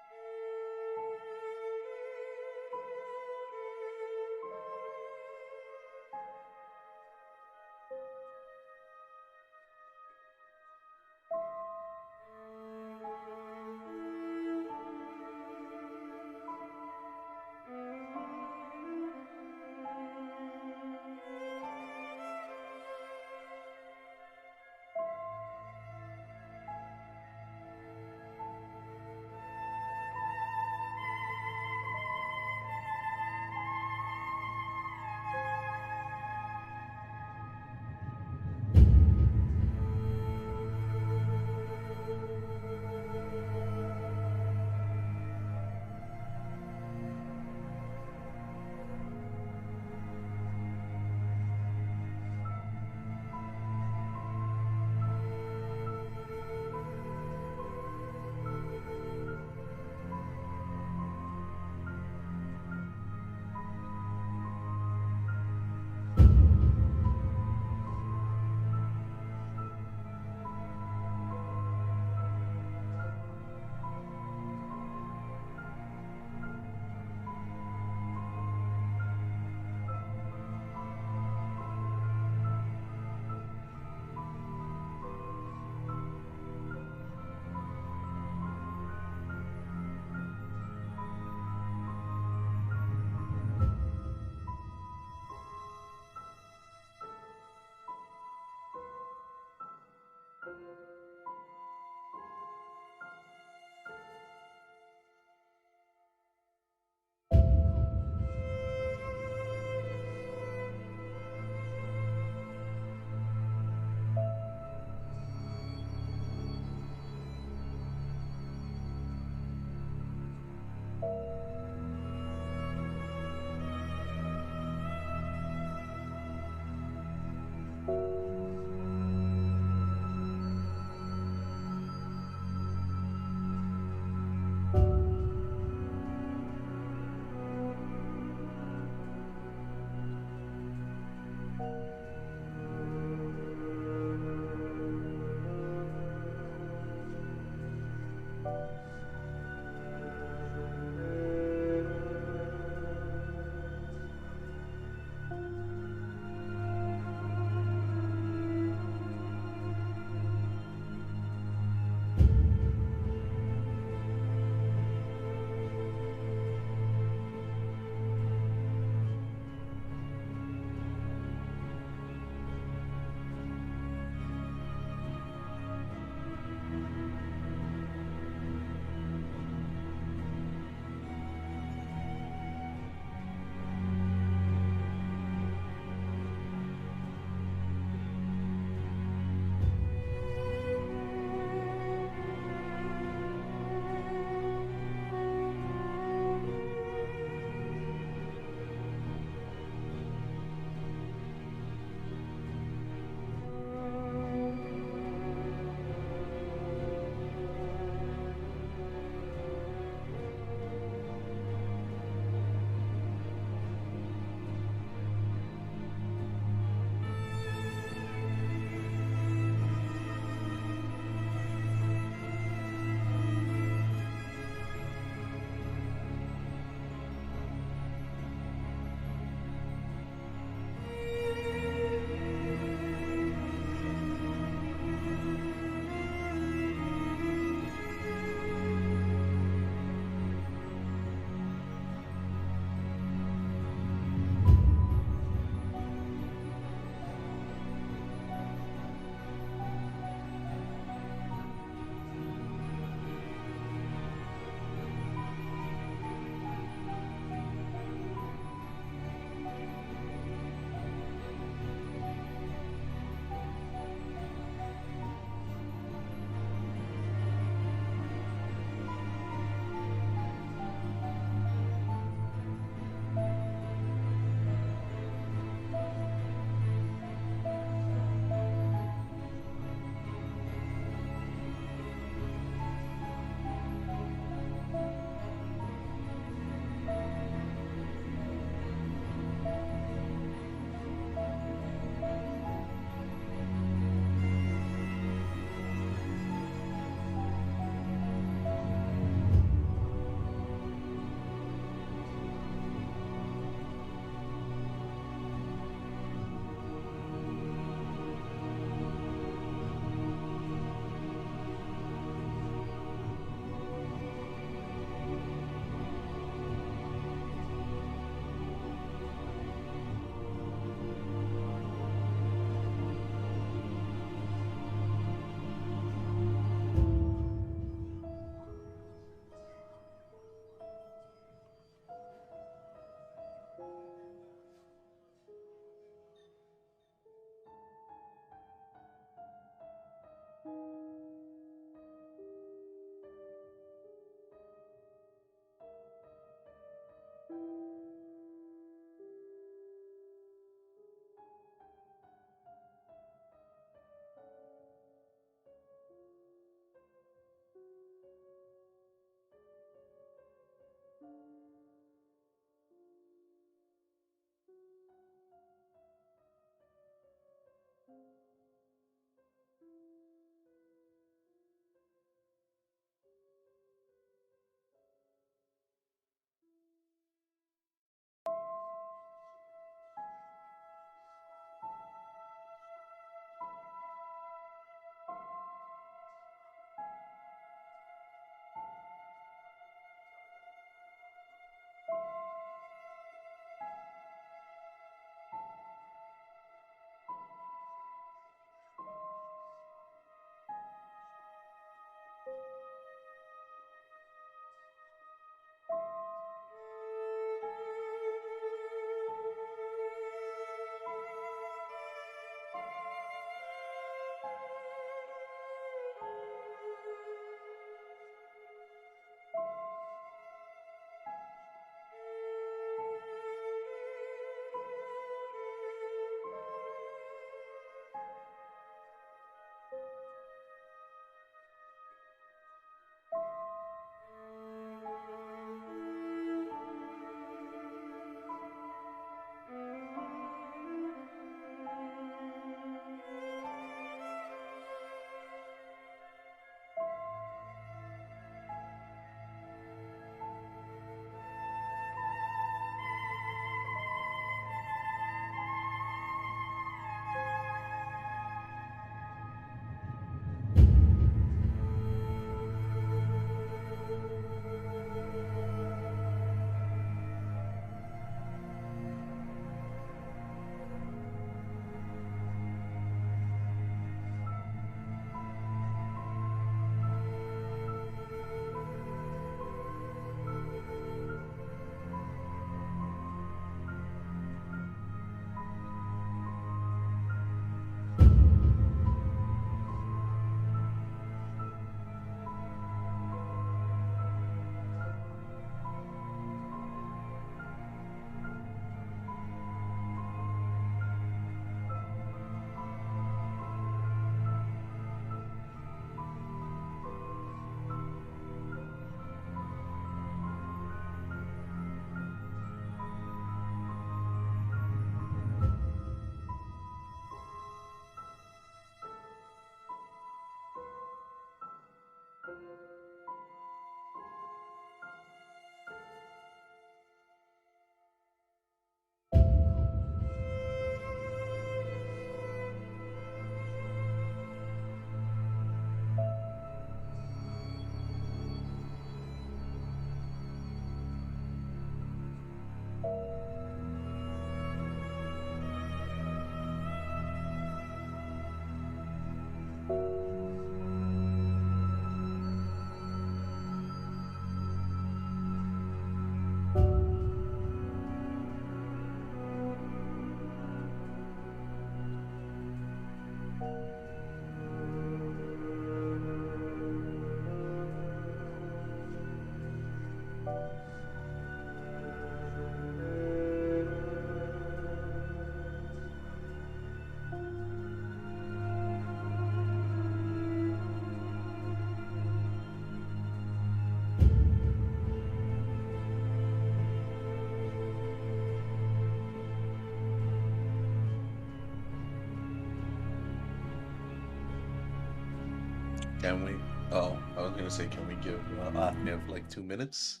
Can we? Oh, I was gonna say, can we give Ahnev like 2 minutes?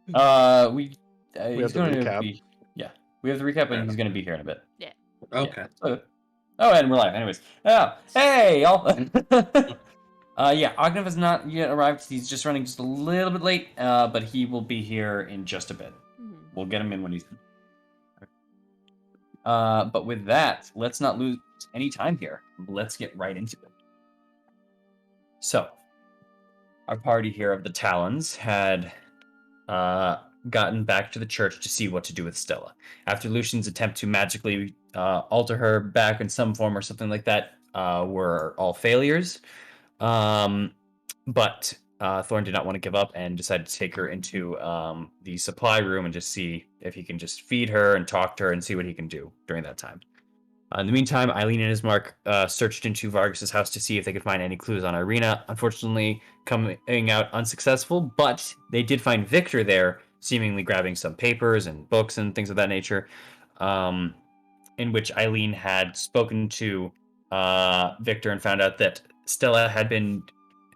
We We he's have the going to recap. be we have the recap, Fair and he's enough. going to be here in a bit. Yeah. Okay. So, and we're live. Anyways, hey y'all. Ognev has not yet arrived. He's just running just a little bit late, but he will be here in just a bit. We'll get him in when he's. But with that, let's not lose any time here. Let's get right into it. So, our party here of the Talons had gotten back to the church to see what to do with Stella. After Lucian's attempt to magically alter her back in some form or something like that were all failures. But Thorn did not want to give up and decided to take her into the supply room and just see if he can just feed her and talk to her and see what he can do during that time. In the meantime, Eileen and Ismark searched into Vargas's house to see if they could find any clues on Irina. Unfortunately, coming out unsuccessful, but they did find Victor there, seemingly grabbing some papers and books and things of that nature, in which Eileen had spoken to Victor and found out that Stella had been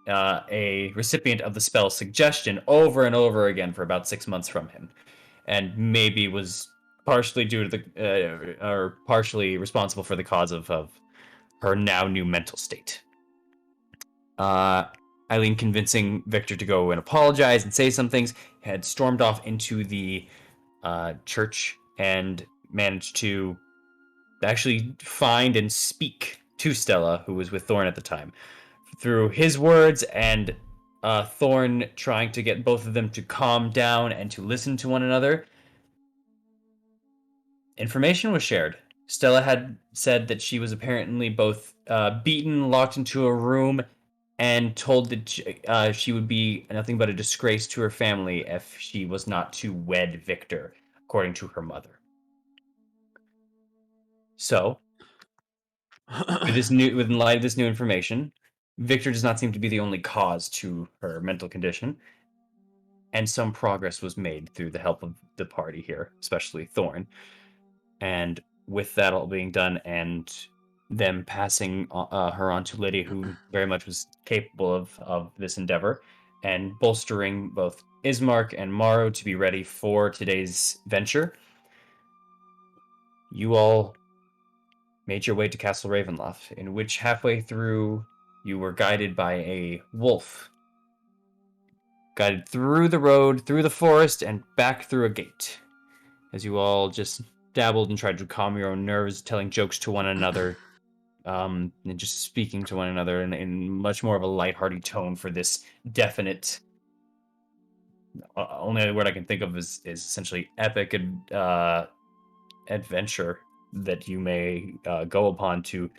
a recipient of the spell Suggestion over and over again for about 6 months from him, and maybe was partially due to the or partially responsible for the cause of her now new mental state. Eileen, convincing Victor to go and apologize and say some things, had stormed off into the church and managed to actually find and speak to Stella, who was with Thorn at the time. Through his words and Thorn trying to get both of them to calm down and to listen to one another, information was shared. Stella had said that she was apparently both beaten, locked into a room, and told that she would be nothing but a disgrace to her family if she was not to wed Victor, according to her mother. So, in light of this new information, Victor does not seem to be the only cause to her mental condition, and some progress was made through the help of the party here, especially Thorn. And with that all being done, and them passing her on to Lydia, who very much was capable of this endeavor, and bolstering both Ismark and Morrow to be ready for today's venture, you all made your way to Castle Ravenloft, in which halfway through you were guided by a wolf. Guided through the road, through the forest, and back through a gate. As you all just dabbled and tried to calm your own nerves, telling jokes to one another, and just speaking to one another in much more of a lighthearted tone for this definite. Only word I can think of is essentially epic adventure that you may go upon to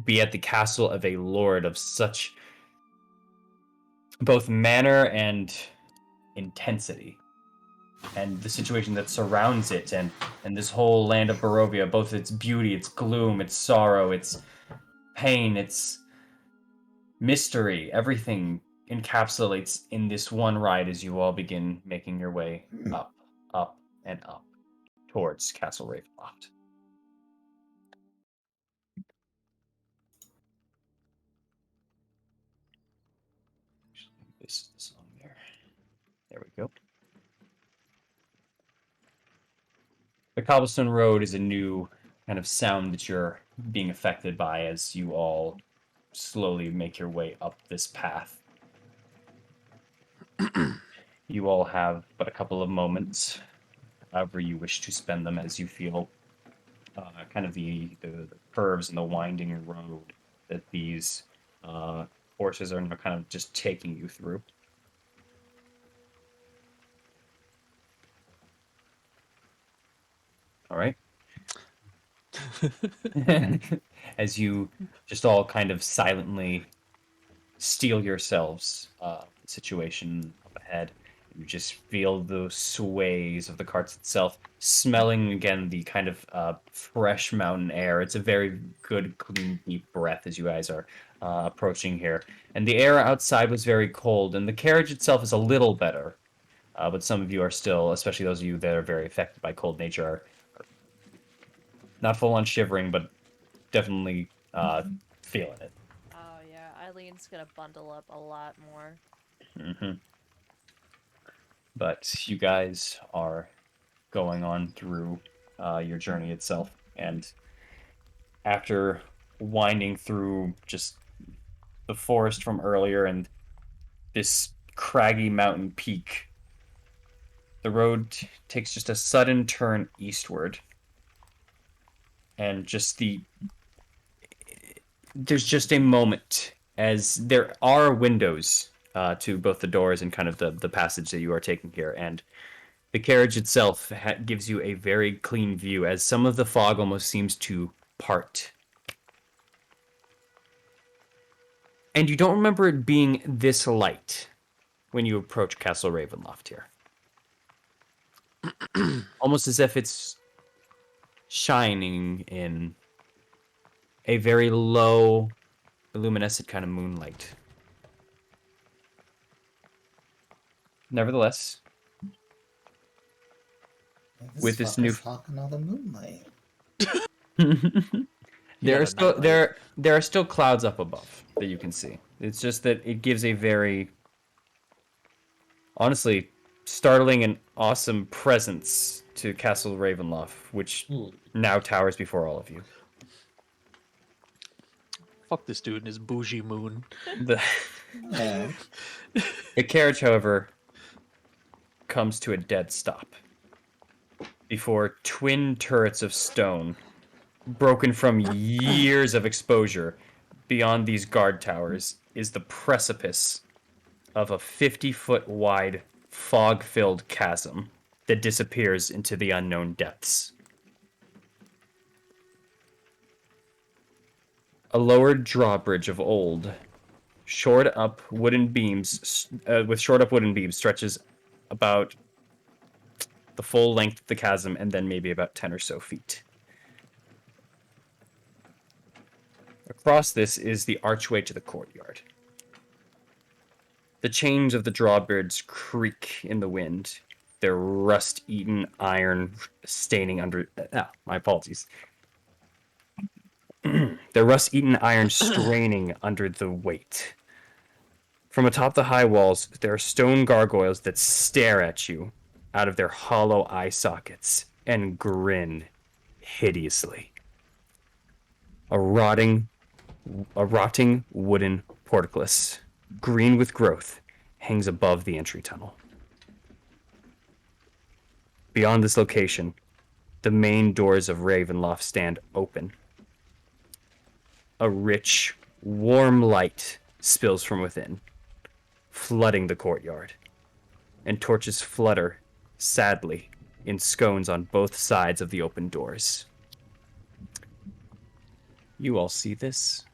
be at the castle of a lord of such both manner and intensity, and the situation that surrounds it, and this whole land of Barovia, both its beauty, its gloom, its sorrow, its pain, its mystery, everything encapsulates in this one ride as you all begin making your way up, up, and up towards Castle Ravenloft. This is the song there. There we go. The cobblestone road is a new kind of sound that you're being affected by as you all slowly make your way up this path. You all have but a couple of moments, however you wish to spend them, as you feel kind of the curves and the winding road that these horses are now kind of just taking you through. All right. As you just all kind of silently steel yourselves the situation up ahead, you just feel the sways of the carts itself, smelling again the kind of fresh mountain air. It's a very good, clean, deep breath as you guys are approaching here. And the air outside was very cold, and the carriage itself is a little better. But some of you are still, especially those of you that are very affected by cold nature, are not full on shivering, but definitely feeling it. Oh yeah, Eileen's gonna bundle up a lot more. Mm-hmm. But you guys are going on through your journey itself, and after winding through just the forest from earlier and this craggy mountain peak, the road takes just a sudden turn eastward, and there's just a moment as there are windows to both the doors and kind of the passage that you are taking here, and the carriage itself gives you a very clean view as some of the fog almost seems to part. And you don't remember it being this light when you approach Castle Ravenloft here. Almost as if it's shining in a very low, luminescent kind of moonlight. Nevertheless, with this new talking all the moonlight. there are still clouds up above that you can see. It's just that it gives a very, honestly, startling and awesome presence to Castle Ravenloft, which now towers before all of you. Fuck this dude and his bougie moon. The carriage, however, comes to a dead stop before twin turrets of stone, broken from years of exposure. Beyond these guard towers is the precipice of a 50-foot wide, fog-filled chasm that disappears into the unknown depths. A lowered drawbridge of old, shored up wooden beams stretches about the full length of the chasm and then maybe about 10 or so feet. Across this is the archway to the courtyard. The chains of the drawbridge creak in the wind, their rust-eaten iron staining under... my apologies. Their rust-eaten iron straining under the weight. From atop the high walls, there are stone gargoyles that stare at you out of their hollow eye sockets and grin hideously. A rotting wooden portcullis, green with growth, hangs above the entry tunnel. Beyond this location, the main doors of Ravenloft stand open. A rich, warm light spills from within, flooding the courtyard, and torches flutter sadly in scones on both sides of the open doors. You all see this?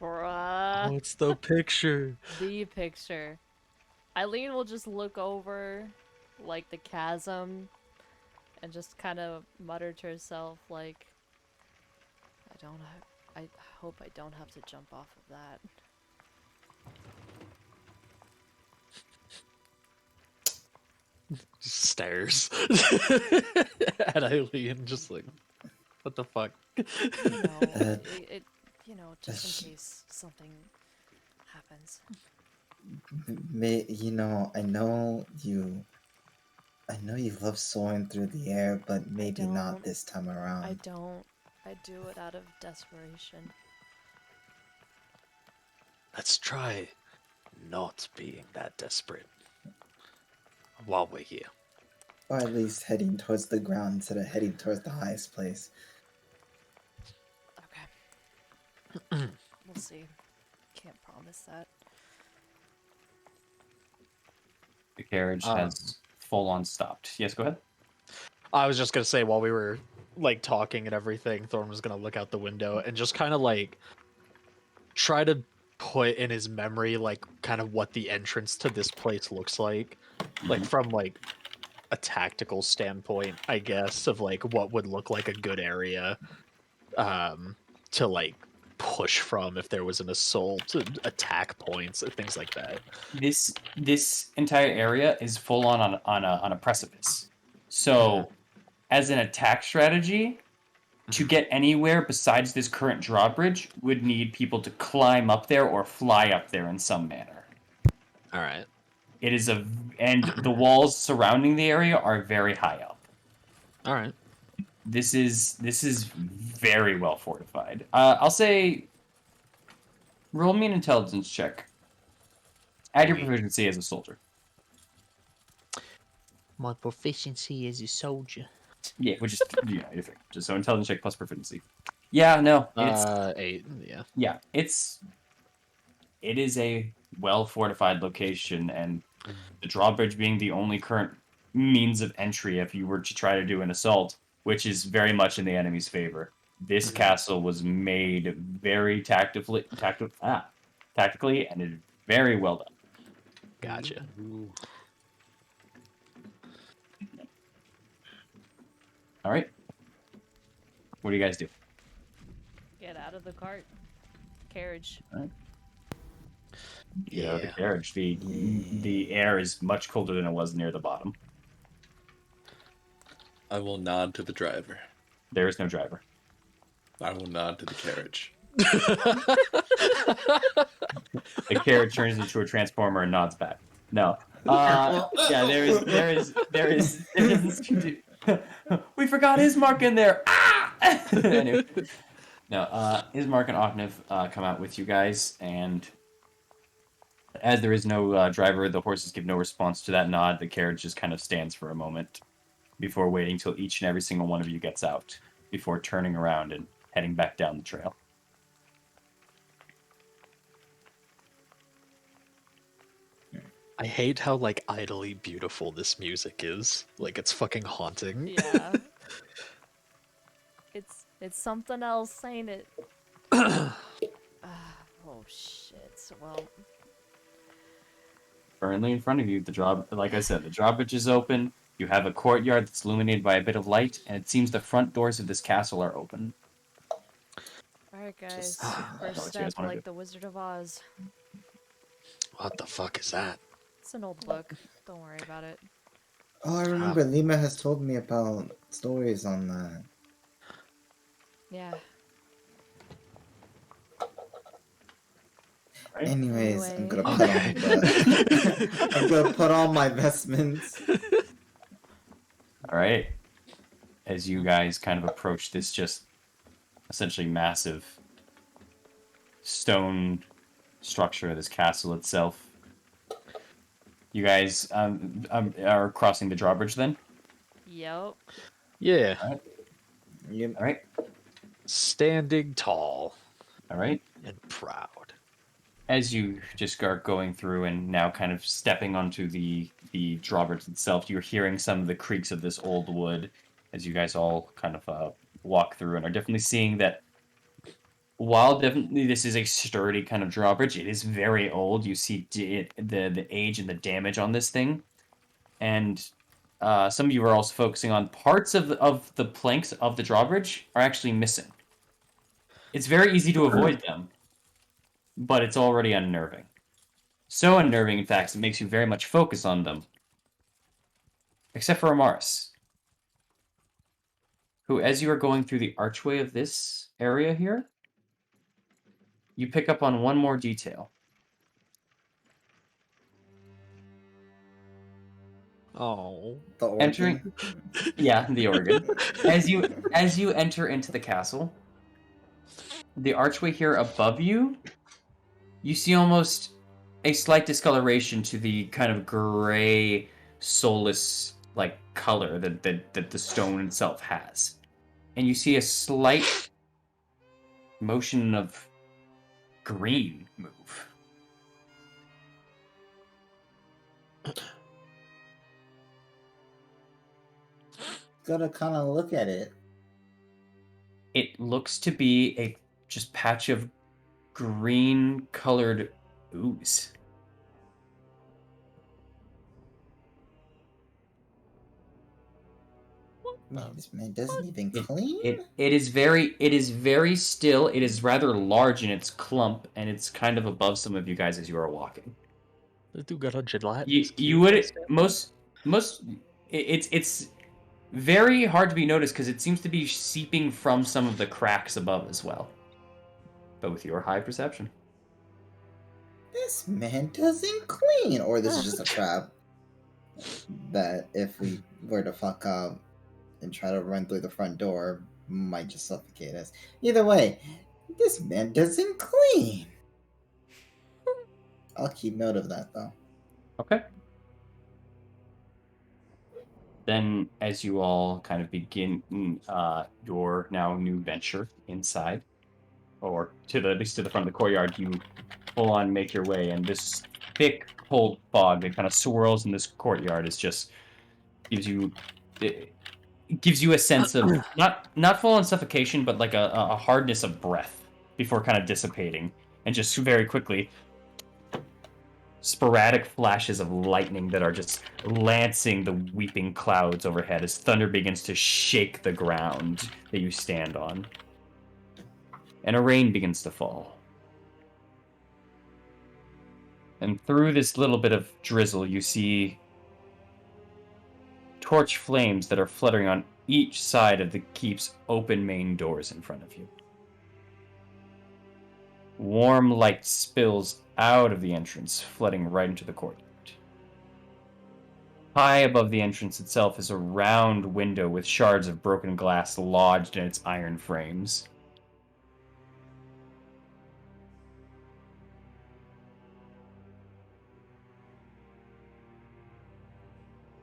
Bruh. Oh, it's the picture. The picture. Eileen will just look over, like, the chasm and just kind of mutter to herself, like, I hope I don't have to jump off of that. Just stares at Eileen, just like... What the fuck? Just in case something happens. I know you love soaring through the air, but maybe not this time I around. don't. I do it out of desperation. Let's try not being that desperate while we're here. Or at least heading towards the ground instead of heading towards the highest place. Okay. We'll see. Can't promise that. The carriage has full-on stopped. Yes, go ahead. I was just gonna say, while we were like talking and everything, Thorn was gonna look out the window and just kind of like try to put in his memory like kind of what the entrance to this place looks like from like a tactical standpoint, I guess, of like what would look like a good area to like push from if there was an assault, attack points, things like that. This entire area is full on a precipice. So, as an attack strategy, to get anywhere besides this current drawbridge would need people to climb up there or fly up there in some manner. All right. And the walls surrounding the area are very high up. All right. This is very well fortified. I'll say, roll me an intelligence check. Add your proficiency as a soldier. My proficiency as a soldier. Yeah, which is just so intelligence check plus proficiency. Yeah, no, it's 8. Yeah. Yeah, it is a well fortified location, and the drawbridge being the only current means of entry if you were to try to do an assault, which is very much in the enemy's favor. This castle was made very tactically, and it is very well done. Gotcha. All right. What do you guys do? Get out of the cart. Carriage. All right. Get out of the carriage. The air is much colder than it was near the bottom. I will nod to the driver. There is no driver. I will nod to the carriage. The carriage turns into a transformer and nods back. No. Yeah, there is. We forgot Ismark in there. Ah! Anyway, no. Ismark and Ognev come out with you guys, and as there is no driver, the horses give no response to that nod. The carriage just kind of stands for a moment before waiting till each and every single one of you gets out, before turning around and heading back down the trail. I hate how like idly beautiful this music is. Like it's fucking haunting. Yeah. It's something else, ain't it? Oh shit. Well, Currently in front of you, like I said, the drawbridge is open. You have a courtyard that's illuminated by a bit of light, and it seems the front doors of this castle are open. alright guys. know First what you guys step, wanna like do. the Wizard of Oz. What the fuck is that? It's an old book. Don't worry about it. Oh, I remember Lima has told me about stories on that. Yeah. Right? Anyways, Anyway. I'm gonna put on my vestments. All right. As you guys kind of approach this just essentially massive stone structure, this castle itself, you guys are crossing the drawbridge then? Yep. Yeah. All right. Yep. All right. Standing tall All right. and proud. As you just start going through and now kind of stepping onto the drawbridge itself, you're hearing some of the creaks of this old wood as you guys all kind of walk through, and are definitely seeing that while definitely this is a sturdy kind of drawbridge, it is very old. You see the age and the damage on this thing, and some of you are also focusing on parts of the planks of the drawbridge are actually missing. It's very easy to avoid them, but it's already unnerving. So unnerving, in fact, it makes you very much focus on them. Except for Amaris, who, as you are going through the archway of this area here, you pick up on one more detail. Oh. The organ. Entering, yeah, the organ. As you enter into the castle, the archway here above you, you see almost a slight discoloration to the kind of gray, soulless like color that the stone itself has, and you see a slight motion of green move. Gotta kind of look at it. It looks to be a just patch of green colored ooze. Man, this man doesn't even clean. It is very still. It is rather large in its clump, and it's kind of above some of you guys as you are walking. This dude got a gelatinous You cube would instead. it's very hard to be noticed because it seems to be seeping from some of the cracks above as well. But with your high perception. This man doesn't clean. Or this is just a trap. That if we were to fuck up and try to run through the front door, might just suffocate us. Either way, this man doesn't clean. I'll keep note of that, though. Okay. Then, as you all kind of begin your now new venture inside, or at least to the front of the courtyard, you full on make your way, and this thick, cold fog that kind of swirls in this courtyard is just gives you a sense of not full on suffocation, but like a hardness of breath before kind of dissipating, and just very quickly sporadic flashes of lightning that are just lancing the weeping clouds overhead as thunder begins to shake the ground that you stand on. And a rain begins to fall. And through this little bit of drizzle, you see torch flames that are fluttering on each side of the keep's open main doors in front of you. Warm light spills out of the entrance, flooding right into the courtyard. High above the entrance itself is a round window with shards of broken glass lodged in its iron frames.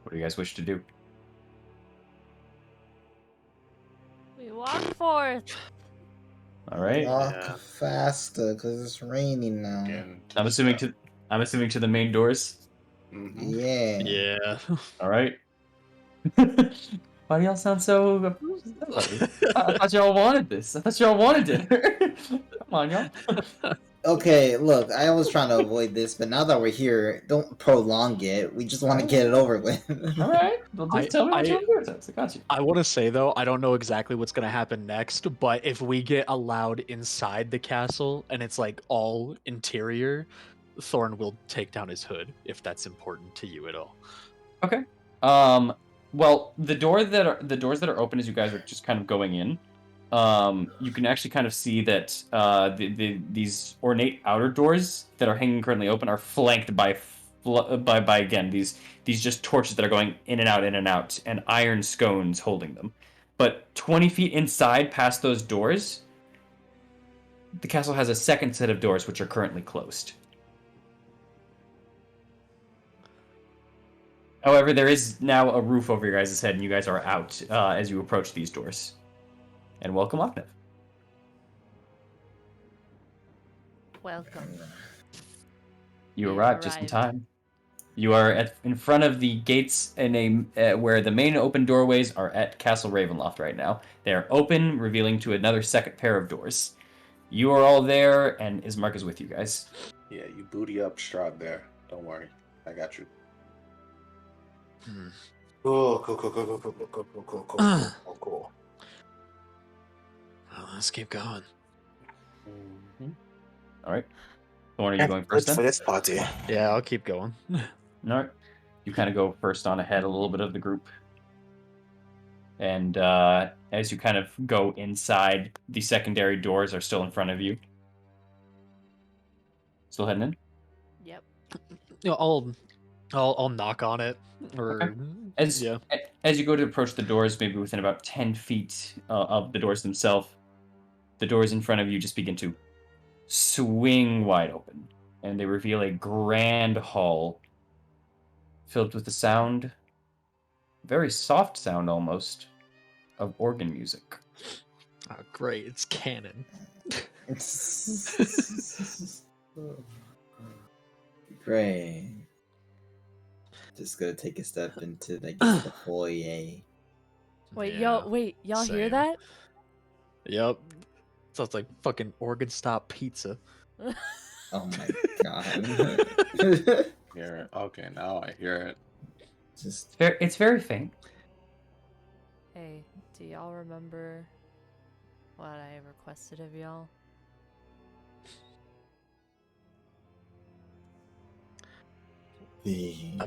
What do you guys wish to do? We walk forth. All right. Walk faster, cause it's raining now. Again, I'm assuming to the main doors. Mm-hmm. Yeah. Yeah. All right. Why do y'all sound so? I thought y'all wanted this. I thought y'all wanted dinner. Come on, y'all. Okay, look, I was trying to avoid this, but now that we're here, don't prolong it. We just want to get it over with. All right. Well, just tell me what you want to do. I got you. I want to say, though, I don't know exactly what's going to happen next, but if we get allowed inside the castle and it's like all interior, Thorn will take down his hood if that's important to you at all. Okay. Well, the doors that are open as you guys are just kind of going in, you can actually kind of see that these ornate outer doors that are hanging currently open are flanked by again these just torches that are going in and out, and iron scones holding them. But 20 feet inside, past those doors, the castle has a second set of doors which are currently closed. However, there is now a roof over your guys' head, and you guys are out as you approach these doors. And welcome, Octave. Welcome. You You've arrived just in arrived. time. You are in front of the gates where the main open doorways are at Castle Ravenloft right now. They are open, revealing to another second pair of doors. You are all there, and Ismark is with you guys. Yeah, you booty up Strahd there. Don't worry. I got you. Cool. Well, let's keep going. Mm-hmm. All right. Thorn, are you going first then? For this party. Yeah, I'll keep going. All right. You kind of go first on ahead a little bit of the group. And as you kind of go inside, the secondary doors are still in front of you. Still heading in? Yep. You know, I'll knock on it, or As yeah. as you go to approach the doors, maybe within about 10 feet of the doors themselves, the doors in front of you just begin to swing wide open, and they reveal a grand hall filled with the sound, very soft sound almost, of organ music. Oh, great, it's canon. Great. Just gonna take a step into the foyer. Wait, Yeah, y'all hear same. that? Yep. Sounds like fucking organ stop pizza. Oh my god. Hear it. Okay, now I hear it. Just It's very faint. Hey, do y'all remember what I requested of y'all? the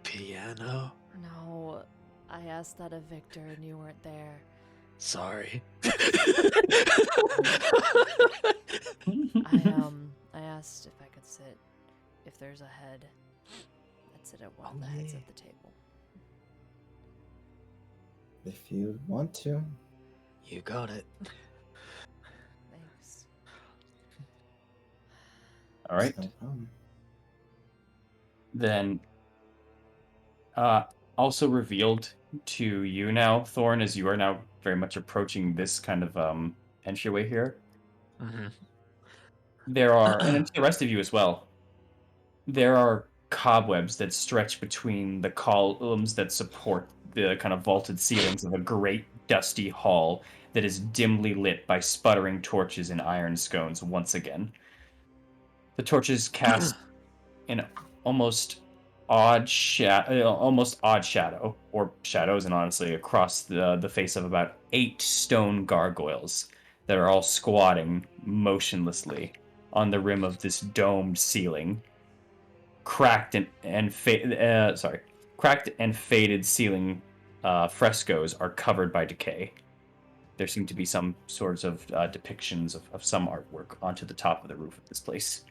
Piano? No, I asked that of Victor and you weren't there. Sorry. I asked if I could sit, if there's a head, I'd sit at one of the heads of the table. if you want to. You got it. Thanks. All right. No problem. Then, also revealed to you now, Thorn, as you are now very much approaching this kind of entryway here. Mm-hmm. There are, and to the rest of you as well, there are cobwebs that stretch between the columns that support the kind of vaulted ceilings of a great dusty hall that is dimly lit by sputtering torches and iron scones once again. The torches cast an almost almost odd shadow, or shadows, and honestly, across the face of about 8 stone gargoyles that are all squatting motionlessly on the rim of this domed ceiling. Cracked and faded ceiling frescoes are covered by decay. There seem to be some sorts of depictions of some artwork onto the top of the roof of this place.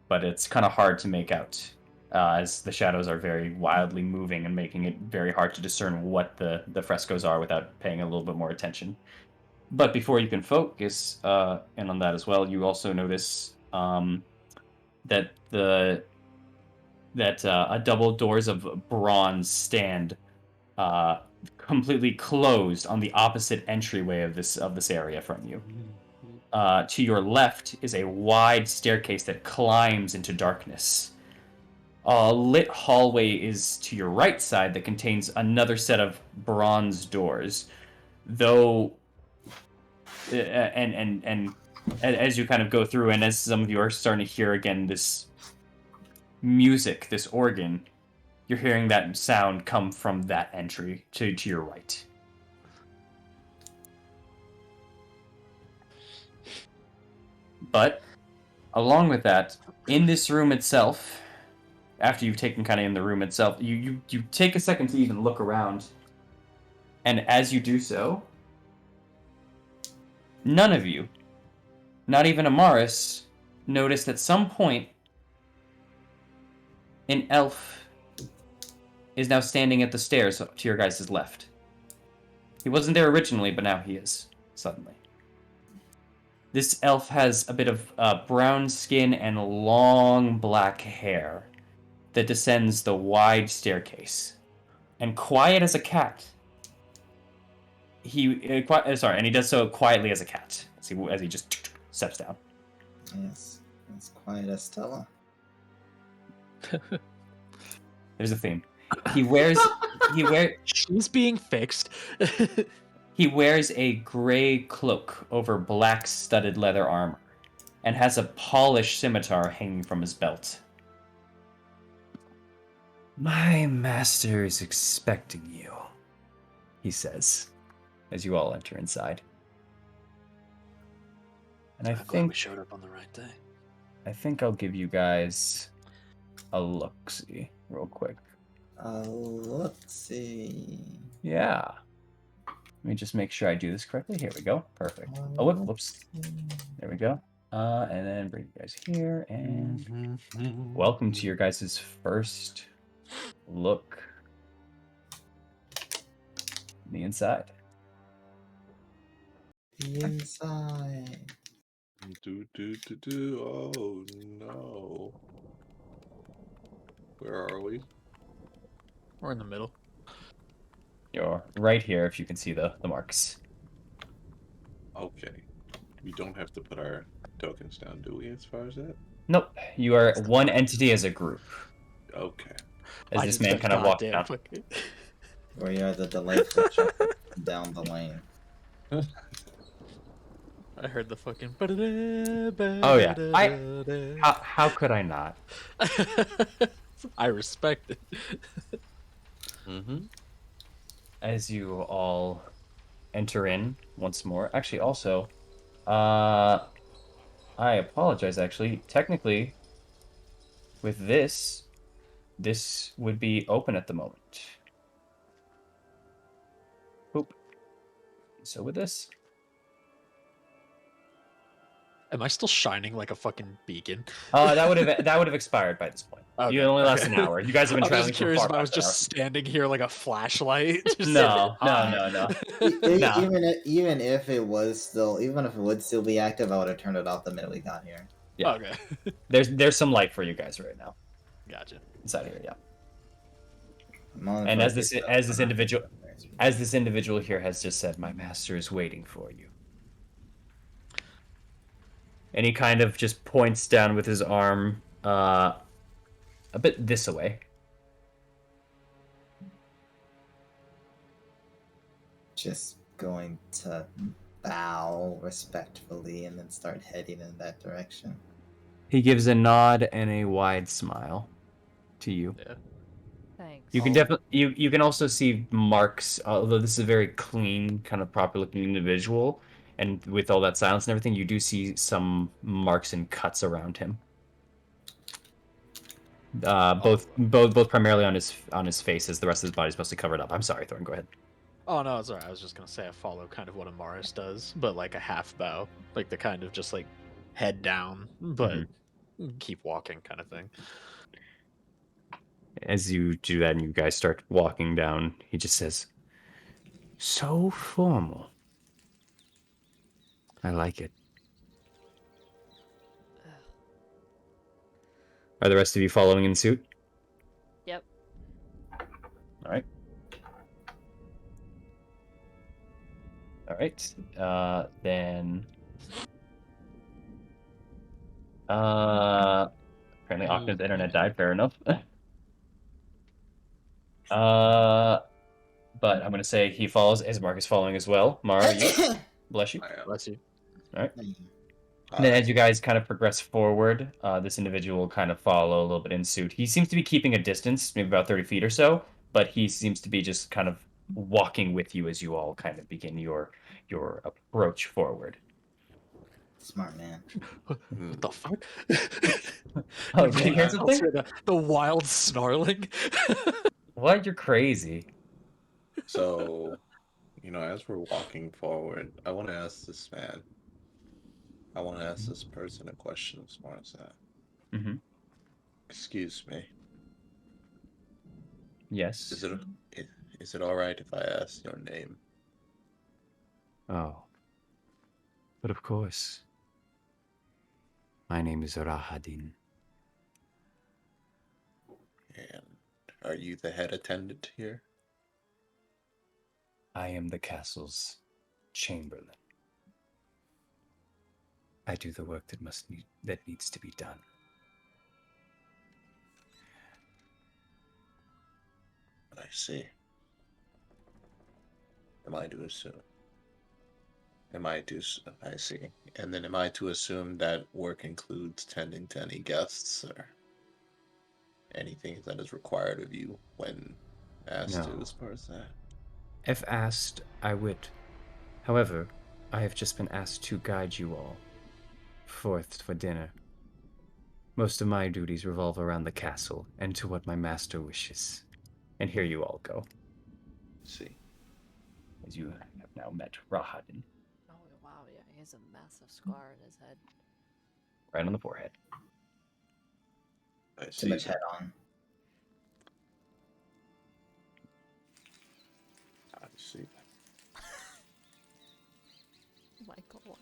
But it's kind of hard to make out, as the shadows are very wildly moving and making it very hard to discern what the frescoes are without paying a little bit more attention. But before you can focus in on that as well, you also notice that a double doors of bronze stand completely closed on the opposite entryway of this area from you. To your left is a wide staircase that climbs into darkness. A lit hallway is to your right side that contains another set of bronze doors, though. And as you kind of go through, and as some of you are starting to hear again this music, this organ, you're hearing that sound come from that entry to your right. But along with that, in this room itself, after you've taken kind of in the room itself, you take a second to even look around. And as you do so, none of you, not even Amaris, noticed at some point an elf is now standing at the stairs to your guys' left. He wasn't there originally, but now he is, suddenly. This elf has a bit of brown skin and long black hair that descends the wide staircase. And quiet as a cat. And he does so quietly as a cat, as he just steps down. Yes, as quiet as Stella. There's a theme. She's being fixed. He wears a gray cloak over black studded leather armor, and has a polished scimitar hanging from his belt. My master is expecting you, he says, as you all enter inside. And I'm glad we showed up on the right day. I think I'll give you guys a look-see real quick. Let's see. Yeah. Let me just make sure I do this correctly. Here we go. Perfect. Oh, whoops. There we go. And then bring you guys here, and welcome to your guys' first look the inside. The inside. Oh no. Where are we? We're in the middle. You're right here if you can see the marks. Okay. We don't have to put our tokens down, do we, as far as that? Nope. You are one entity as a group. Okay. As this man kind of walked down. We are the delightful chuckle down the lane. I heard the fucking. Oh yeah. How could I not? I respect it. As you all enter in once more. Actually, also, I apologize. Actually, technically, with this would be open at the moment. Boop. So with this. Am I still shining like a fucking beacon? That would have expired by this point. Okay, You only last an hour. You guys have been I was traveling just curious for if I was just standing here like a flashlight. Just No. Even if it would still be active, I would have turned it off the minute we got here. Yeah. Okay. There's some light for you guys right now. Gotcha. Inside here, yeah. And And as this individual here has just said, my master is waiting for you. And he kind of just points down with his arm a bit this way. Just going to bow respectfully and then start heading in that direction. He gives a nod and a wide smile to you. Yeah. Thanks. You can definitely you can also see marks, although this is a very clean, kind of proper looking individual, and with all that silence and everything, you do see some marks and cuts around him. Both primarily on his face, as the rest of his body is mostly covered up. I'm sorry, Thorn, go ahead. Oh no, it's alright. I was just gonna say I follow kind of what Amaris does, but like a half bow, like the kind of just like head down, but keep walking kind of thing. As you do that and you guys start walking down, he just says, so formal. I like it. Are the rest of you following in suit? Yep. All right. Then... apparently Octa's internet died, fair enough. But I'm going to say he follows, as Mark is following as well. Mara, you? Bless you. Bless you. All right. And then as you guys kind of progress forward, this individual will kind of follow a little bit in suit. He seems to be keeping a distance, maybe about 30 feet or so, but he seems to be just kind of walking with you as you all kind of begin your approach forward. Smart man. What the fuck? Oh, did you hear something? The wild snarling. What? You're crazy. So, as we're walking forward, I want to ask this man. I want to ask this person a question as far as that. Mm-hmm. Excuse me. Yes. Is it all right if I ask your name? Oh. But of course. My name is Rahadin. And are you the head attendant here? I am the castle's chamberlain. I do the work that needs to be done. I see. I see. And then am I to assume that work includes tending to any guests or anything that is required of you when asked to as far as that? If asked, I would. However, I have just been asked to guide you all forth for dinner. Most of my duties revolve around the castle and to what my master wishes. And here you all go. Let's see. As you have now met Rahadin. Oh, wow, yeah, he has a massive scar on his head. Right on the forehead. I Too see. much head on. I see. Michael, why?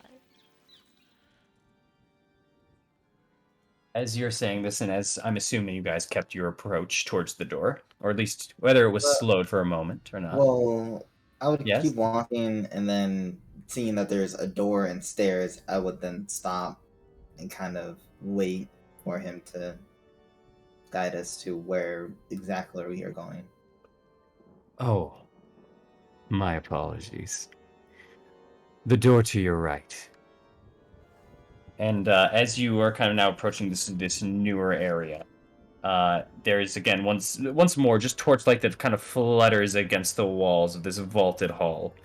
As you're saying this, and as I'm assuming you guys kept your approach towards the door, or at least whether it was slowed for a moment or not. Well, I would Yes? keep walking, and then seeing that there's a door and stairs, I would then stop and kind of wait for him to guide us to where exactly we are going. Oh, my apologies. The door to your right. And as you are kind of now approaching this newer area, there is again once more just torchlight that kind of flutters against the walls of this vaulted hall,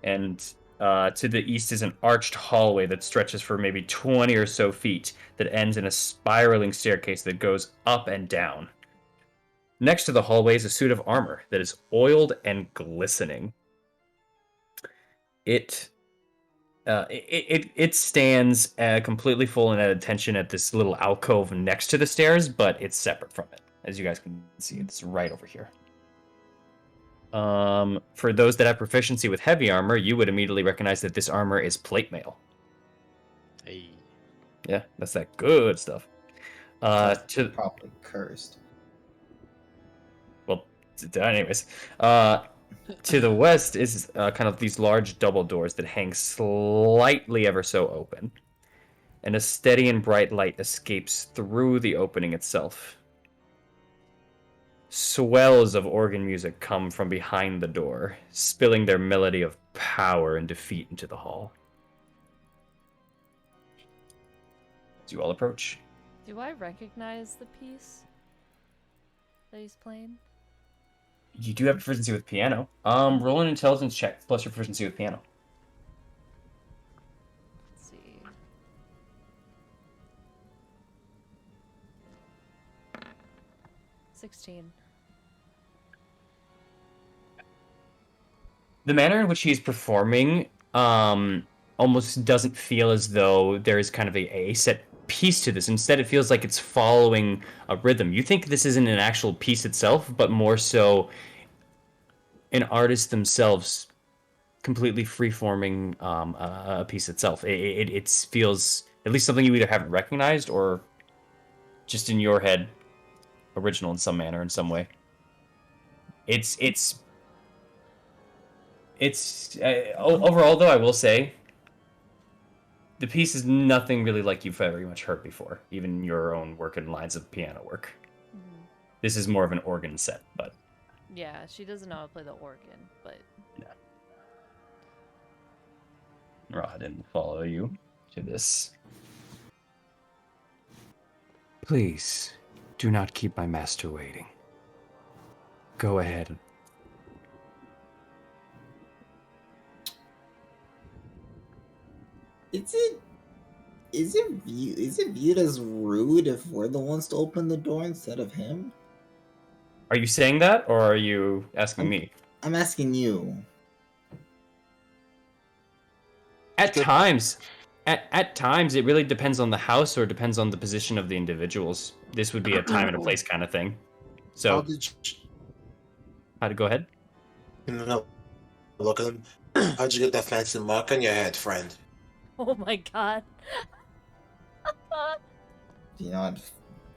and to the east is an arched hallway that stretches for maybe 20 or so feet that ends in a spiraling staircase that goes up and down. Next to the hallway is a suit of armor that is oiled and glistening. It stands completely full and at attention at this little alcove next to the stairs, but it's separate from it. As you guys can see, it's right over here. For those that have proficiency with heavy armor, you would immediately recognize that this armor is plate mail. Hey. Yeah, that's that good stuff. Probably cursed. Well, anyways, to the west is kind of these large double doors that hang slightly ever so open, and a steady and bright light escapes through the opening itself. Swells of organ music come from behind the door, spilling their melody of power and defeat into the hall. As you all approach. Do I recognize the piece that he's playing? You do have proficiency with piano. Roll an intelligence check plus your proficiency with piano. Let's see. $16. The manner in which he's performing almost doesn't feel as though there is kind of a set piece to this. Instead, it feels like it's following a rhythm. You think this isn't an actual piece itself, but more so an artist themselves completely free-forming a piece itself. It feels at least something you either haven't recognized or just in your head original in some manner, in some way. It's overall, though, I will say the piece is nothing really like you've very much heard before, even your own work and lines of piano work. Mm-hmm. This is more of an organ set, but yeah, she doesn't know how to play the organ, but no. Ra didn't follow you to this. Please, do not keep my master waiting. Go ahead. Is it viewed as rude if we're the ones to open the door instead of him? Are you saying that, or are you asking me? I'm asking you. At times, it really depends on the house or depends on the position of the individuals. This would be a time and a place kind of thing. So, how to go ahead? No, look at him. How'd you get that fancy mark on your head, friend? oh my god. You know what?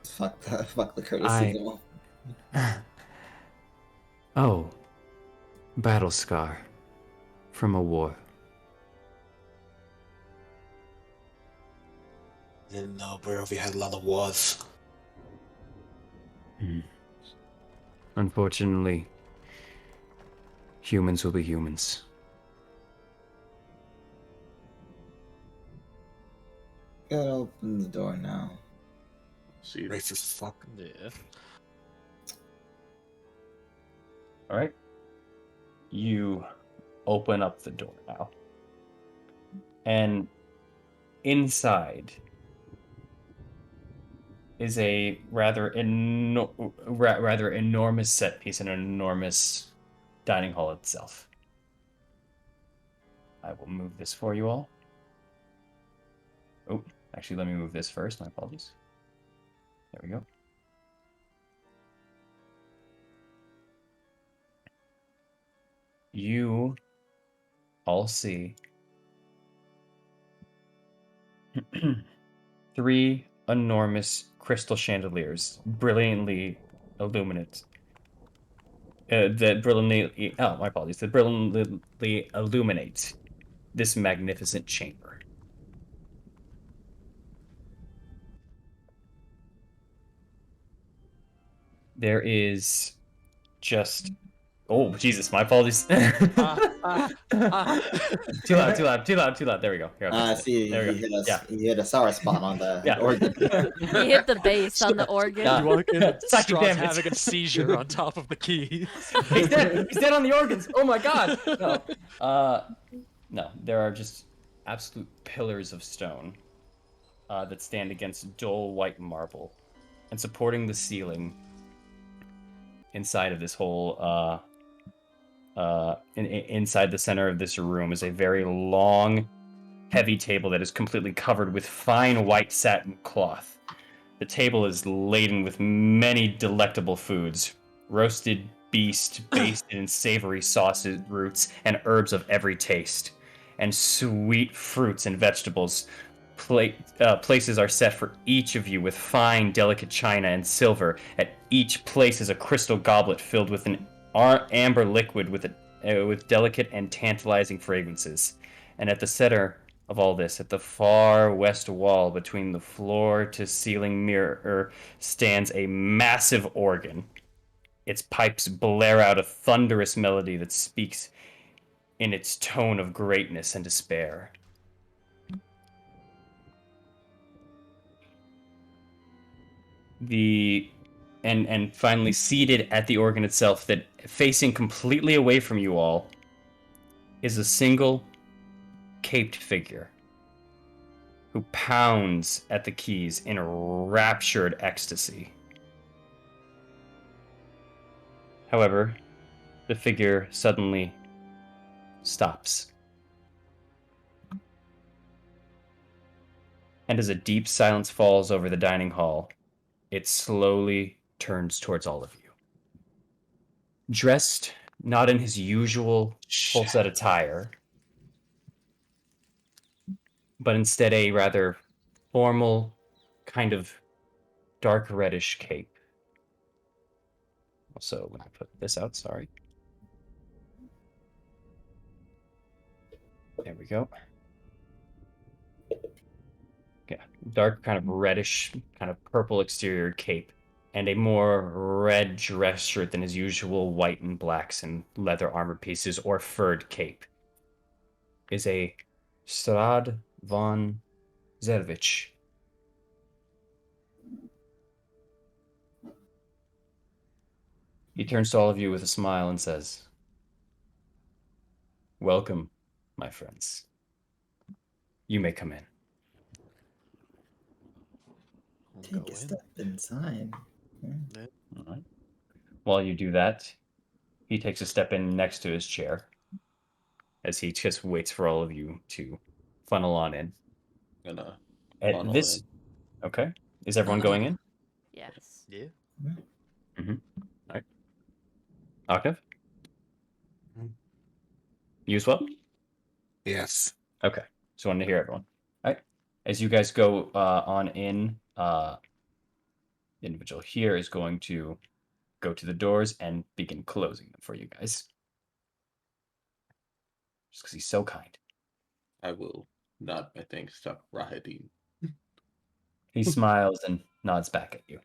Fuck the courtesy. Oh, battle scar from a war. Didn't know Barovia had a lot of wars. Unfortunately, humans will be humans. Gotta open the door now. See, Racist fuck. Yeah. All right. You open up the door now. And inside is a rather enormous set piece and an enormous dining hall itself. I will move this for you all. Oh, actually, let me move this first. My apologies. There we go. You all see 3 enormous crystal chandeliers, brilliantly illuminate. That brilliantly illuminate this magnificent chamber. There is just Jesus, my apologies. Too loud. There we go. Here, I'll fix it. See, There we he go. hit us. Yeah. He hit a sour spot on the Yeah. organ. He hit the bass on the organ. Yeah. You walk in, Psychic Strahd's damage. having a seizure on top of the keys. He's dead. He's dead on the organs. Oh my god. No, there are just absolute pillars of stone that stand against dull white marble, and supporting the ceiling inside of this whole inside the center of this room is a very long, heavy table that is completely covered with fine white satin cloth. The table is laden with many delectable foods: roasted beast basted in savory sauces, roots, and herbs of every taste, and sweet fruits and vegetables. Places are set for each of you with fine, delicate china and silver. At each place is a crystal goblet filled with an amber liquid with delicate and tantalizing fragrances. And at the center of all this, at the far west wall between the floor to ceiling mirror, stands a massive organ. Its pipes blare out a thunderous melody that speaks in its tone of greatness and despair. And finally seated at the organ itself, that facing completely away from you all, is a single caped figure who pounds at the keys in raptured ecstasy. However, the figure suddenly stops. And as a deep silence falls over the dining hall, it slowly turns towards all of you. Dressed not in his usual full set attire, but instead a rather formal, kind of dark reddish cape. Also, when I put this out, sorry. There we go. Yeah, dark, kind of reddish, kind of purple exterior cape, and a more red dress shirt than his usual white and blacks and leather armor pieces or furred cape. Is a Strahd von Zervich. He turns to all of you with a smile and says, "Welcome, my friends. You may come in." Take a step inside. Yeah. All right. While you do that, he takes a step in next to his chair as he just waits for all of you to funnel on in. Gonna At funnel this, in. okay. Is everyone going in? Yes. Yeah. Mm-hmm. All right. Octave? Mhm. You as well? Yes. Okay. Just wanted to hear everyone. All right. As you guys go on in, the individual here is going to go to the doors and begin closing them for you guys. Just because he's so kind. I will nod my thanks to Rahadin. He smiles and nods back at you.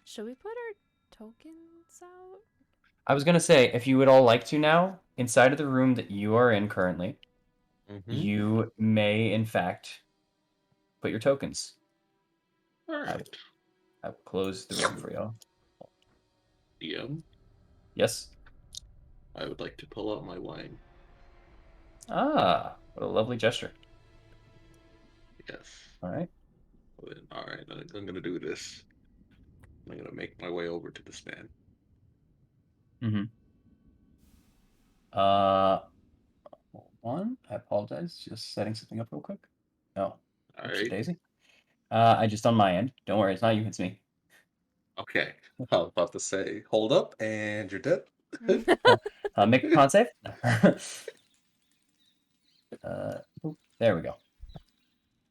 Should we put our tokens out? I was going to say, if you would all like to now, inside of the room that you are in currently, you may, in fact, put your tokens. All right. I will close the room for y'all. DM, Yes? I would like to pull out my wine. Ah, what a lovely gesture. Yes. All right. Well, then, all right, I'm gonna do this. I'm gonna make my way over to this man. Mm-hmm. Hold on. I apologize. Just setting something up real quick. Oh, All oops, right. daisy. I just on my end. Don't worry, it's not you, it's me. Okay. I was about to say, hold up, and you're dead. Make a con save. There we go.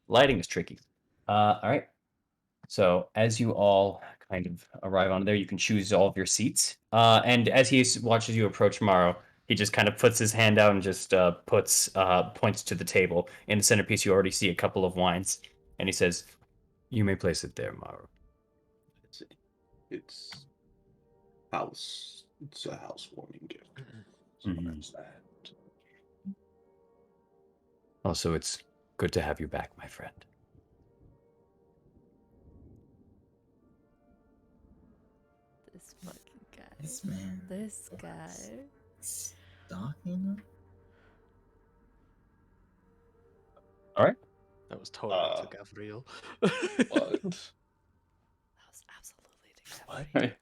Lighting is tricky. All right. So as you all kind of arrive on there, you can choose all of your seats. And as he watches you approach Morrow, he just kind of puts his hand out and just points to the table. In the centerpiece, you already see a couple of wines, and he says, "You may place it there, Morrow." Let's see. It's house. It's a housewarming gift. So that's that. Also, it's good to have you back, my friend. This fucking guy. This man. This guy. Stalking? All right. That was totally to Gabriel. What? That was absolutely to What? Gabriel.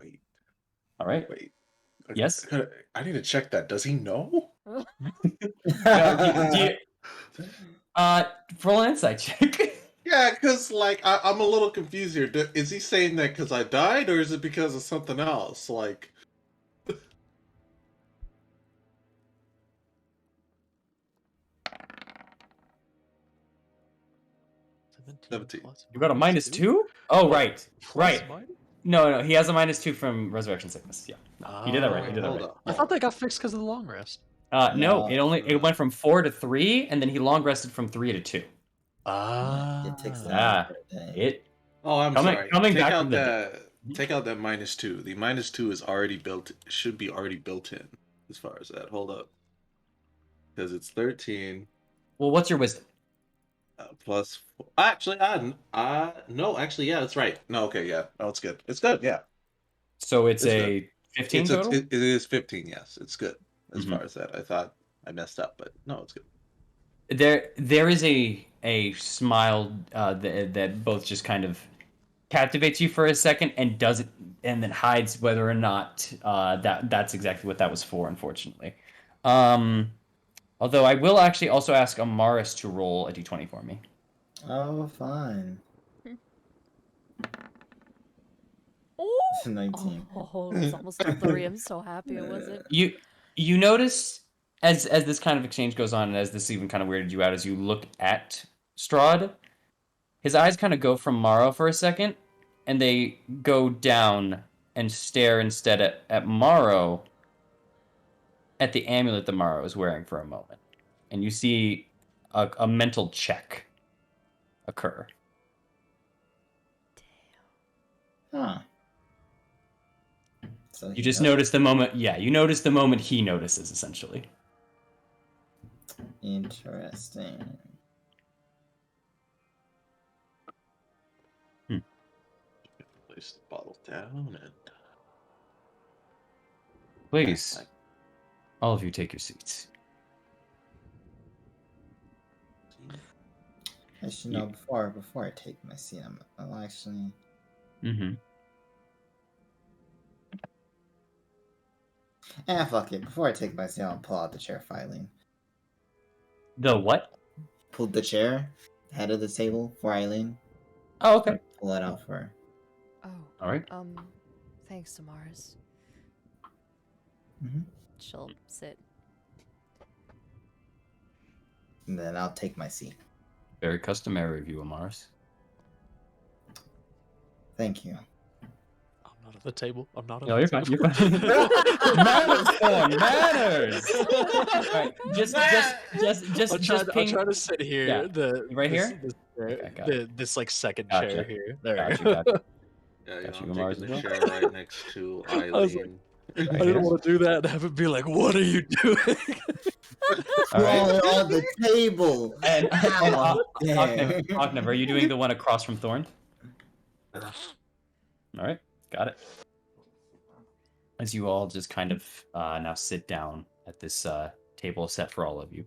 Wait. All right. Wait. Yes? I need to check that. Does he know? Roll an insight check. Yeah, because like I'm a little confused here. Is he saying that because I died, or is it because of something else? Like, 17. Plus You got a -2? -2? Oh, What? right. Plus Right. minus? No, he has a -2 from resurrection sickness. Yeah, he did that right. He did that Hold right. up. I thought that got fixed because of the long rest. No, it went from 4 to 3, and then he long rested from 3 to 2. It takes them Ah, for a day. it. Oh, I'm sorry. Coming Take back out from the that. Take out that -2. The -2 is already built. Should be already built in as far as that. Hold up, because it's 13 Well, what's your wisdom? plus. Actually, no. Actually, yeah, that's right. No, okay, yeah. No, it's good. It's good. Yeah, So it's It's a 15 it's total. it is 15. Yes, it's good as Mhm. far as that. I thought I messed up, but no, it's good. There is a smile that both just kind of captivates you for a second and doesn't, and then hides whether or not that's exactly what that was for. Unfortunately, although I will actually also ask Amaris to roll a d20 for me. Oh, fine. Oh, 19. oh, it was almost a 3. I'm so happy it wasn't. You notice as this kind of exchange goes on, and as this even kind of weirded you out, as you look at Strahd, his eyes kind of go from Morrow for a second, and they go down and stare instead at Morrow, at the amulet that Morrow is wearing for a moment. And you see a mental check occur. Huh. So You just notice the moment, you notice the moment he notices, essentially. Interesting. Place the bottle down and. Please, all of you take your seats. Actually, no. Before I take my seat, I'll actually. Mm-hmm. Fuck it. Before I take my seat, I'll pull out the chair for Eileen. The what? Pull the chair, head of the table for Eileen. Oh, okay. Pull it out for her. Oh. All right. Thanks, Amaris. Mm-hmm. She'll sit. And then I'll take my seat. Very customary of you, Amaris. Thank you. I'm not at the table. I'm not at No, the you're fine. table. You're fine. Manners, Thorn, manners. Right, just I'll ping. try to sit here. Yeah. Right here? This, Okay, got it. this like second Gotcha. chair here. There. Gotcha. Yeah, Got I'm you, Mars, taking as the well? chair right next to Eileen. I was like, I Right didn't here? want to do that and have it be like, "What are you doing?" All right. Crawl on the table. And How dare. Ognev, are you doing the one across from Thorn? All right, got it. As you all just kind of now sit down at this table set for all of you.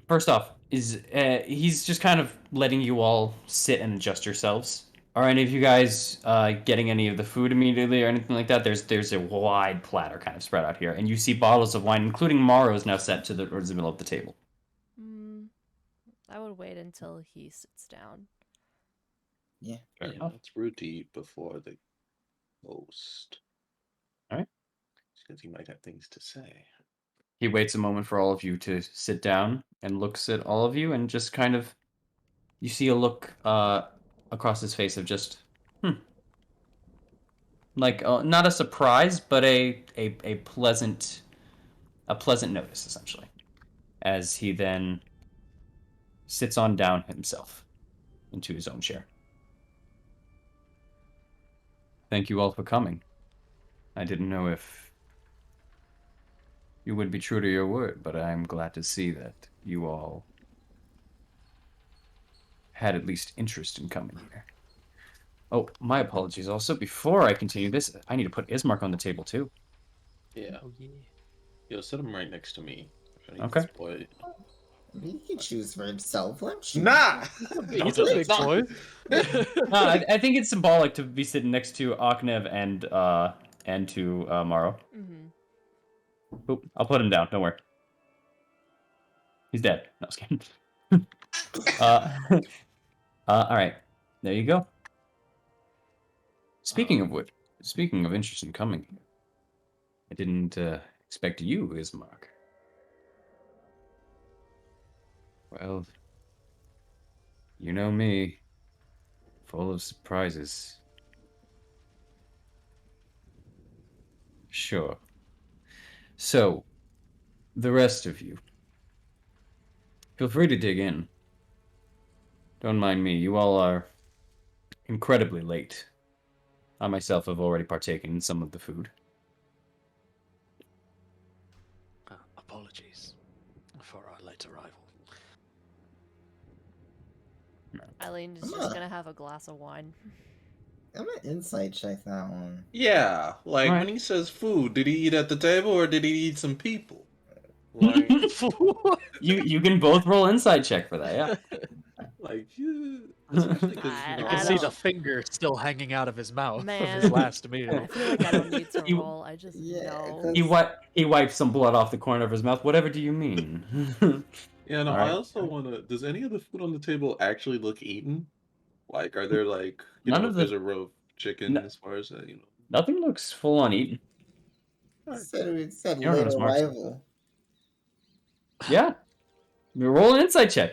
first off, he's just kind of letting you all sit and adjust yourselves. Are any of you guys getting any of the food immediately or anything like that? There's a wide platter kind of spread out here, and you see bottles of wine, including Morrow's, now set towards the middle of the table. I would wait until he sits down. Yeah. Fair enough. It's rude to eat before the host. All right. Because he might have things to say. He waits a moment for all of you to sit down and looks at all of you, and just kind of, you see a look across his face of just, like not a surprise, but a pleasant notice, essentially, as he then sits on down himself into his own chair. Thank you all for coming. I didn't know if you would be true to your word, but I'm glad to see that you all had at least interest in coming here. Oh, my apologies. Also, before I continue this, I need to put Ismark on the table, too. Yeah. Oh yeah. Yo, set him right next to me. Okay. He can choose for himself. Let him choose. Nah! He's a big boy. I think it's symbolic to be sitting next to Aknev and to Morrow. Mm-hmm. Oop, I'll put him down. Don't worry. He's dead. No, I was kidding. All right. There you go. Speaking of interest in coming here, I didn't expect you, Ismark. Well, you know me, full of surprises. Sure. So, the rest of you, feel free to dig in. Don't mind me, you all are incredibly late. I myself have already partaken in some of the food. Apologies for our late arrival. Eileen is just gonna have a glass of wine. I'm gonna insight check that one. Yeah, like Right. when he says food, did he eat at the table or did he eat some people? Like, you can both roll insight check for that, yeah. like, yeah, especially because I You I can see the don't- finger still hanging out of his mouth of Man. his last meal. I feel like I don't need to You- roll. I just Yeah, know. 'cause- He wipes some blood off the corner of his mouth. Whatever do you mean? yeah. No, All I right. also want to. Does any of the food on the table actually look eaten? Like, are there like, None if of there's the a row of chicken as far as nothing looks full on eaten. it said You don't late notice marks. arrival. Yeah. You roll an insight check.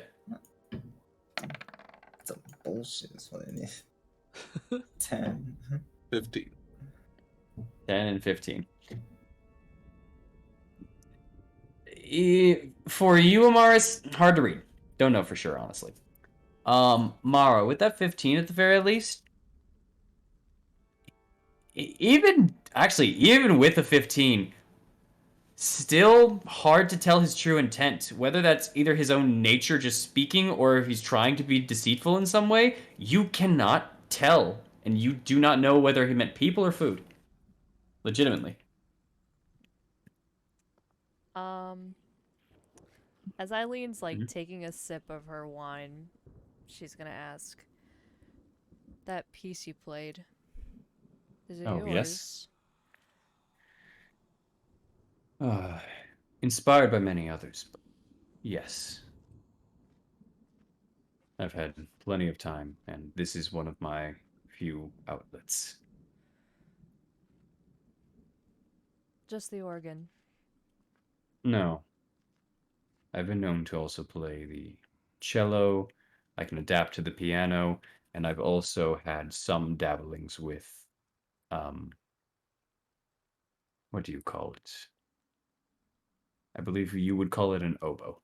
It's a bullshit is what it is. 10. 15. 10 and 15. For you, Amaris, hard to read. Don't know for sure, honestly. Mara, with that 15 at the very least, even with a 15, still hard to tell his true intent. Whether that's either his own nature just speaking or if he's trying to be deceitful in some way, you cannot tell. And you do not know whether he meant people or food. Legitimately. As Eileen's like taking a sip of her wine, she's gonna ask, "That piece you played, is it yours?" Yes. Inspired by many others. But yes. I've had plenty of time, and this is one of my few outlets. Just the organ. No. I've been known to also play the cello. I can adapt to the piano, and I've also had some dabblings with, what do you call it? I believe you would call it an oboe.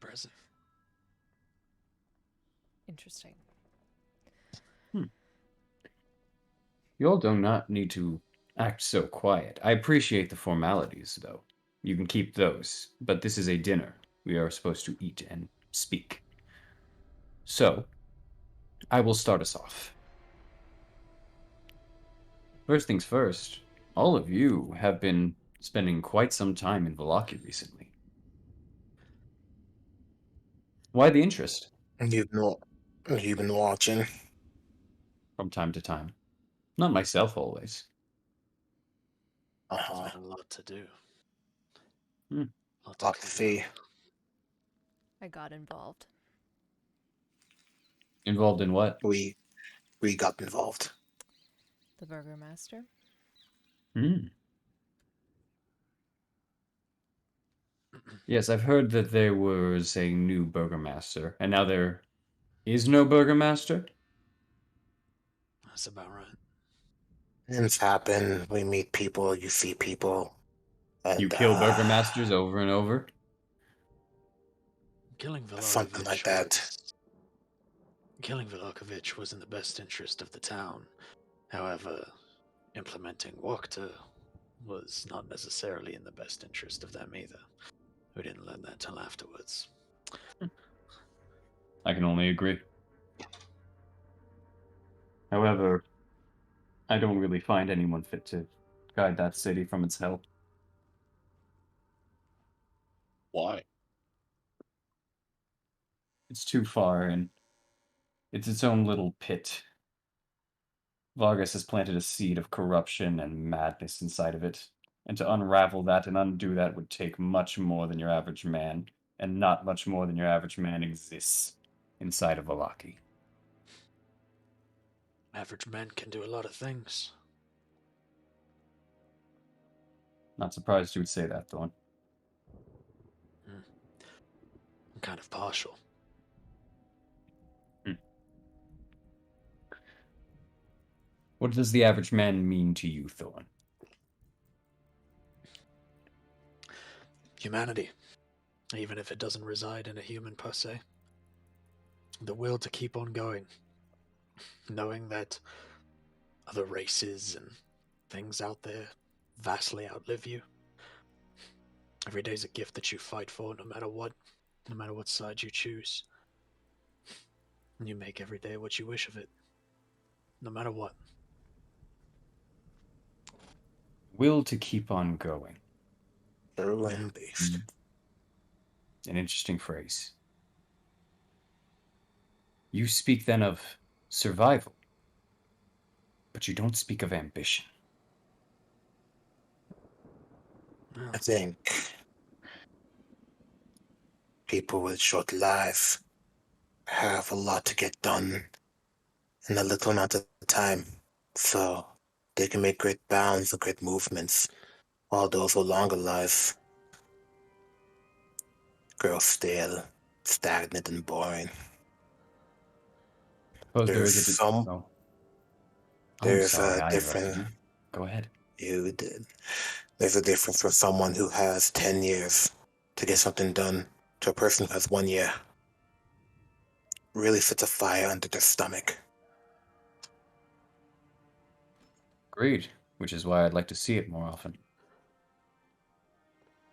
Impressive. Interesting. You all do not need to act so quiet. I appreciate the formalities, though. You can keep those, but this is a dinner. We are supposed to eat and speak. So, I will start us off. First things first, All of you have been spending quite some time in Vallaki recently. Why the interest? You've been watching. From time to time. Not myself always. It's Uh-huh. been a lot to do. Lot to see. I got involved. Involved in what? We got involved. The burgomaster. Yes, I've heard that there was a new burgomaster, and now there is no burgomaster? That's about right. Things happen. We meet people. You see people. And, You kill burgomasters over and over? Killing something like that. Killing Velokovich was in the best interest of the town. However, implementing Wachter was not necessarily in the best interest of them either. We didn't learn that till afterwards. I can only agree. However, I don't really find anyone fit to guide that city from its hell. Why? It's too far, and it's its own little pit. Vargas has planted a seed of corruption and madness inside of it, and to unravel that and undo that would take much more than your average man, and not much more than your average man exists inside of Vallaki. Average men can do a lot of things. Not surprised you would say that, Thorn. I'm kind of partial. What does the average man mean to you, Thorn? Humanity, even if it doesn't reside in a human per se. The will to keep on going, knowing that other races and things out there vastly outlive you. Every day's a gift that you fight for, no matter what side you choose. And you make every day what you wish of it, no matter what. Will to keep on going. True and based. An interesting phrase. You speak then of survival, but you don't speak of ambition. I think people with short lives have a lot to get done in a little amount of time, so they can make great bounds and great movements, while those with longer lives grow stale, stagnant, and boring. Suppose there There's is a some. oh. I'm There's sorry, a I interrupted different. you. Go ahead. You did. There's a difference from someone who has 10 years to get something done to a person who has 1 year. Really sets a fire under their stomach. Agreed, which is why I'd like to see it more often.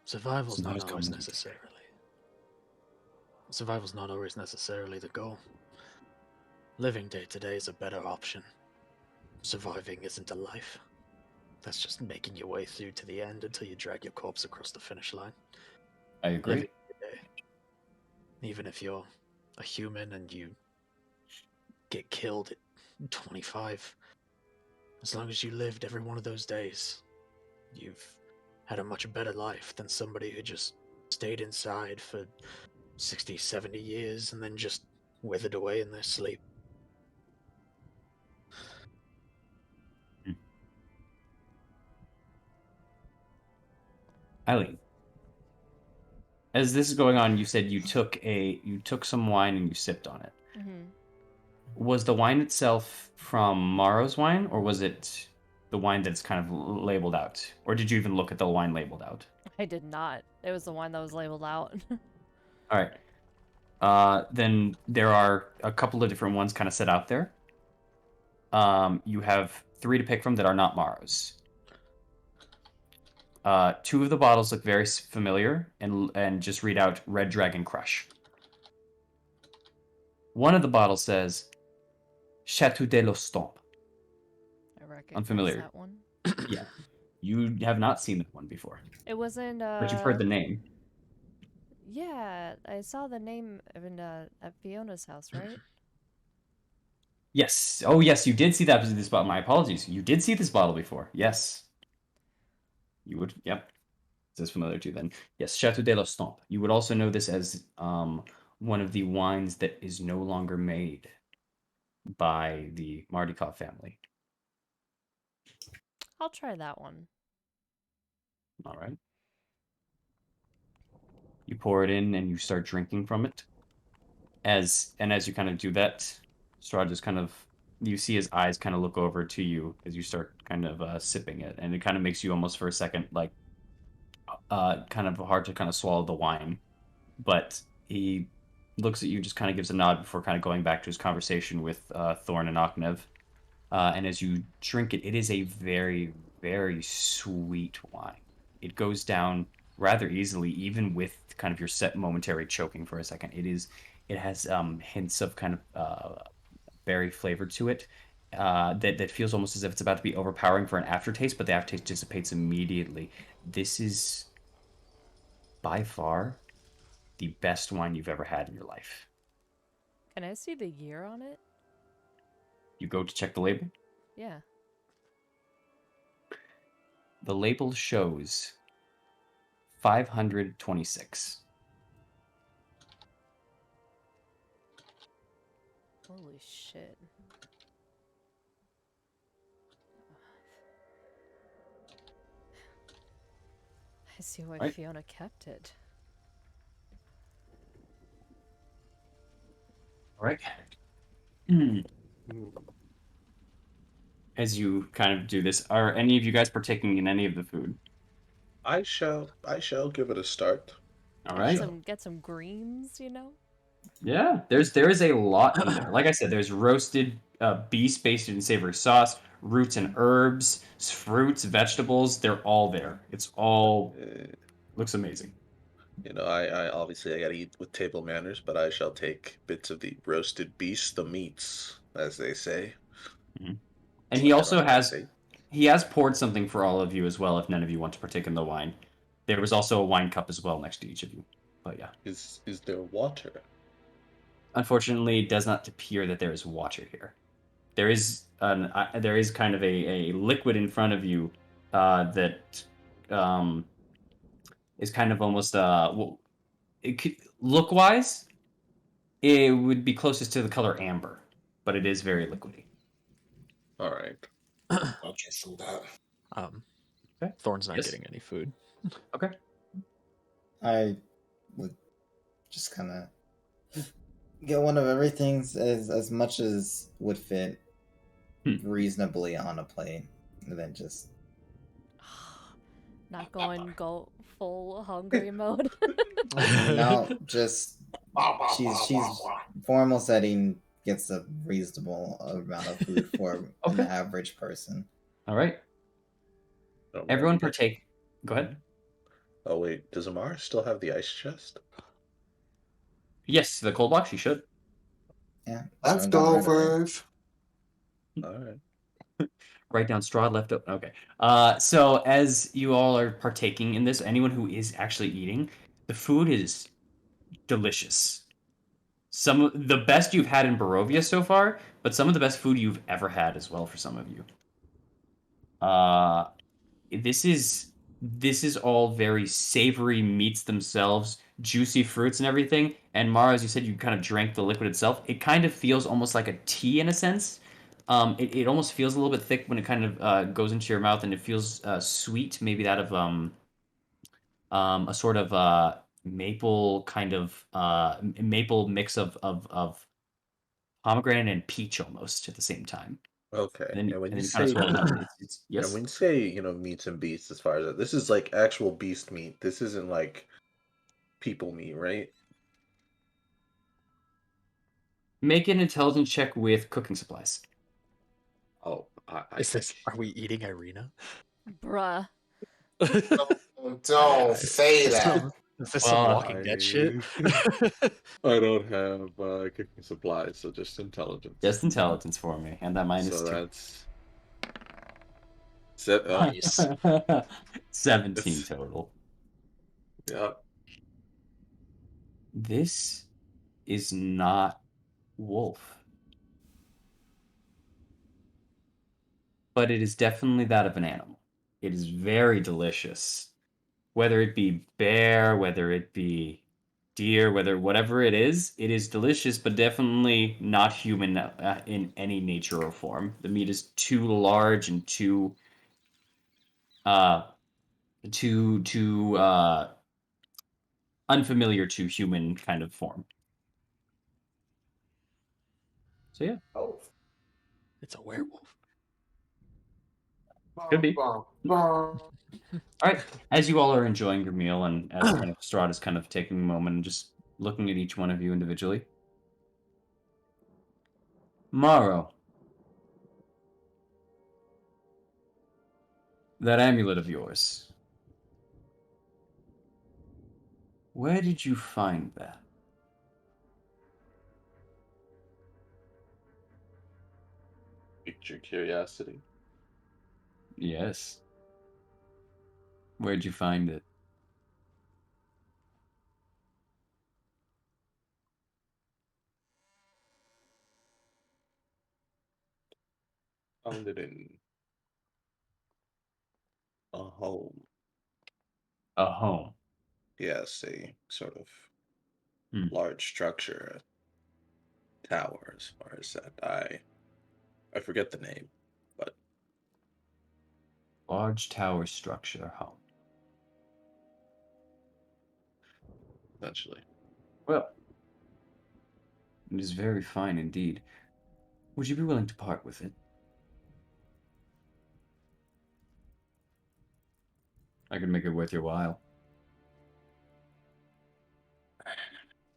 Survival's It's not not as always common as you think. necessarily. Survival's not always necessarily the goal. Living day to day is a better option. Surviving isn't a life. That's just making your way through to the end until you drag your corpse across the finish line. I agree. Living day, even if you're a human and you get killed at 25, as long as you lived every one of those days, you've had a much better life than somebody who just stayed inside for 60, 70 years and then just withered away in their sleep. Eileen, as this is going on, you said you took some wine and you sipped on it. Mm-hmm. Was the wine itself from Maro's wine, or was it the wine that's kind of labeled out? Or did you even look at the wine labeled out? I did not. It was the one that was labeled out. All right. Then there are a couple of different ones kind of set out there. You have 3 to pick from that are not Maro's. 2 of the bottles look very familiar, and just read out Red Dragon Crush. One of the bottles says Chateau de l'Ostompe. I recognize Unfamiliar. that one. Yeah. You have not seen that one before, It wasn't. but you've heard the name. Yeah, I saw the name in at Fiona's house, right? Yes. Oh, yes, you did see this bottle. My apologies. You did see this bottle before. Yes. You would. Yep. This is familiar to you then. Yes, Chateau de l'Estampe. You would also know this as one of the wines that is no longer made by the Mardikov family. I'll try that one. All right. You pour it in and you start drinking from it. As you kind of do that, Strahd just kind of, you see his eyes kind of look over to you as you start kind of sipping it, and it kind of makes you almost for a second like kind of hard to kind of swallow the wine. But he looks at you, just kind of gives a nod before kind of going back to his conversation with Thorn and Oknev. And as you drink it, it is a very, very sweet wine. It goes down rather easily, even with kind of your set momentary choking for a second. It has hints of kind of berry flavor to it that feels almost as if it's about to be overpowering for an aftertaste, but the aftertaste dissipates immediately. This is by far the best wine you've ever had in your life. Can I see the year on it? You go to check the label? Yeah. The label shows 526. Holy shit. I see why Right. Fiona kept it. All right. As you kind of do this, are any of you guys partaking in any of the food? I shall give it a start. All Get right. some greens, you know? Yeah, there is a lot in there. Like I said, there's roasted beef basted in savory sauce, roots and herbs, fruits, vegetables. They're all there. It's all looks amazing. You know, I obviously I gotta eat with table manners, but I shall take bits of the roasted beast, the meats, as they say. Mm-hmm. And he also has plate. he has poured something for all of you as well. If none of you want to partake in the wine, there was also a wine cup as well next to each of you. But yeah, Is there water? unfortunately, it does not appear that there is water here. There is kind of a liquid in front of you that is kind of almost look wise, it would be closest to the color amber, but it is very liquidy. All right. I'll just do that. Okay. Thorn's not Yes. getting any food. Okay. I would just kind of get one of everything as much as would fit reasonably on a plate, and then just Not going full hungry mode. no, just she's formal setting gets a reasonable amount of food for an average person. All right. Everyone partake. Go ahead. Oh wait, does Amara still have the ice chest? Yes, the cold box. You should. Yeah. Let's go, Verve. All right. Write down Strahd left over. Okay. So as you all are partaking in this, anyone who is actually eating, the food is delicious. Some of the best you've had in Barovia so far, but some of the best food you've ever had as well for some of you. This is all very savory meats themselves, juicy fruits and everything. And Mara, as you said, you kind of drank the liquid itself. It kind of feels almost like a tea in a sense. It almost feels a little bit thick when it kind of goes into your mouth, and it feels sweet, maybe that of a sort of maple kind of maple mix of pomegranate and peach almost at the same time. Okay. And when then you you kind of say swallow it up. Yes. and when you say meats and beasts, as far as that, this is like actual beast meat. This isn't like people meat, right? Make an intelligence check with cooking supplies. Oh, I Is this? Are we eating Irina? Bruh. Don't say that. Is this some Well, Walking Dead shit? I don't have cooking supplies, so just intelligence. Just intelligence for me, and that minus So 2. that's Nice. 17 total. Yeah. This is not wolf. But it is definitely that of an animal. It is very delicious. Whether it be bear, whether it be deer, whatever it is delicious, but definitely not human in any nature or form. The meat is too large and uh, too unfamiliar to human kind of form. So yeah. Oh. It's a werewolf. Could be. All right. As you all are enjoying your meal, and as kind of Strahd is kind of taking a moment and just looking at each one of you individually. Morrow. That amulet of yours. Where did you find that? Piqued your curiosity. Yes. Where'd you find it? Found it in a home. A home. Yes, a sort of Hmm. large structure, a tower as far as that. I forget the name, but Large tower structure home. essentially. Well, it is very fine indeed. Would you be willing to part with it? I can make it worth your while.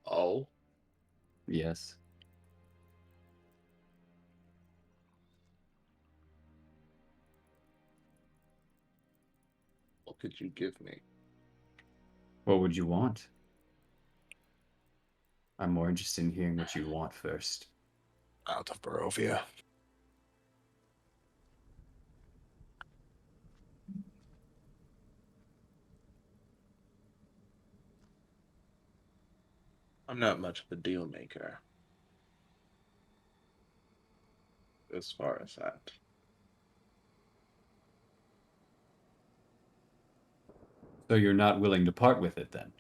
Oh, Yes. what could you give me? What would you want? I'm more interested in hearing what you want first. Out of Barovia. I'm not much of a deal maker as far as that. So you're not willing to part with it then?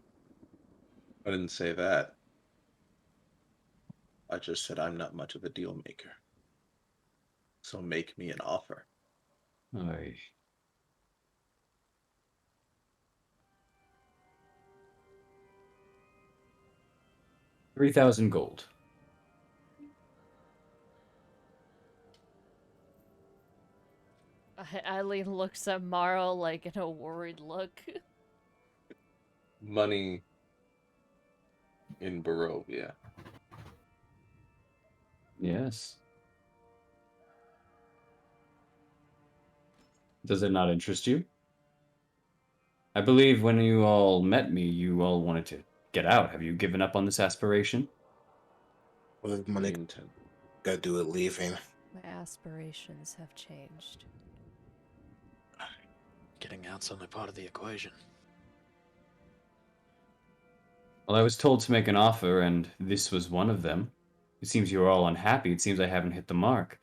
I didn't say that. I just said I'm not much of a deal maker. So make me an offer. Aye. $3,000 gold. Eileen looks at Morrow like in a worried look. Money in Barovia. Yes. Does it not interest you? I believe when you all met me, you all wanted to get out. Have you given up on this aspiration? What is money Intent. gotta do with leaving? My aspirations have changed. Getting out's only part of the equation. Well, I was told to make an offer, and this was one of them. It seems you are all unhappy. It seems I haven't hit the mark.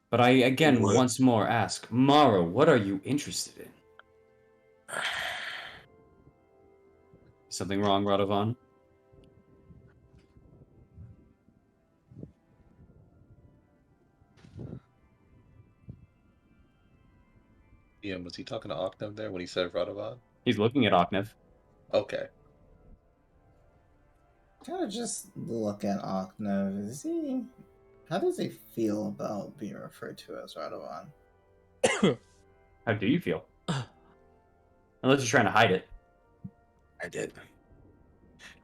But I again What? once more ask, Mara, what are you interested in? Something wrong, Radovan? Yeah, was he talking to Octam there when he said Radovan? He's looking at Oknev. Okay. Kind of just look at Oknev. Is he? How does he feel about being referred to as Radovan? How do you feel? Unless you're trying to hide it. I did.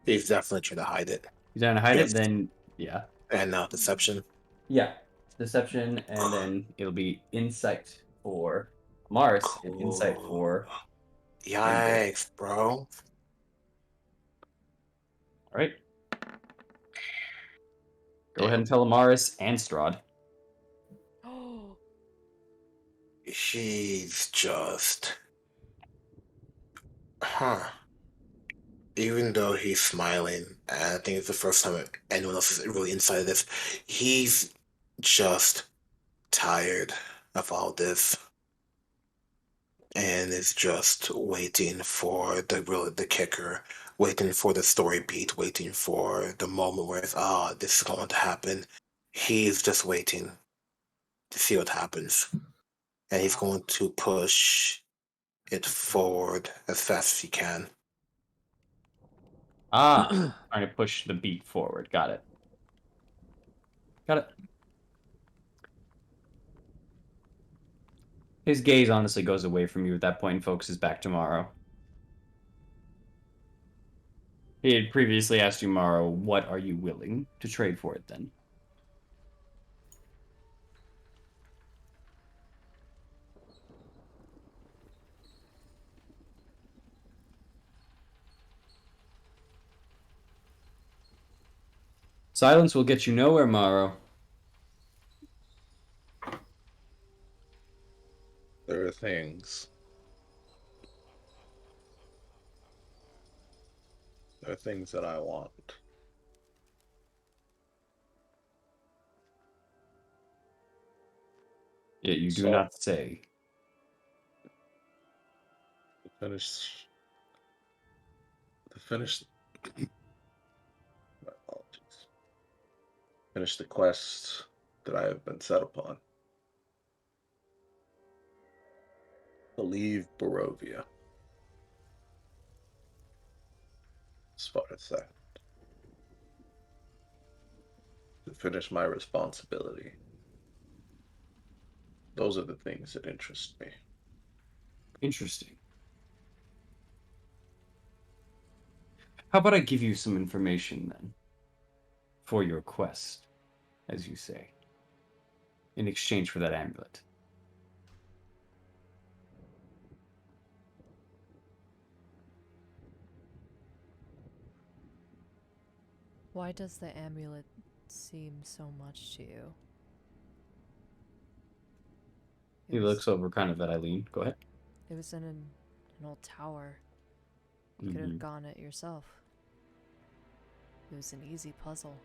He's definitely trying to hide it. You're trying to hide Yes. it, then yeah. And deception. Yeah. Deception, and then it'll be insight for Mars and insight for Yikes, bro. All right. Go ahead and tell Amaris and Strahd. He's just... Huh. Even though he's smiling, and I think it's the first time anyone else is really inside of this, he's just tired of all this. And is just waiting for the kicker, waiting for the story beat, waiting for the moment where it's, this is going to happen. He's just waiting to see what happens. And he's going to push it forward as fast as he can. Trying to push the beat forward. Got it. Got it. His gaze honestly goes away from you at that point and focuses back to Morrow. He had previously asked you, Morrow, what are you willing to trade for it then? Silence will get you nowhere, Morrow. There are things. There are things that I want. Yet you do not say. To finish my apologies. Finish the quest that I have been set upon. To leave Barovia. As far as that. To finish my responsibility. Those are the things that interest me. Interesting. How about I give you some information then? For your quest, as you say. In exchange for that amulet. Why does the amulet seem so much to you? He looks over kind of at Eileen. Go ahead. It was in an old tower. You could have gone it yourself. It was an easy puzzle.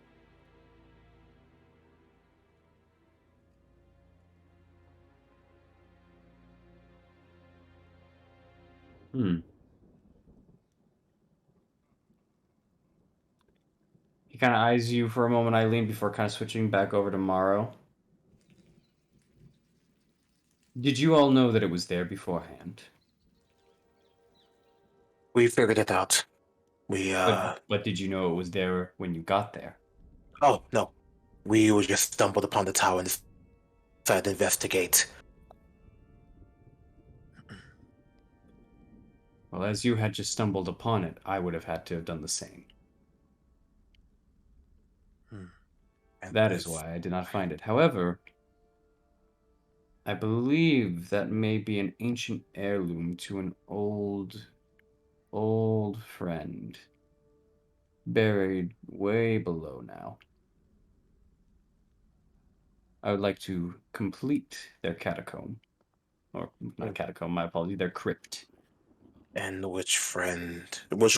He kind of eyes you for a moment, Eileen, before kind of switching back over to Morrow. Did you all know that it was there beforehand? We figured it out. But did you know it was there when you got there? Oh, no. We just stumbled upon the tower and decided to investigate. Well, as you had just stumbled upon it, I would have had to have done the same. That is why I did not find it. However, I believe that may be an ancient heirloom to an old friend. Buried way below now. I would like to complete their catacomb. Or, not catacomb, my apologies, their crypt. And which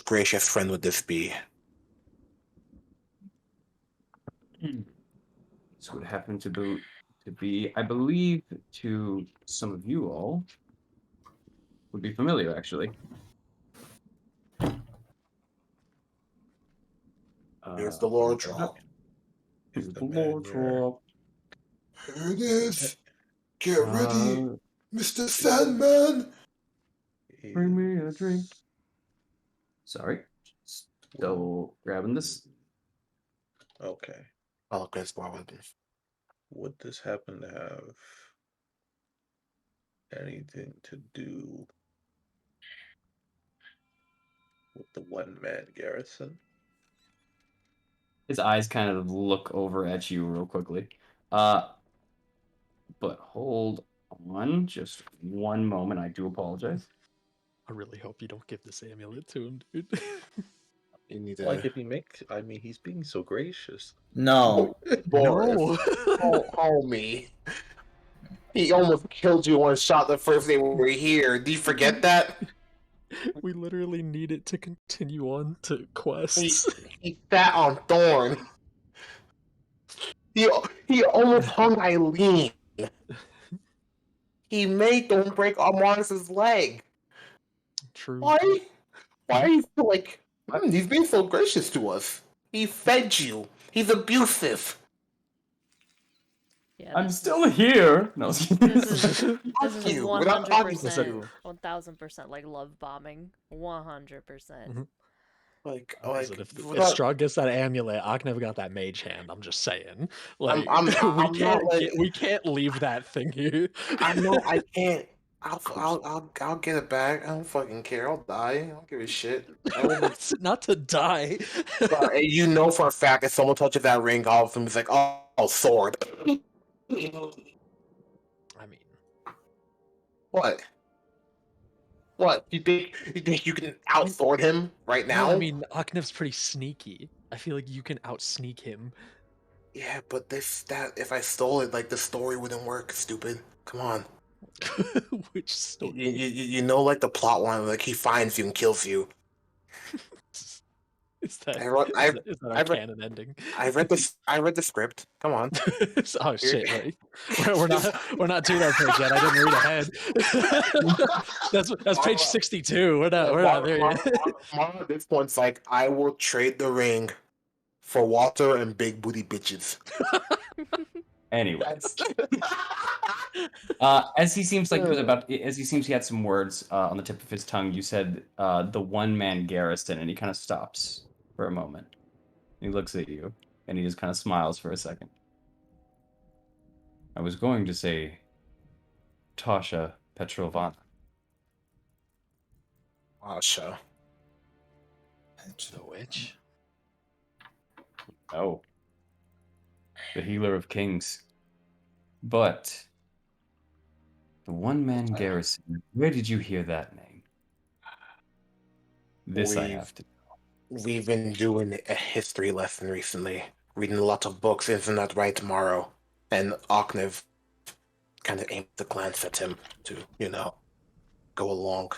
gracious friend would this be? This would happen to be, I believe, to some of you all, would be familiar, actually. Here's the lore drop. Here's the lore drop. Here it is. Get ready, Mr. Sandman. Bring me a drink. Sorry. Still grabbing this. Okay. Oh, okay, spar weapons. Would this happen to have anything to do with the one-man garrison? His eyes kind of look over at you real quickly. But hold on just one moment. I do apologize. I really hope you don't give this amulet to him, dude. You need to... Like, if he makes... I mean, he's being so gracious. No. Boris. Call me. He almost killed you one shot the first day we were here. Do you forget that? We literally need it to continue on to quests. He sat on Thorn. He almost hung Eileen. He made Thorn break Armaris's leg. True. Why? Why are you so like? He's being so gracious to us. He fed you. He's abusive. Yeah, I'm still here. No. This is You. We're not talking to 100%, you. 1000% like love bombing. 100%. Like, Listen, if we're not- Strahd gets that amulet, Aknev got that mage hand. I'm just saying, like, I'm we can't leave that thing here. I know I can't. I'll get it back. I don't fucking care. I'll die. I don't give a shit. Not to die. But you know for a fact if someone touches that ring, all of them is like, oh, sword. I mean, What? What? You think you can outsword him right now? no, I mean, Aknev's pretty sneaky. I feel like you can outsneak him. Yeah, but if I stole it, like the story wouldn't work. Stupid. Come on. Which story? You know, like the plot line, like he finds you and kills you. Is that our I read- canon ending? I read the script. Come on. Oh shit! Right. We're not to that page yet. I didn't read ahead. that's page 62. We're not there yet. At this point, it's like I will trade the ring for water and big booty bitches. Anyway, as he seems like he was as he seems he had some words on the tip of his tongue. You said the one-man garrison, and he kind of stops for a moment. He looks at you, and he just kind of smiles for a second. I was going to say Tasha Petrovana. Asha. The witch. Oh. The healer of kings. But the one-man garrison, where did you hear that name? This I have to know. We've been doing a history lesson recently, reading a lot of books, isn't that right, tomorrow? And Aknev kind of aimed a glance at him to, go along.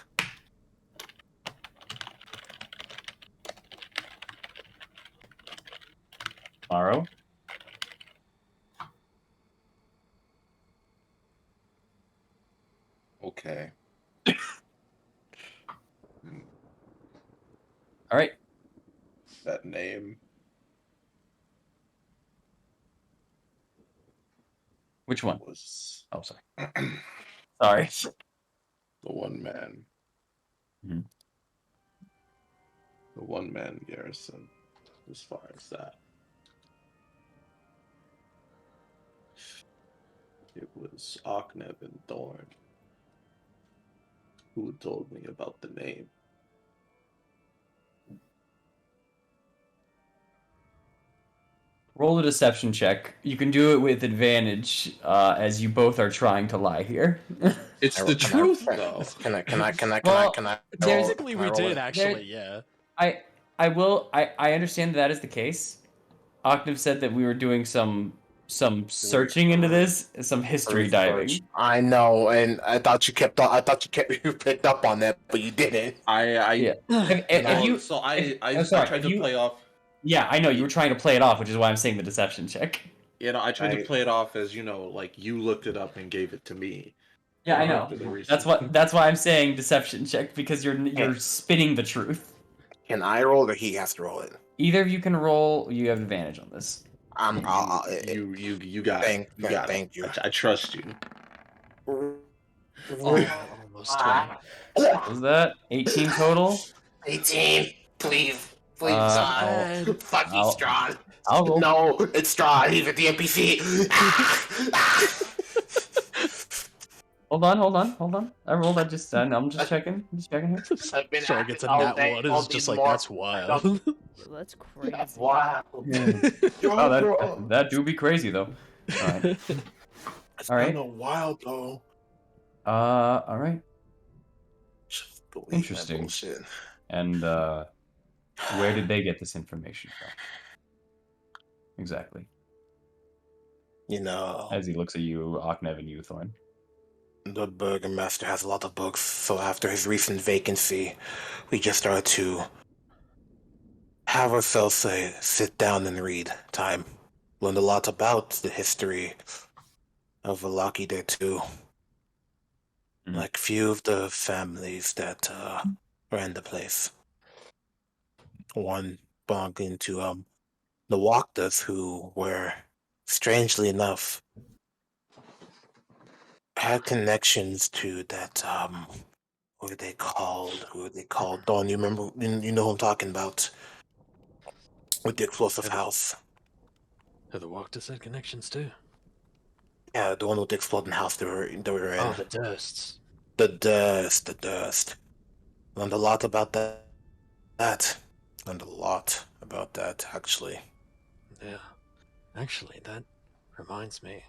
Tomorrow? Okay. All right. That name. Which one? Was Oh, sorry. Sorry. the one man. Mhm. The one man garrison, as far as that. It was Aknev and Thorn who told me about the name. Roll a deception check. You can do it with advantage, as you both are trying to lie here. It's the truth, though. Can I? Well, Basically, we did actually. Yeah. I understand that is the case. Octave said that we were doing some searching into this, some history diving. I know, and I thought you picked up on that, but you didn't. Yeah. I tried to play off. Yeah, I know you were trying to play it off, which is why I'm saying the deception check. I tried to play it off as like you looked it up and gave it to me. Yeah, I know. That's why I'm saying deception check, because you're spinning the truth. Can I roll, or he has to roll it? Either of you can roll. You have advantage on this. You got it. You got it. Thank you. I trust you. Almost 20. What was that? 18 total? 18. Please. Fuck you, Strahd. I'll roll. No, it's Strahd. He's at the NPC. Hold on. I rolled. I'm just checking. here. Sure, gets a nat one. It's just like, that's wild. That's crazy. That's wild. Oh, that do be crazy though. All right. It's All right. kind of wild though. All right. Just believe that Interesting. bullshit. And where did they get this information from? Exactly. You know. As he looks at you, Aknev and you, Thorn. The burgomaster has a lot of books, so after his recent vacancy, we just started to have ourselves a sit down and read time. Learned a lot about the history of Valaki there too. Like few of the families that ran the place. One belonged into the Waktas, who were, strangely enough, had connections to that what are they called? Who are they called? Dawn, you remember? You know who I'm talking about? With the explosive house. Have the Walkers had connections too? Yeah, the one with the exploding house they were in. Oh, the Dursts. The dust. Learned a lot about that. Learned a lot about that, actually. Yeah. Actually, that reminds me.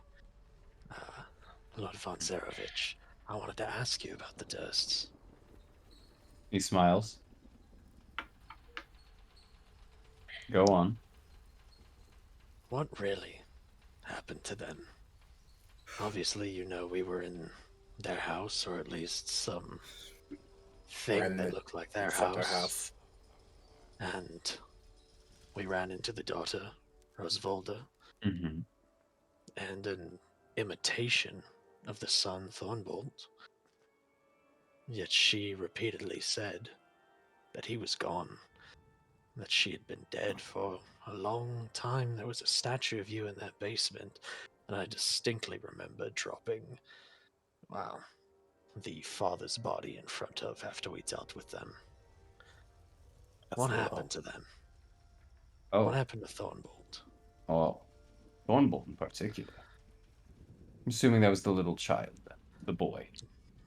Lord von Zarovich, I wanted to ask you about the Dursts. He smiles. Go on. What really happened to them? Obviously, you know we were in their house, or at least some thing that looked like their house. And we ran into the daughter, Rosvolda, and an imitation of the son, Thornbolt. Yet she repeatedly said that he was gone, that she had been dead for a long time. There was a statue of you in that basement, and I distinctly remember dropping, well, the father's body in front of after we dealt with them. What happened to them? Oh. What happened to Thornbolt? Oh. Thornbolt in particular. I'm assuming that was the little child then. The boy.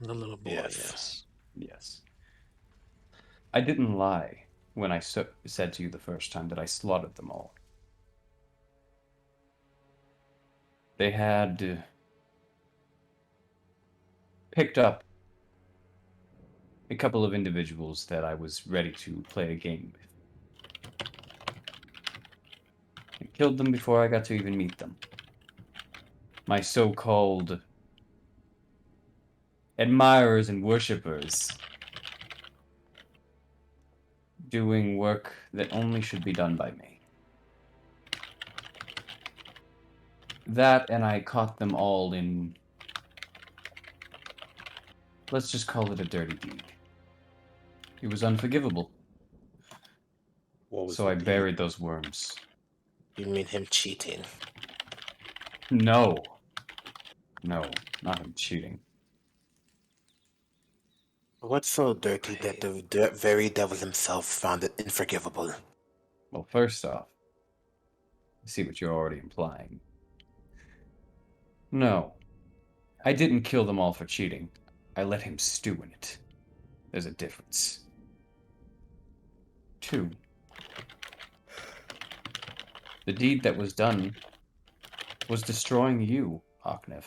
The little boy, yes. Yes. I didn't lie when I said to you the first time that I slaughtered them all. They had picked up a couple of individuals that I was ready to play a game with. I killed them before I got to even meet them. My so-called admirers and worshippers doing work that only should be done by me. That, and I caught them all in, let's just call it a dirty deed. It was unforgivable. So I buried those worms. You mean him cheating? No. No, not him cheating. What's so dirty that the very devil himself found it unforgivable? Well, first off, I see what you're already implying. No, I didn't kill them all for cheating. I let him stew in it. There's a difference. 2. The deed that was done was destroying you, Aknev.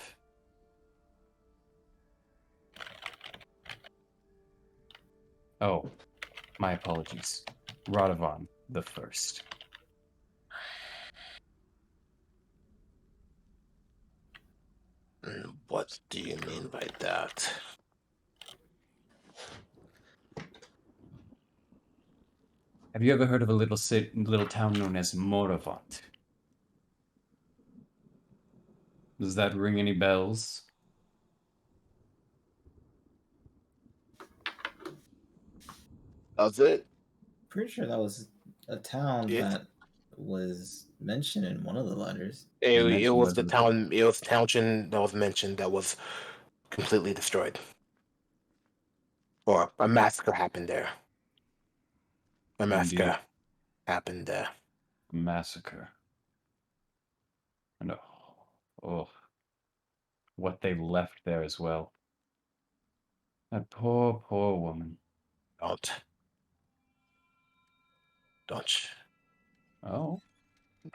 Oh, my apologies. Radovan the First. What do you mean by that? Have you ever heard of a little town known as Moravant? Does that ring any bells? Does it? Pretty sure that was a town that was mentioned in one of the letters. It was the town. It was the township that was mentioned that was completely destroyed, or a massacre happened there. A massacre happened there. Massacre. And oh, what they left there as well. That poor, poor woman. Don't you? Oh?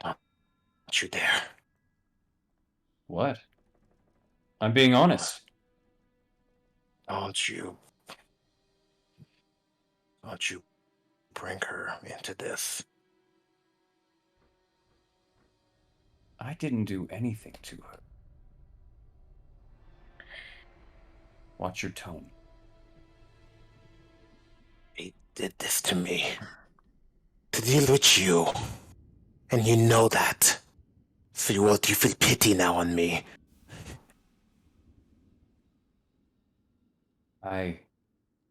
Don't you dare. What? I'm being honest. Don't you bring her into this. I didn't do anything to her. Watch your tone. He did this to me. To deal with you. And you know that. So you feel pity now on me. I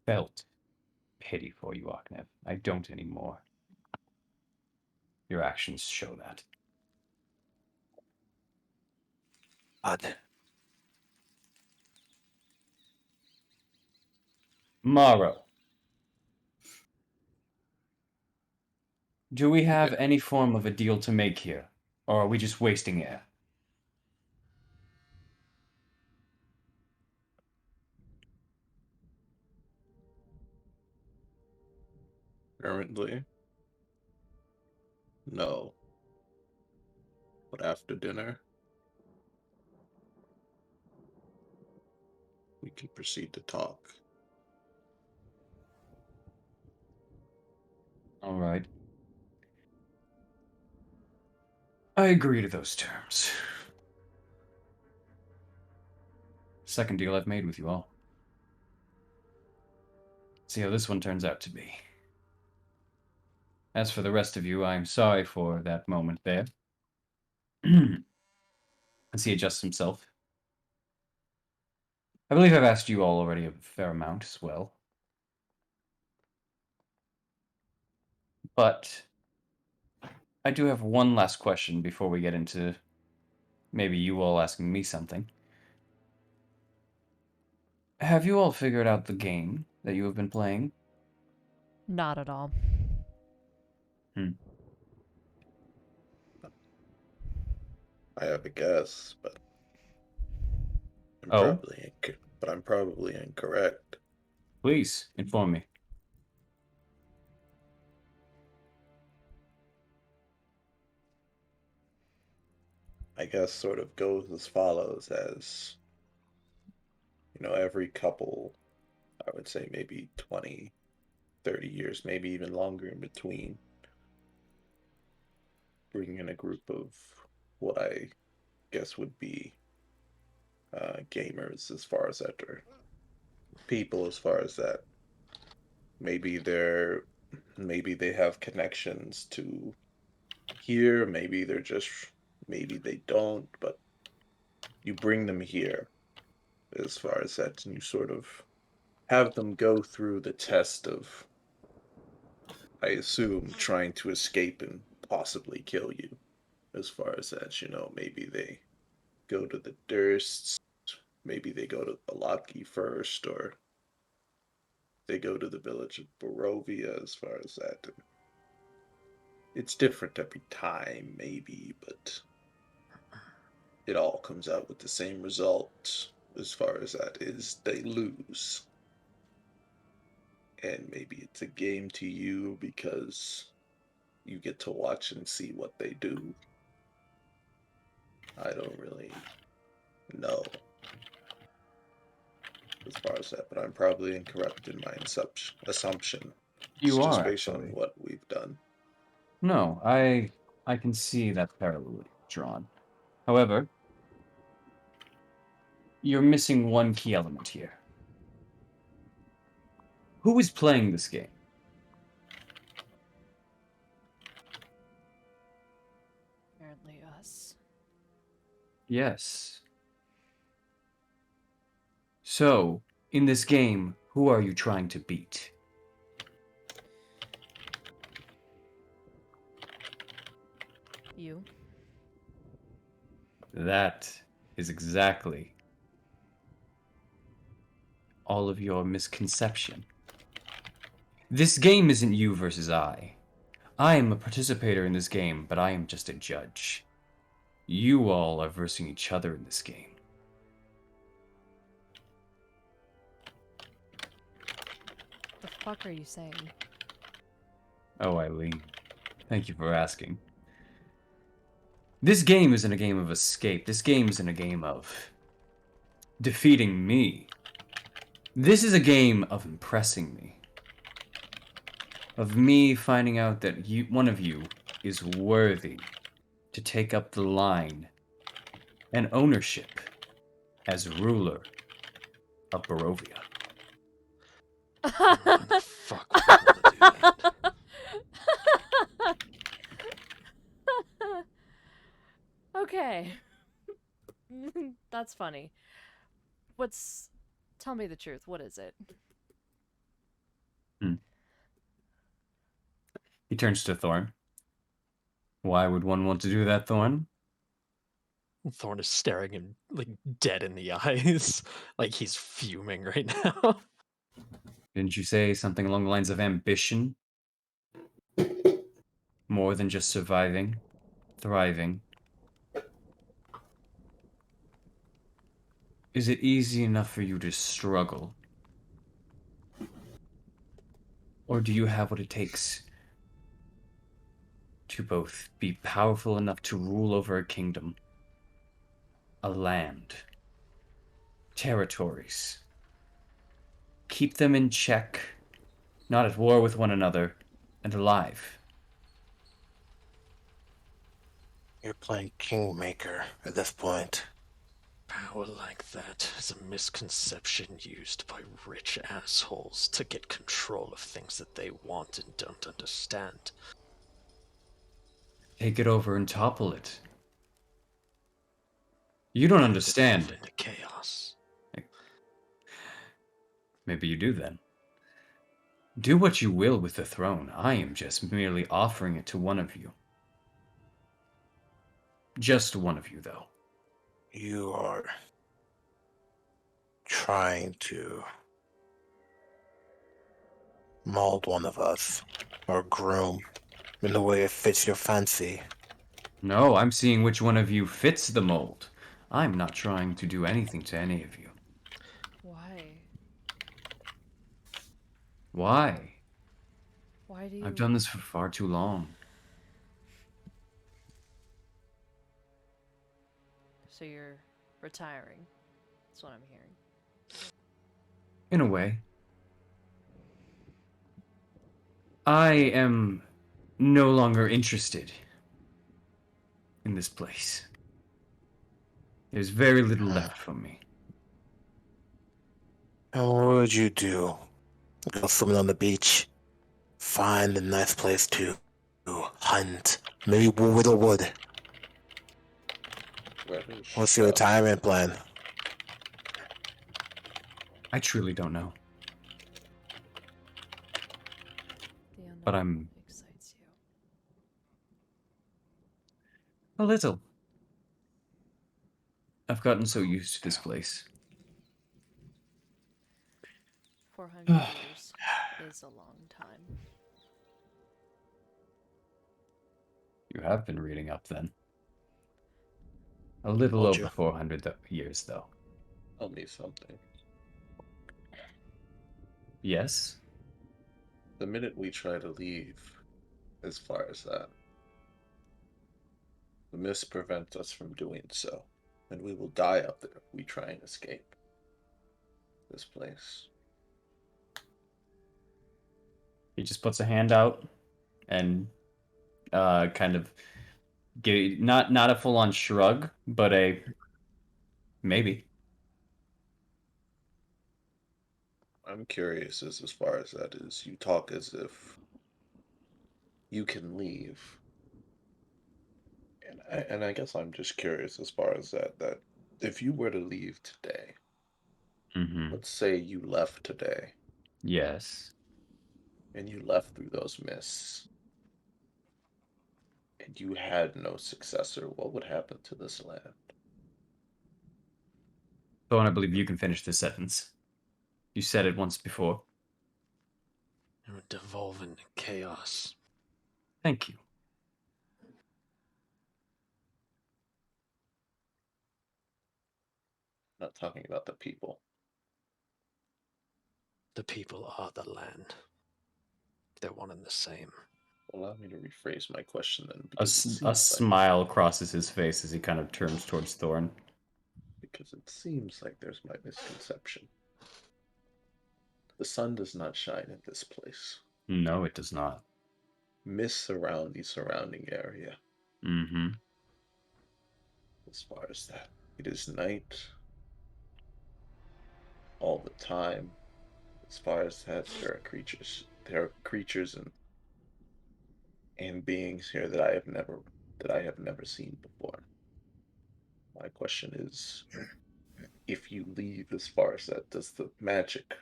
felt pity for you, Aknev. I don't anymore. Your actions show that. Odd. Morrow. Do we have any form of a deal to make here? Or are we just wasting air? Currently, no. But after dinner, we can proceed to talk. All right. I agree to those terms. Second deal I've made with you all. See how this one turns out to be. As for the rest of you, I'm sorry for that moment there. As he adjusts himself. I believe I've asked you all already a fair amount as well. But I do have one last question before we get into maybe you all asking me something. Have you all figured out the game that you have been playing? Not at all. I have a guess, but Oh? I'm probably incorrect. Please, inform me. I guess sort of goes as follows as, every couple, I would say maybe 20, 30 years, maybe even longer in between, bring in a group of what I guess would be gamers as far as that, or people as far as that. Maybe they have connections to here, maybe maybe they don't, but you bring them here as far as that, and you sort of have them go through the test of, I assume, trying to escape and possibly kill you. As far as that, maybe they go to the Dursts, maybe they go to Balaki first, or they go to the village of Barovia as far as that. It's different every time, maybe, but it all comes out with the same result as far as that is they lose. And maybe it's a game to you because you get to watch and see what they do. I don't really know as far as that, but I'm probably incorrect in my assumption. It's You just are, based on actually. what we've done. No, I can see that parallel drawn. However, you're missing one key element here. Who is playing this game? Apparently us. Yes. So, in this game, who are you trying to beat? You. That is exactly all of your misconception. This game isn't you versus I. I am a participator in this game, but I am just a judge. You all are versing each other in this game. The fuck are you saying? Oh, Eileen. Thank you for asking. This game isn't a game of escape. This game isn't a game of defeating me. This is a game of impressing me. Of me finding out that one of you is worthy to take up the line and ownership as ruler of Barovia. Why the fuck would I want to do that? Okay. That's funny. Tell me the truth. What is it? He turns to Thorn. Why would one want to do that, Thorn? Thorn is staring him like dead in the eyes, like he's fuming right now. Didn't you say something along the lines of ambition? More than just surviving, thriving. Is it easy enough for you to struggle? Or do you have what it takes to both be powerful enough to rule over a kingdom, a land, territories, keep them in check, not at war with one another, and alive? You're playing Kingmaker at this point. Power like that is a misconception used by rich assholes to get control of things that they want and don't understand. Take it over and topple it. You don't understand. Into chaos. Maybe you do then. Do what you will with the throne. I am just merely offering it to one of you. Just one of you, though. You are trying to mold one of us, or groom, in the way it fits your fancy. No, I'm seeing which one of you fits the mold. I'm not trying to do anything to any of you. Why? Why? Why do you... I've done this for far too long. So you're retiring. That's what I'm hearing. In a way. I am no longer interested in this place. There's very little left from me. And what would you do? Go swimming on the beach? Find a nice place to hunt? Maybe Whittlewood? What's your retirement plan? I truly don't know. But I'm excites you. a little. I've gotten so used to this place. 400 years is a long time. You have been reading up then. A little Told over you. 400 years, though. Tell me something. Yes? The minute we try to leave, as far as that, the mist prevents us from doing so, and we will die out there if we try and escape this place. He just puts a hand out and kind of not a full-on shrug, but a maybe. I'm curious as far as that is. You talk as if you can leave. And I guess I'm just curious as far as that if you were to leave today, let's say you left today. Yes. And you left through those mists. And you had no successor, what would happen to this land? Thorn, I believe you can finish this sentence. You said it once before. It would devolve into chaos. Thank you. I'm not talking about the people. The people are the land. They're one and the same. Allow me to rephrase my question then. A smile crosses his face as he kind of turns towards Thorn. Because it seems like there's my misconception. The sun does not shine in this place. No, it does not. Mists surround the surrounding area. Mm-hmm. As far as that, it is night. all the time. As far as that, there are creatures and beings here that I have never seen before. My question is, if you leave as far as that, does the magic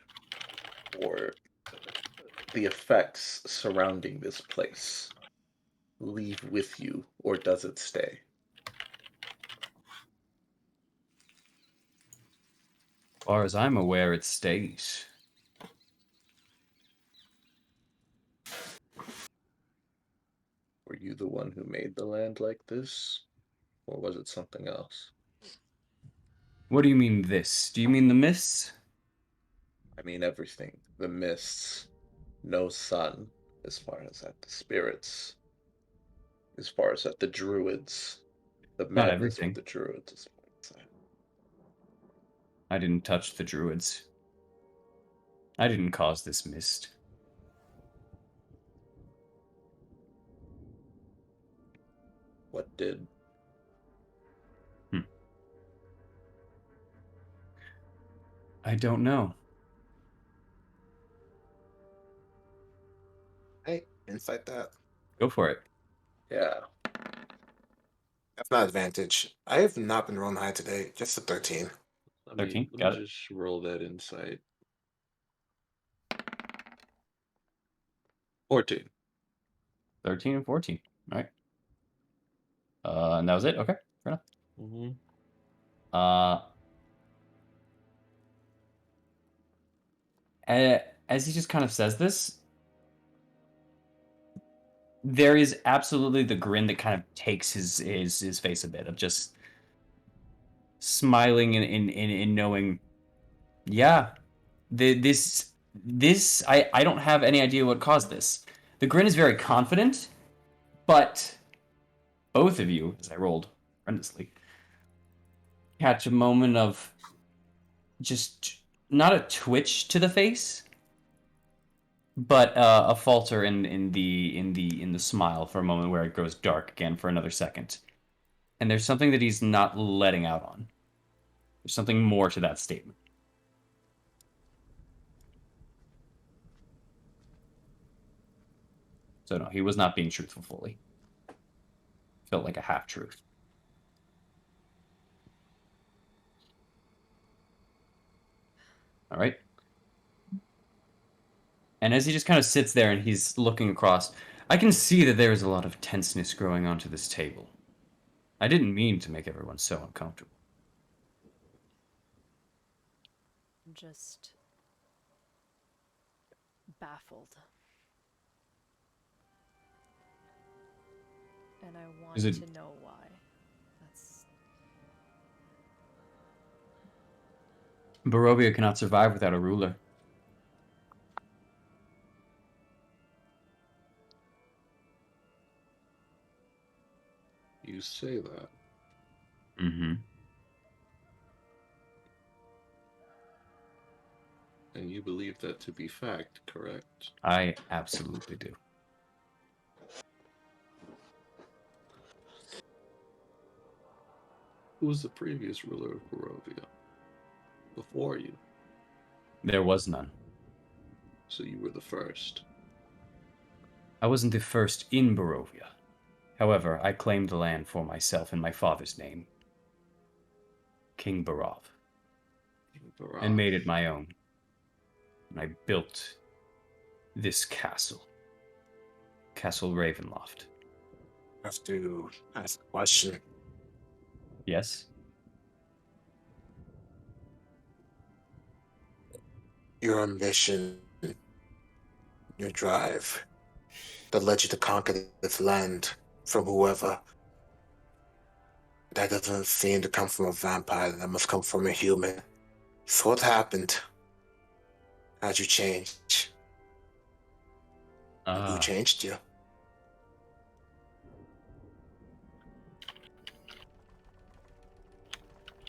or the effects surrounding this place leave with you, or does it stay? As far as I'm aware, it stays. Were you the one who made the land like this, or was it something else? What do you mean this? Do you mean the mists? I mean everything. The mists, no sun, as far as that, the spirits, as far as that, the druids, the Not madness with everything. the druids. As far as that. I didn't touch the druids. I didn't cause this mist. What did? I don't know. Hey, insight that. Go for it. Yeah. That's not advantage. I have not been rolling high today. Just a 13. 13. Let me Got it. just roll that insight. 14. 13 and 14. All right. And that was it? Okay. Fair enough. Mm-hmm. As he just kind of says this, there is absolutely the grin that kind of takes his face a bit of just smiling and knowing, yeah, this I don't have any idea what caused this. The grin is very confident, but both of you, as I rolled horrendously, catch a moment of just not a twitch to the face, but a falter in the smile for a moment where it goes dark again for another second. And there's something that he's not letting out on. There's something more to that statement. So no, he was not being truthful fully. Felt like a half truth. All right. And as he just kind of sits there and he's looking across, I can see that there is a lot of tenseness growing onto this table. I didn't mean to make everyone so uncomfortable. I'm just baffled. And I want to know why. That's... Barovia cannot survive without a ruler. You say that. Mm-hmm. And you believe that to be fact, correct? I absolutely do. Who was the previous ruler of Barovia? Before you. There was none. So you were the first. I wasn't the first in Barovia. However, I claimed the land for myself in my father's name, King Barov, and made it my own. And I built this castle, Castle Ravenloft. I have to ask a question. Yes? Your ambition, your drive, that led you to conquer this land from whoever. That doesn't seem to come from a vampire. That must come from a human. So what happened? How'd you change? And who changed you?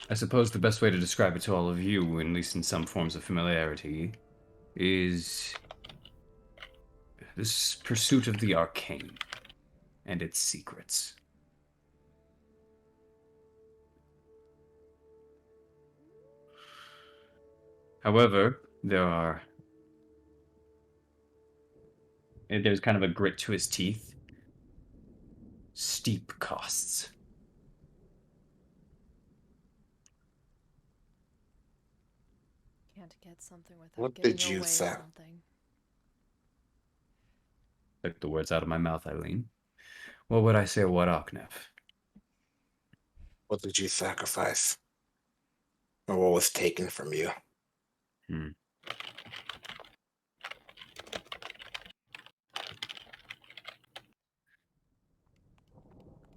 I suppose the best way to describe it to all of you, at least in some forms of familiarity, is this pursuit of the arcane and its secrets. However, there's kind of a grit to his teeth. Steep costs. Can't get something without What giving did you away say? something. Took the words out of my mouth, Eileen. What would I say? What, Arknev? What did you sacrifice? Or what was taken from you?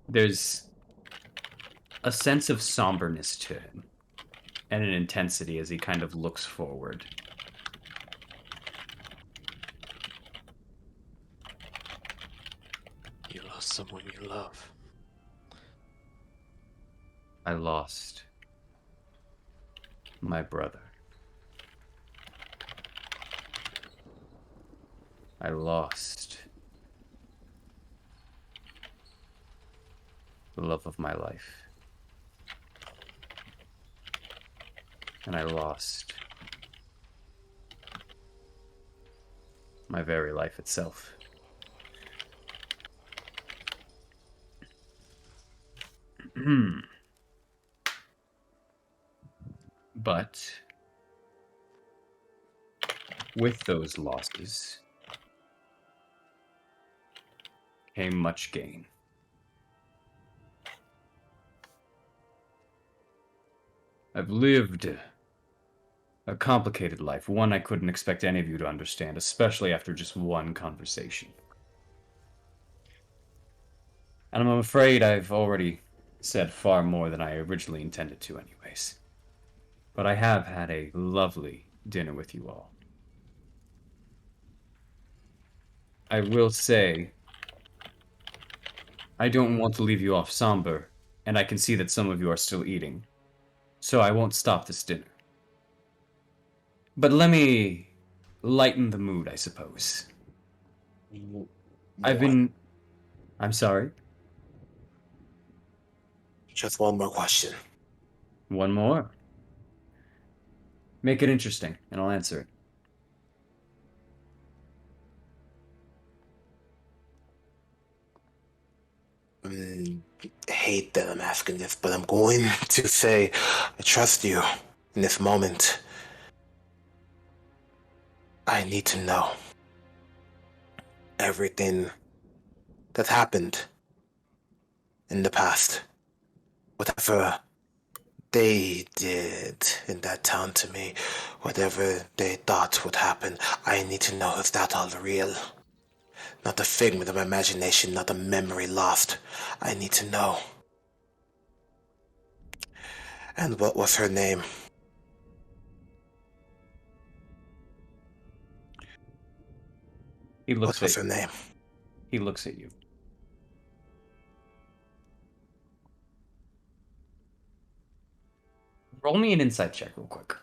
There's a sense of somberness to him and an intensity as he kind of looks forward. You lost someone you love. I lost my brother. I lost the love of my life. And I lost my very life itself. But with those losses came much gain. I've lived a complicated life, one I couldn't expect any of you to understand, especially after just one conversation. And I'm afraid I've already said far more than I originally intended to anyways. But I have had a lovely dinner with you all. I will say, I don't want to leave you off somber, and I can see that some of you are still eating, so I won't stop this dinner. But let me lighten the mood, I suppose. I'm sorry? Just one more question. One more. Make it interesting, and I'll answer it. Hate that I'm asking this, but I'm going to say I trust you in this moment. I need to know everything that happened in the past. Whatever they did in that town to me, whatever they thought would happen, I need to know if that's all real. Not a figment of imagination, not a memory lost. I need to know. And what was her name? What was her name? He looks at you. Roll me an insight check real quick.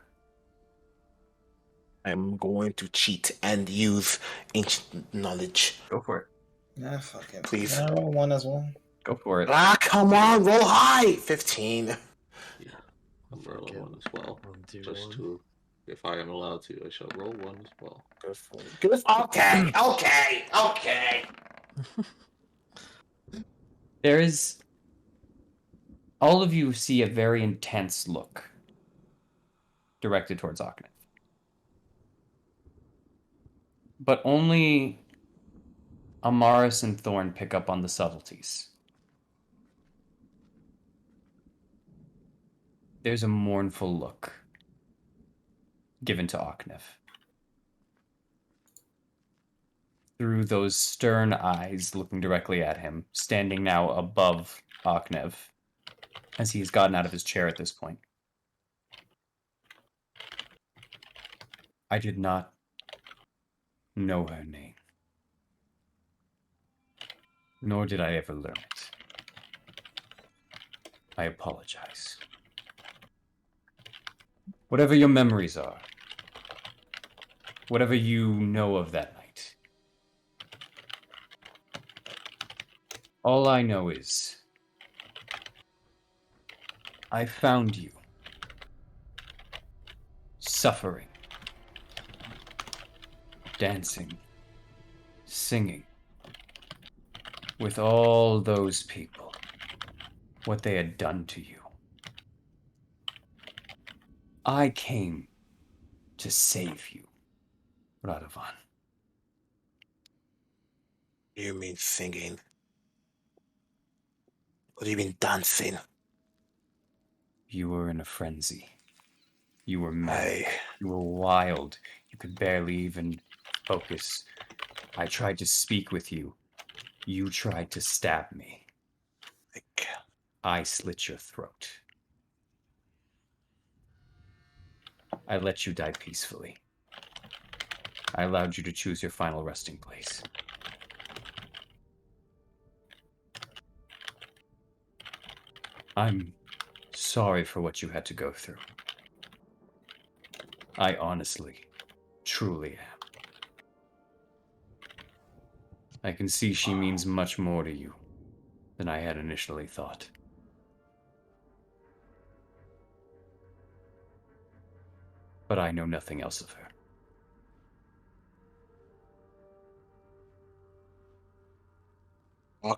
I'm going to cheat and use ancient knowledge. Go for it. Yeah, fuck it. Please. Can I roll one as well? Go for it. Ah, come on, roll high! 15. Yeah, I'm rolling one as well. Just to, if I am allowed to, I shall roll one as well. Okay. There is... All of you see a very intense look directed towards Arknev. But only Amaris and Thorn pick up on the subtleties. There's a mournful look given to Arknev. Through those stern eyes looking directly at him, standing now above Arknev, as he's gotten out of his chair at this point. I did not know her name. Nor did I ever learn it. I apologize. Whatever your memories are, whatever you know of that night, all I know is I found you suffering dancing, singing, with all those people, what they had done to you. I came to save you, Radovan. You mean singing? What do you mean dancing? You were in a frenzy. You were mad. I... You were wild. You could barely even focus. I tried to speak with you. You tried to stab me. Like, I slit your throat. I let you die peacefully. I allowed you to choose your final resting place. I'm sorry for what you had to go through. I honestly, truly am. I can see she means much more to you than I had initially thought. But I know nothing else of her.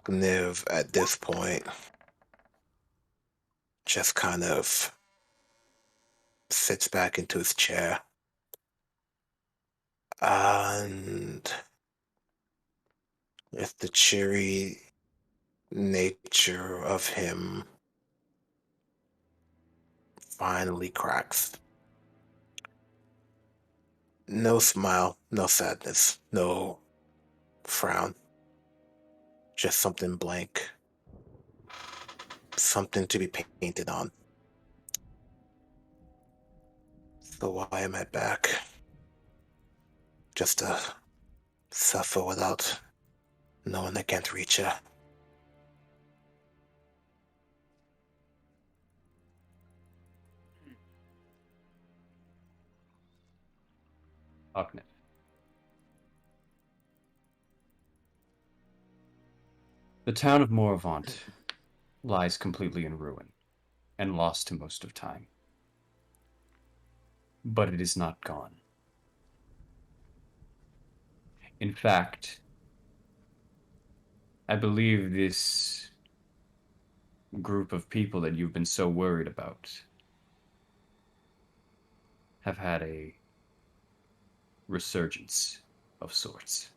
Niv, at this point, just kind of sits back into his chair. And with the cheery nature of him finally cracks. No smile, no sadness, no frown. Just something blank. Something to be painted on. So why am I back? Just to suffer without knowing I can't reach her. Aknet. The town of Morvant lies completely in ruin and lost to most of time. But it is not gone. In fact, I believe this group of people that you've been so worried about have had a resurgence of sorts.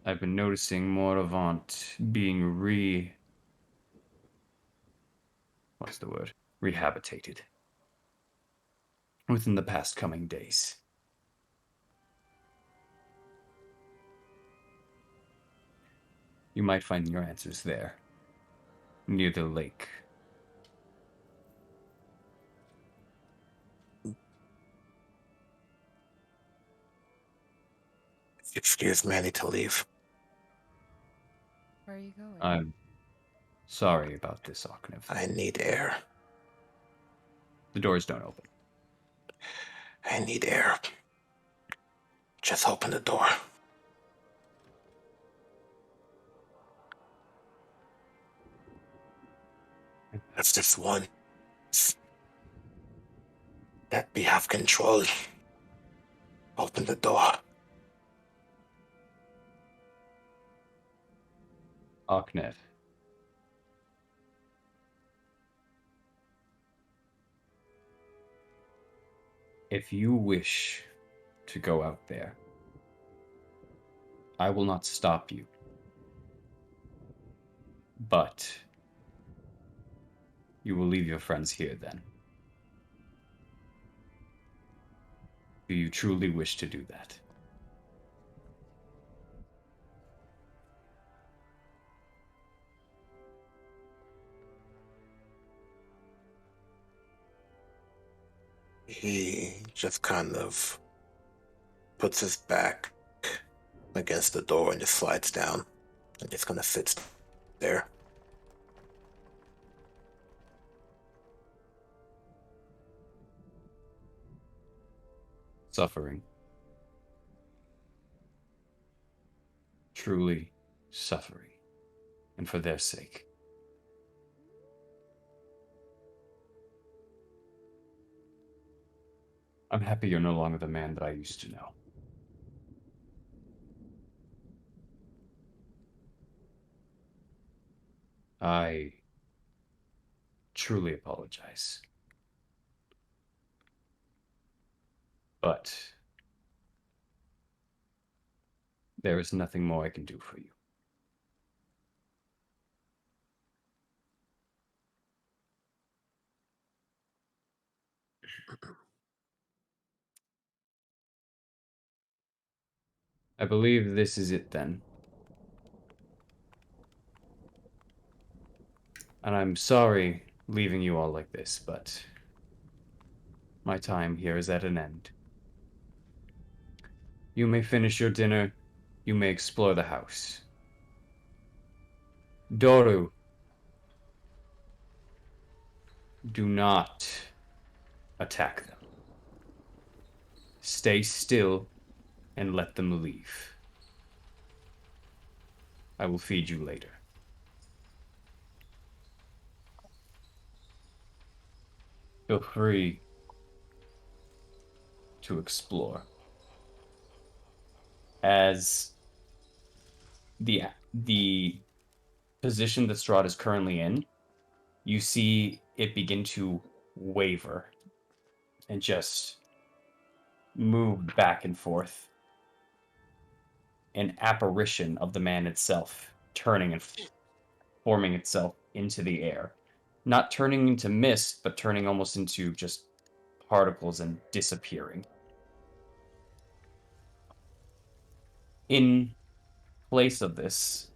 I've been noticing Morvant being rehabilitated within the past coming days. You might find your answers there, near the lake. Excuse me, I need to leave. Where are you going? I'm sorry about this, Oknev. I need air. The doors don't open. I need air. Just open the door. If there's one, let me have control. Open the door. Oknev. If you wish to go out there, I will not stop you. But you will leave your friends here then. Do you truly wish to do that? He just kind of puts his back against the door and just slides down and just kind of sits there. Suffering. Truly suffering. And for their sake. I'm happy you're no longer the man that I used to know. I truly apologize. But there is nothing more I can do for you. I believe this is it then. And I'm sorry leaving you all like this, but my time here is at an end. You may finish your dinner. You may explore the house. Doru, do not attack them. Stay still and let them leave. I will feed you later. Feel free to explore. As the position that Strahd is currently in, you see it begin to waver and just move back and forth. An apparition of the man itself turning and forming itself into the air. Not turning into mist, but turning almost into just particles and disappearing. In place of this,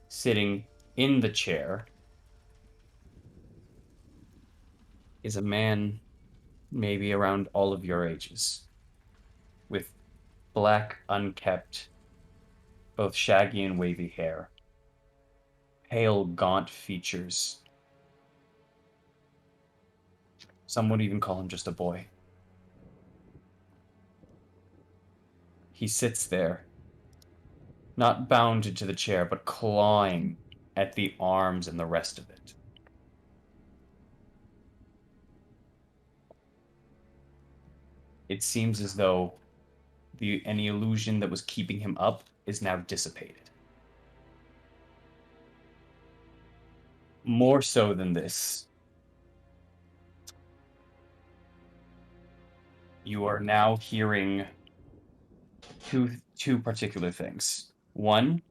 sitting in the chair, is a man maybe around all of your ages, with black, unkept, both shaggy and wavy hair, pale, gaunt features. Some would even call him just a boy. He sits there, not bound into the chair, but clawing at the arms and the rest of it. It seems as though any illusion that was keeping him up is now dissipated. More so than this, you are now hearing two particular things. One,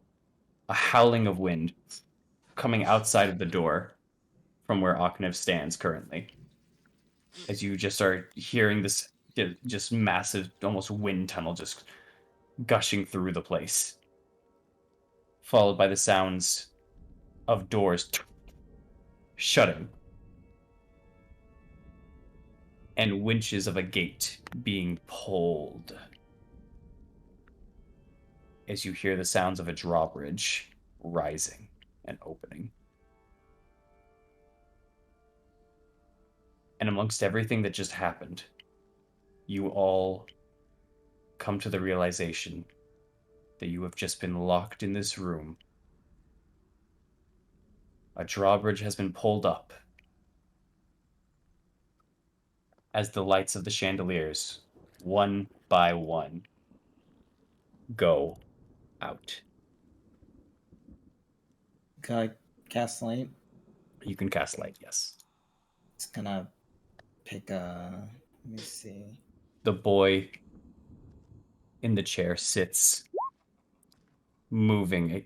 a howling of wind coming outside of the door from where Aknev stands currently. As you just start hearing this just massive, almost wind tunnel just gushing through the place. Followed by the sounds of doors shutting and winches of a gate being pulled. As you hear the sounds of a drawbridge rising and opening. And amongst everything that just happened, you all come to the realization that you have just been locked in this room. A drawbridge has been pulled up as the lights of the chandeliers, one by one, go out. Can I cast light? You can cast light, yes. It's gonna pick a. Let me see. The boy in the chair sits, moving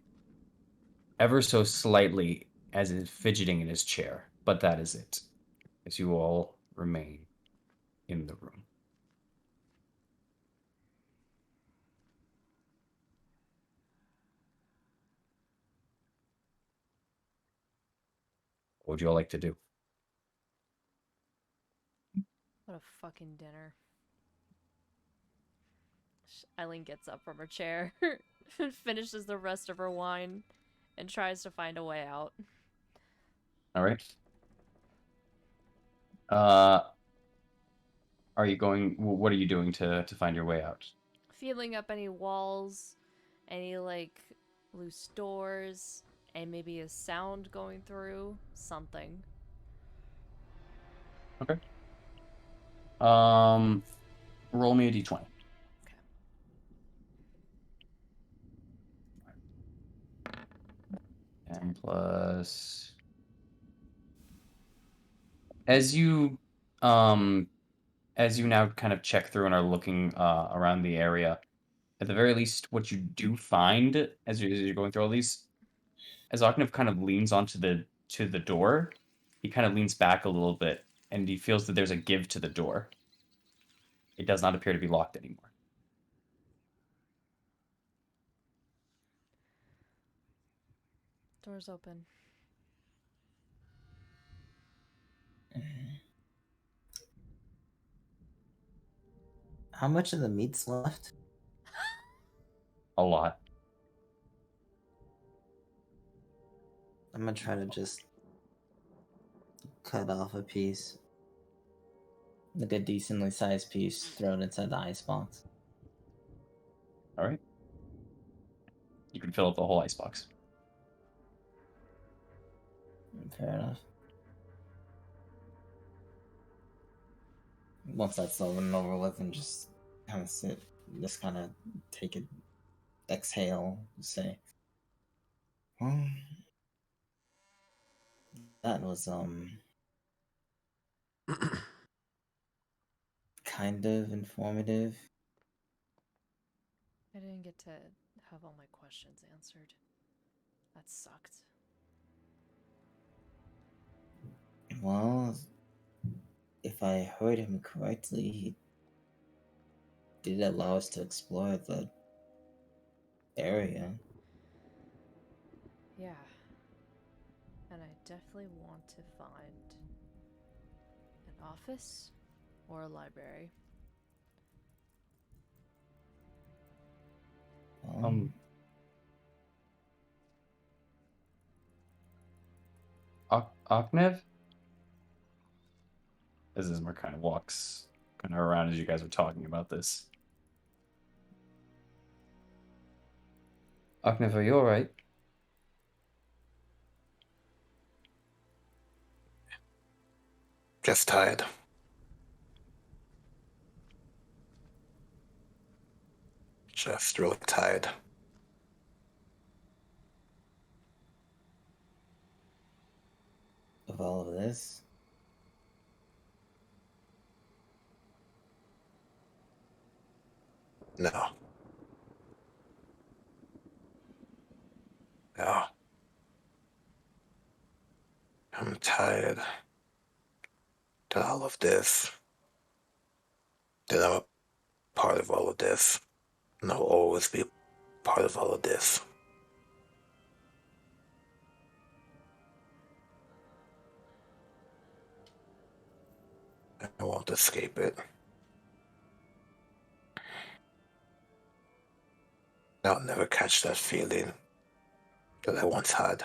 ever so slightly as is fidgeting in his chair, but that is it, as you all remain in the room. What would you all like to do? What a fucking dinner. Eileen gets up from her chair and finishes the rest of her wine and tries to find a way out. All right. Are you going? What are you doing to find your way out? Feeling up any walls, any like loose doors, and maybe a sound going through something. Okay. Roll me a d20. Okay. 10 plus. As you now kind of check through and are looking around the area, at the very least, what you do find as you're going through all these, as Oknev kind of leans onto the door, he kind of leans back a little bit, and he feels that there's a give to the door. It does not appear to be locked anymore. Door's open. How much of the meat's left? A lot. I'm gonna try to just cut off a piece. Like a decently sized piece, throw it inside the icebox. All right. You can fill up the whole icebox. Fair enough. Once that's over and over with, and just kind of sit, just kind of take it, exhale, say, well, that was kind of informative. I didn't get to have all my questions answered. That sucked. Well, if I heard him correctly, he did allow us to explore the area. Yeah. And I definitely want to find an office or a library. Oknev? As Ismar kind of walks kind of around as you guys are talking about this. Oknev, are you alright? Just tired. Just really tired. Of all of this? No. No. I'm tired. To all of this. That I'm a part of all of this. And I'll always be part of all of this. I won't escape it. I'll never catch that feeling that I once had.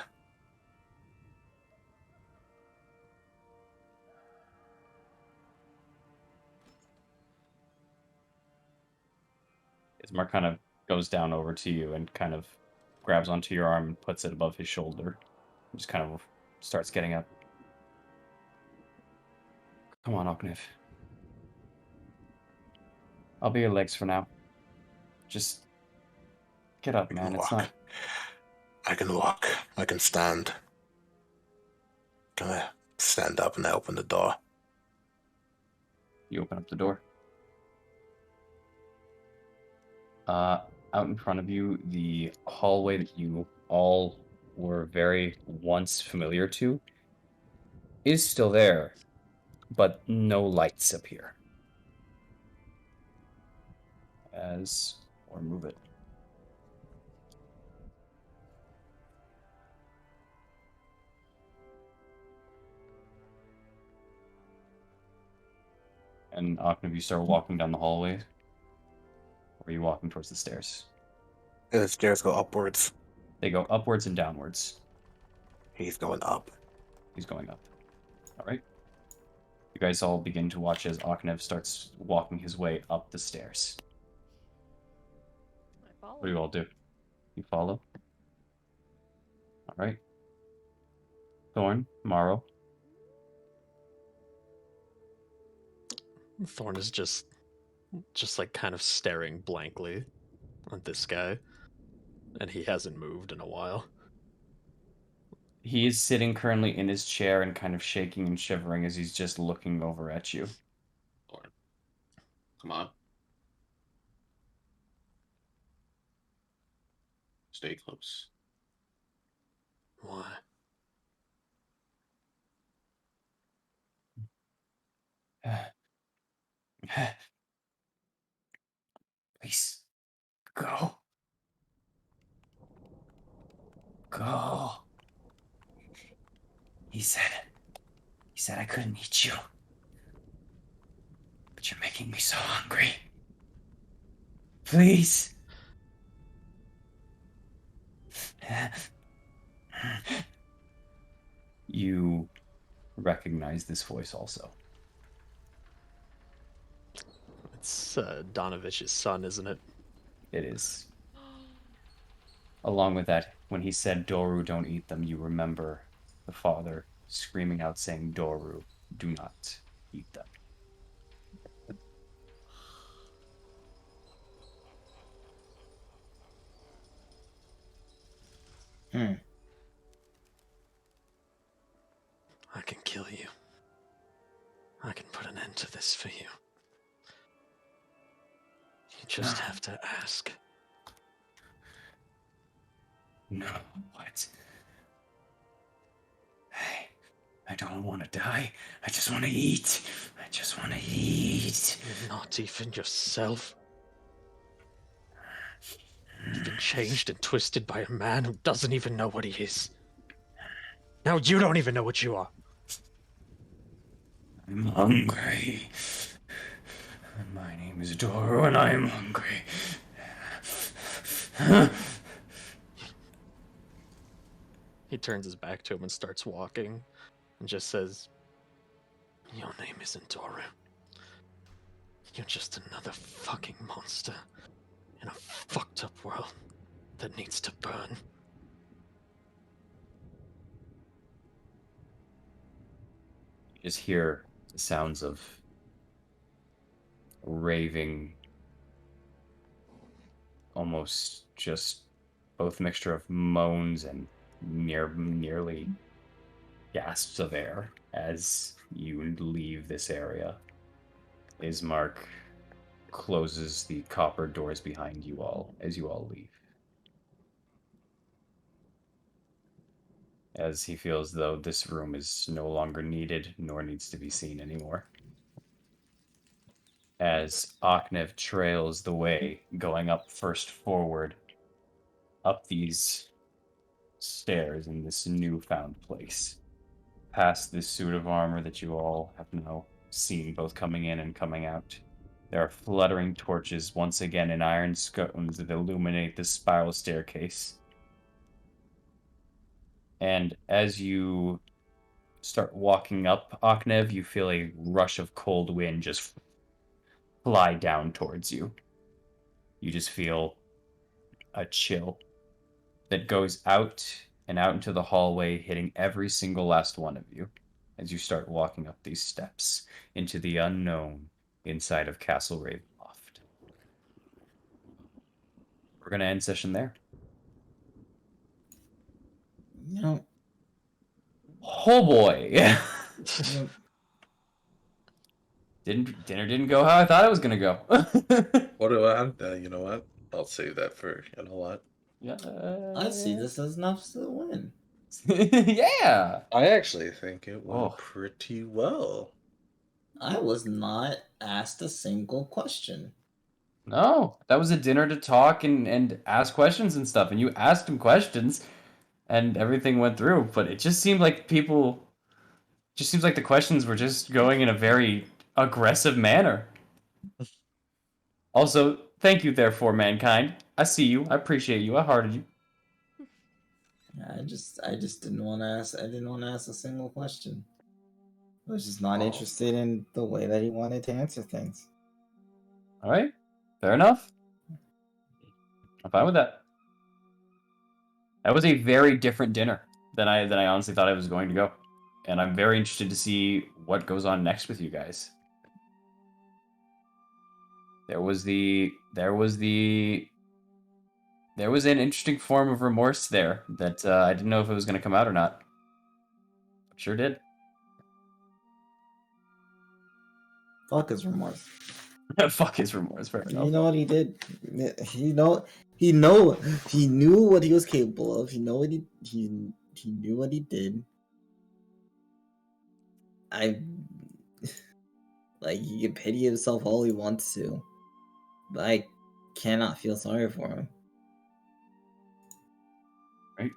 Ismar kind of goes down over to you and kind of grabs onto your arm and puts it above his shoulder. Just kind of starts getting up. Come on, Oknev. I'll be your legs for now. Just get up, man. It's not... I can walk. I can stand. Can I stand up and I open the door? You open up the door. Out in front of you, the hallway that you all were very once familiar to is still there, but no lights appear. Or move it. And Oknev, you start walking down the hallway. Or are you walking towards the stairs? The stairs go upwards. They go upwards and downwards. He's going up. He's going up. All right. You guys all begin to watch as Oknev starts walking his way up the stairs. I follow. What do you all do? You follow? All right. Thorn, Morrow. Thorn is just just like kind of staring blankly at this guy, and he hasn't moved in a while. He is sitting currently in his chair and kind of shaking and shivering as he's just looking over at you. Come on. Stay close. Why? Please, go. Go. He said I couldn't eat you. But you're making me so hungry. Please. You recognize this voice also. It's Donovich's son, isn't it? It is. Along with that, when he said, Doru, don't eat them, you remember the father screaming out saying, Doru, do not eat them. I can kill you. I can put an end to this for you. You just have to ask. No, what? Hey, I don't want to die. I just want to eat. I just want to eat. You're not even yourself. You've been changed and twisted by a man who doesn't even know what he is. Now you don't even know what you are. I'm hungry. My name is Doru and I am hungry. He turns his back to him and starts walking and just says, Your name isn't Doru. You're just another fucking monster in a fucked up world that needs to burn. You just hear the sounds of raving, almost just both a mixture of moans and nearly gasps of air as you leave this area. Ismark closes the copper doors behind you all as you all leave. As he feels though this room is no longer needed nor needs to be seen anymore. As Aknev trails the way, going up first forward, up these stairs in this newfound place, past this suit of armor that you all have now seen both coming in and coming out. There are fluttering torches once again in iron scones that illuminate this spiral staircase. And as you start walking up, Aknev, you feel a rush of cold wind just fly down towards you. You just feel a chill that goes out and out into the hallway, hitting every single last one of you as you start walking up these steps into the unknown inside of Castle Ravenloft. We're going to end session there. No. Oh boy. Yep. Dinner didn't go how I thought it was going to go. What do I? You know what? I'll save that for you know what. Yeah. I see this as an absolute win. Yeah. I actually think it went Oh. pretty well. I was not asked a single question. No, that was a dinner to talk and ask questions and stuff. And you asked him questions and everything went through. But it just seemed like just seems like the questions were just going in a very aggressive manner. Also, thank you therefore, mankind. I see you. I appreciate you. I hearted you. I just didn't want to ask. I didn't want to ask a single question. I was just not interested in the way that he wanted to answer things. All right. Fair enough. I'm fine with that. That was a very different dinner than I honestly thought I was going to go. And I'm very interested to see what goes on next with you guys. there was an interesting form of remorse there that I didn't know if it was going to come out or not. Sure did. Fuck his remorse. Fuck his remorse. Fair enough. You know what he did. He knew what he was capable of. He knew what he did. He can pity himself all he wants to, but I cannot feel sorry for him. Right.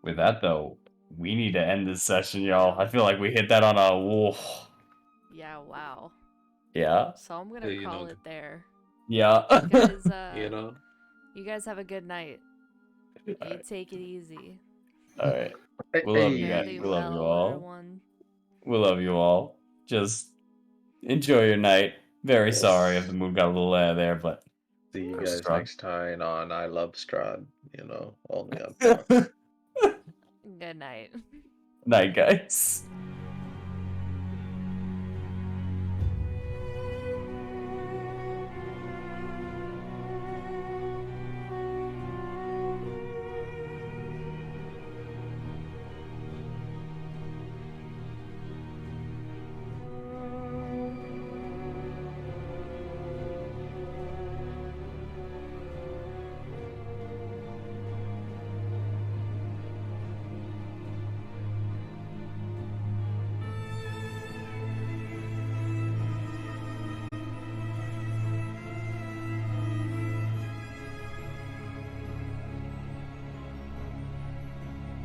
With that though, we need to end this session, y'all. I feel like we hit that on a whoa. Yeah, wow. Yeah. So I'm gonna call it there. Yeah. You guys, you guys have a good night. You take it easy. All right. We love you guys. We love you all. Everyone. We love you all. Just enjoy your night. Very sorry if the mood got a little out of there, but see you guys next time on I Love Strahd. Only on Good night. Night, guys.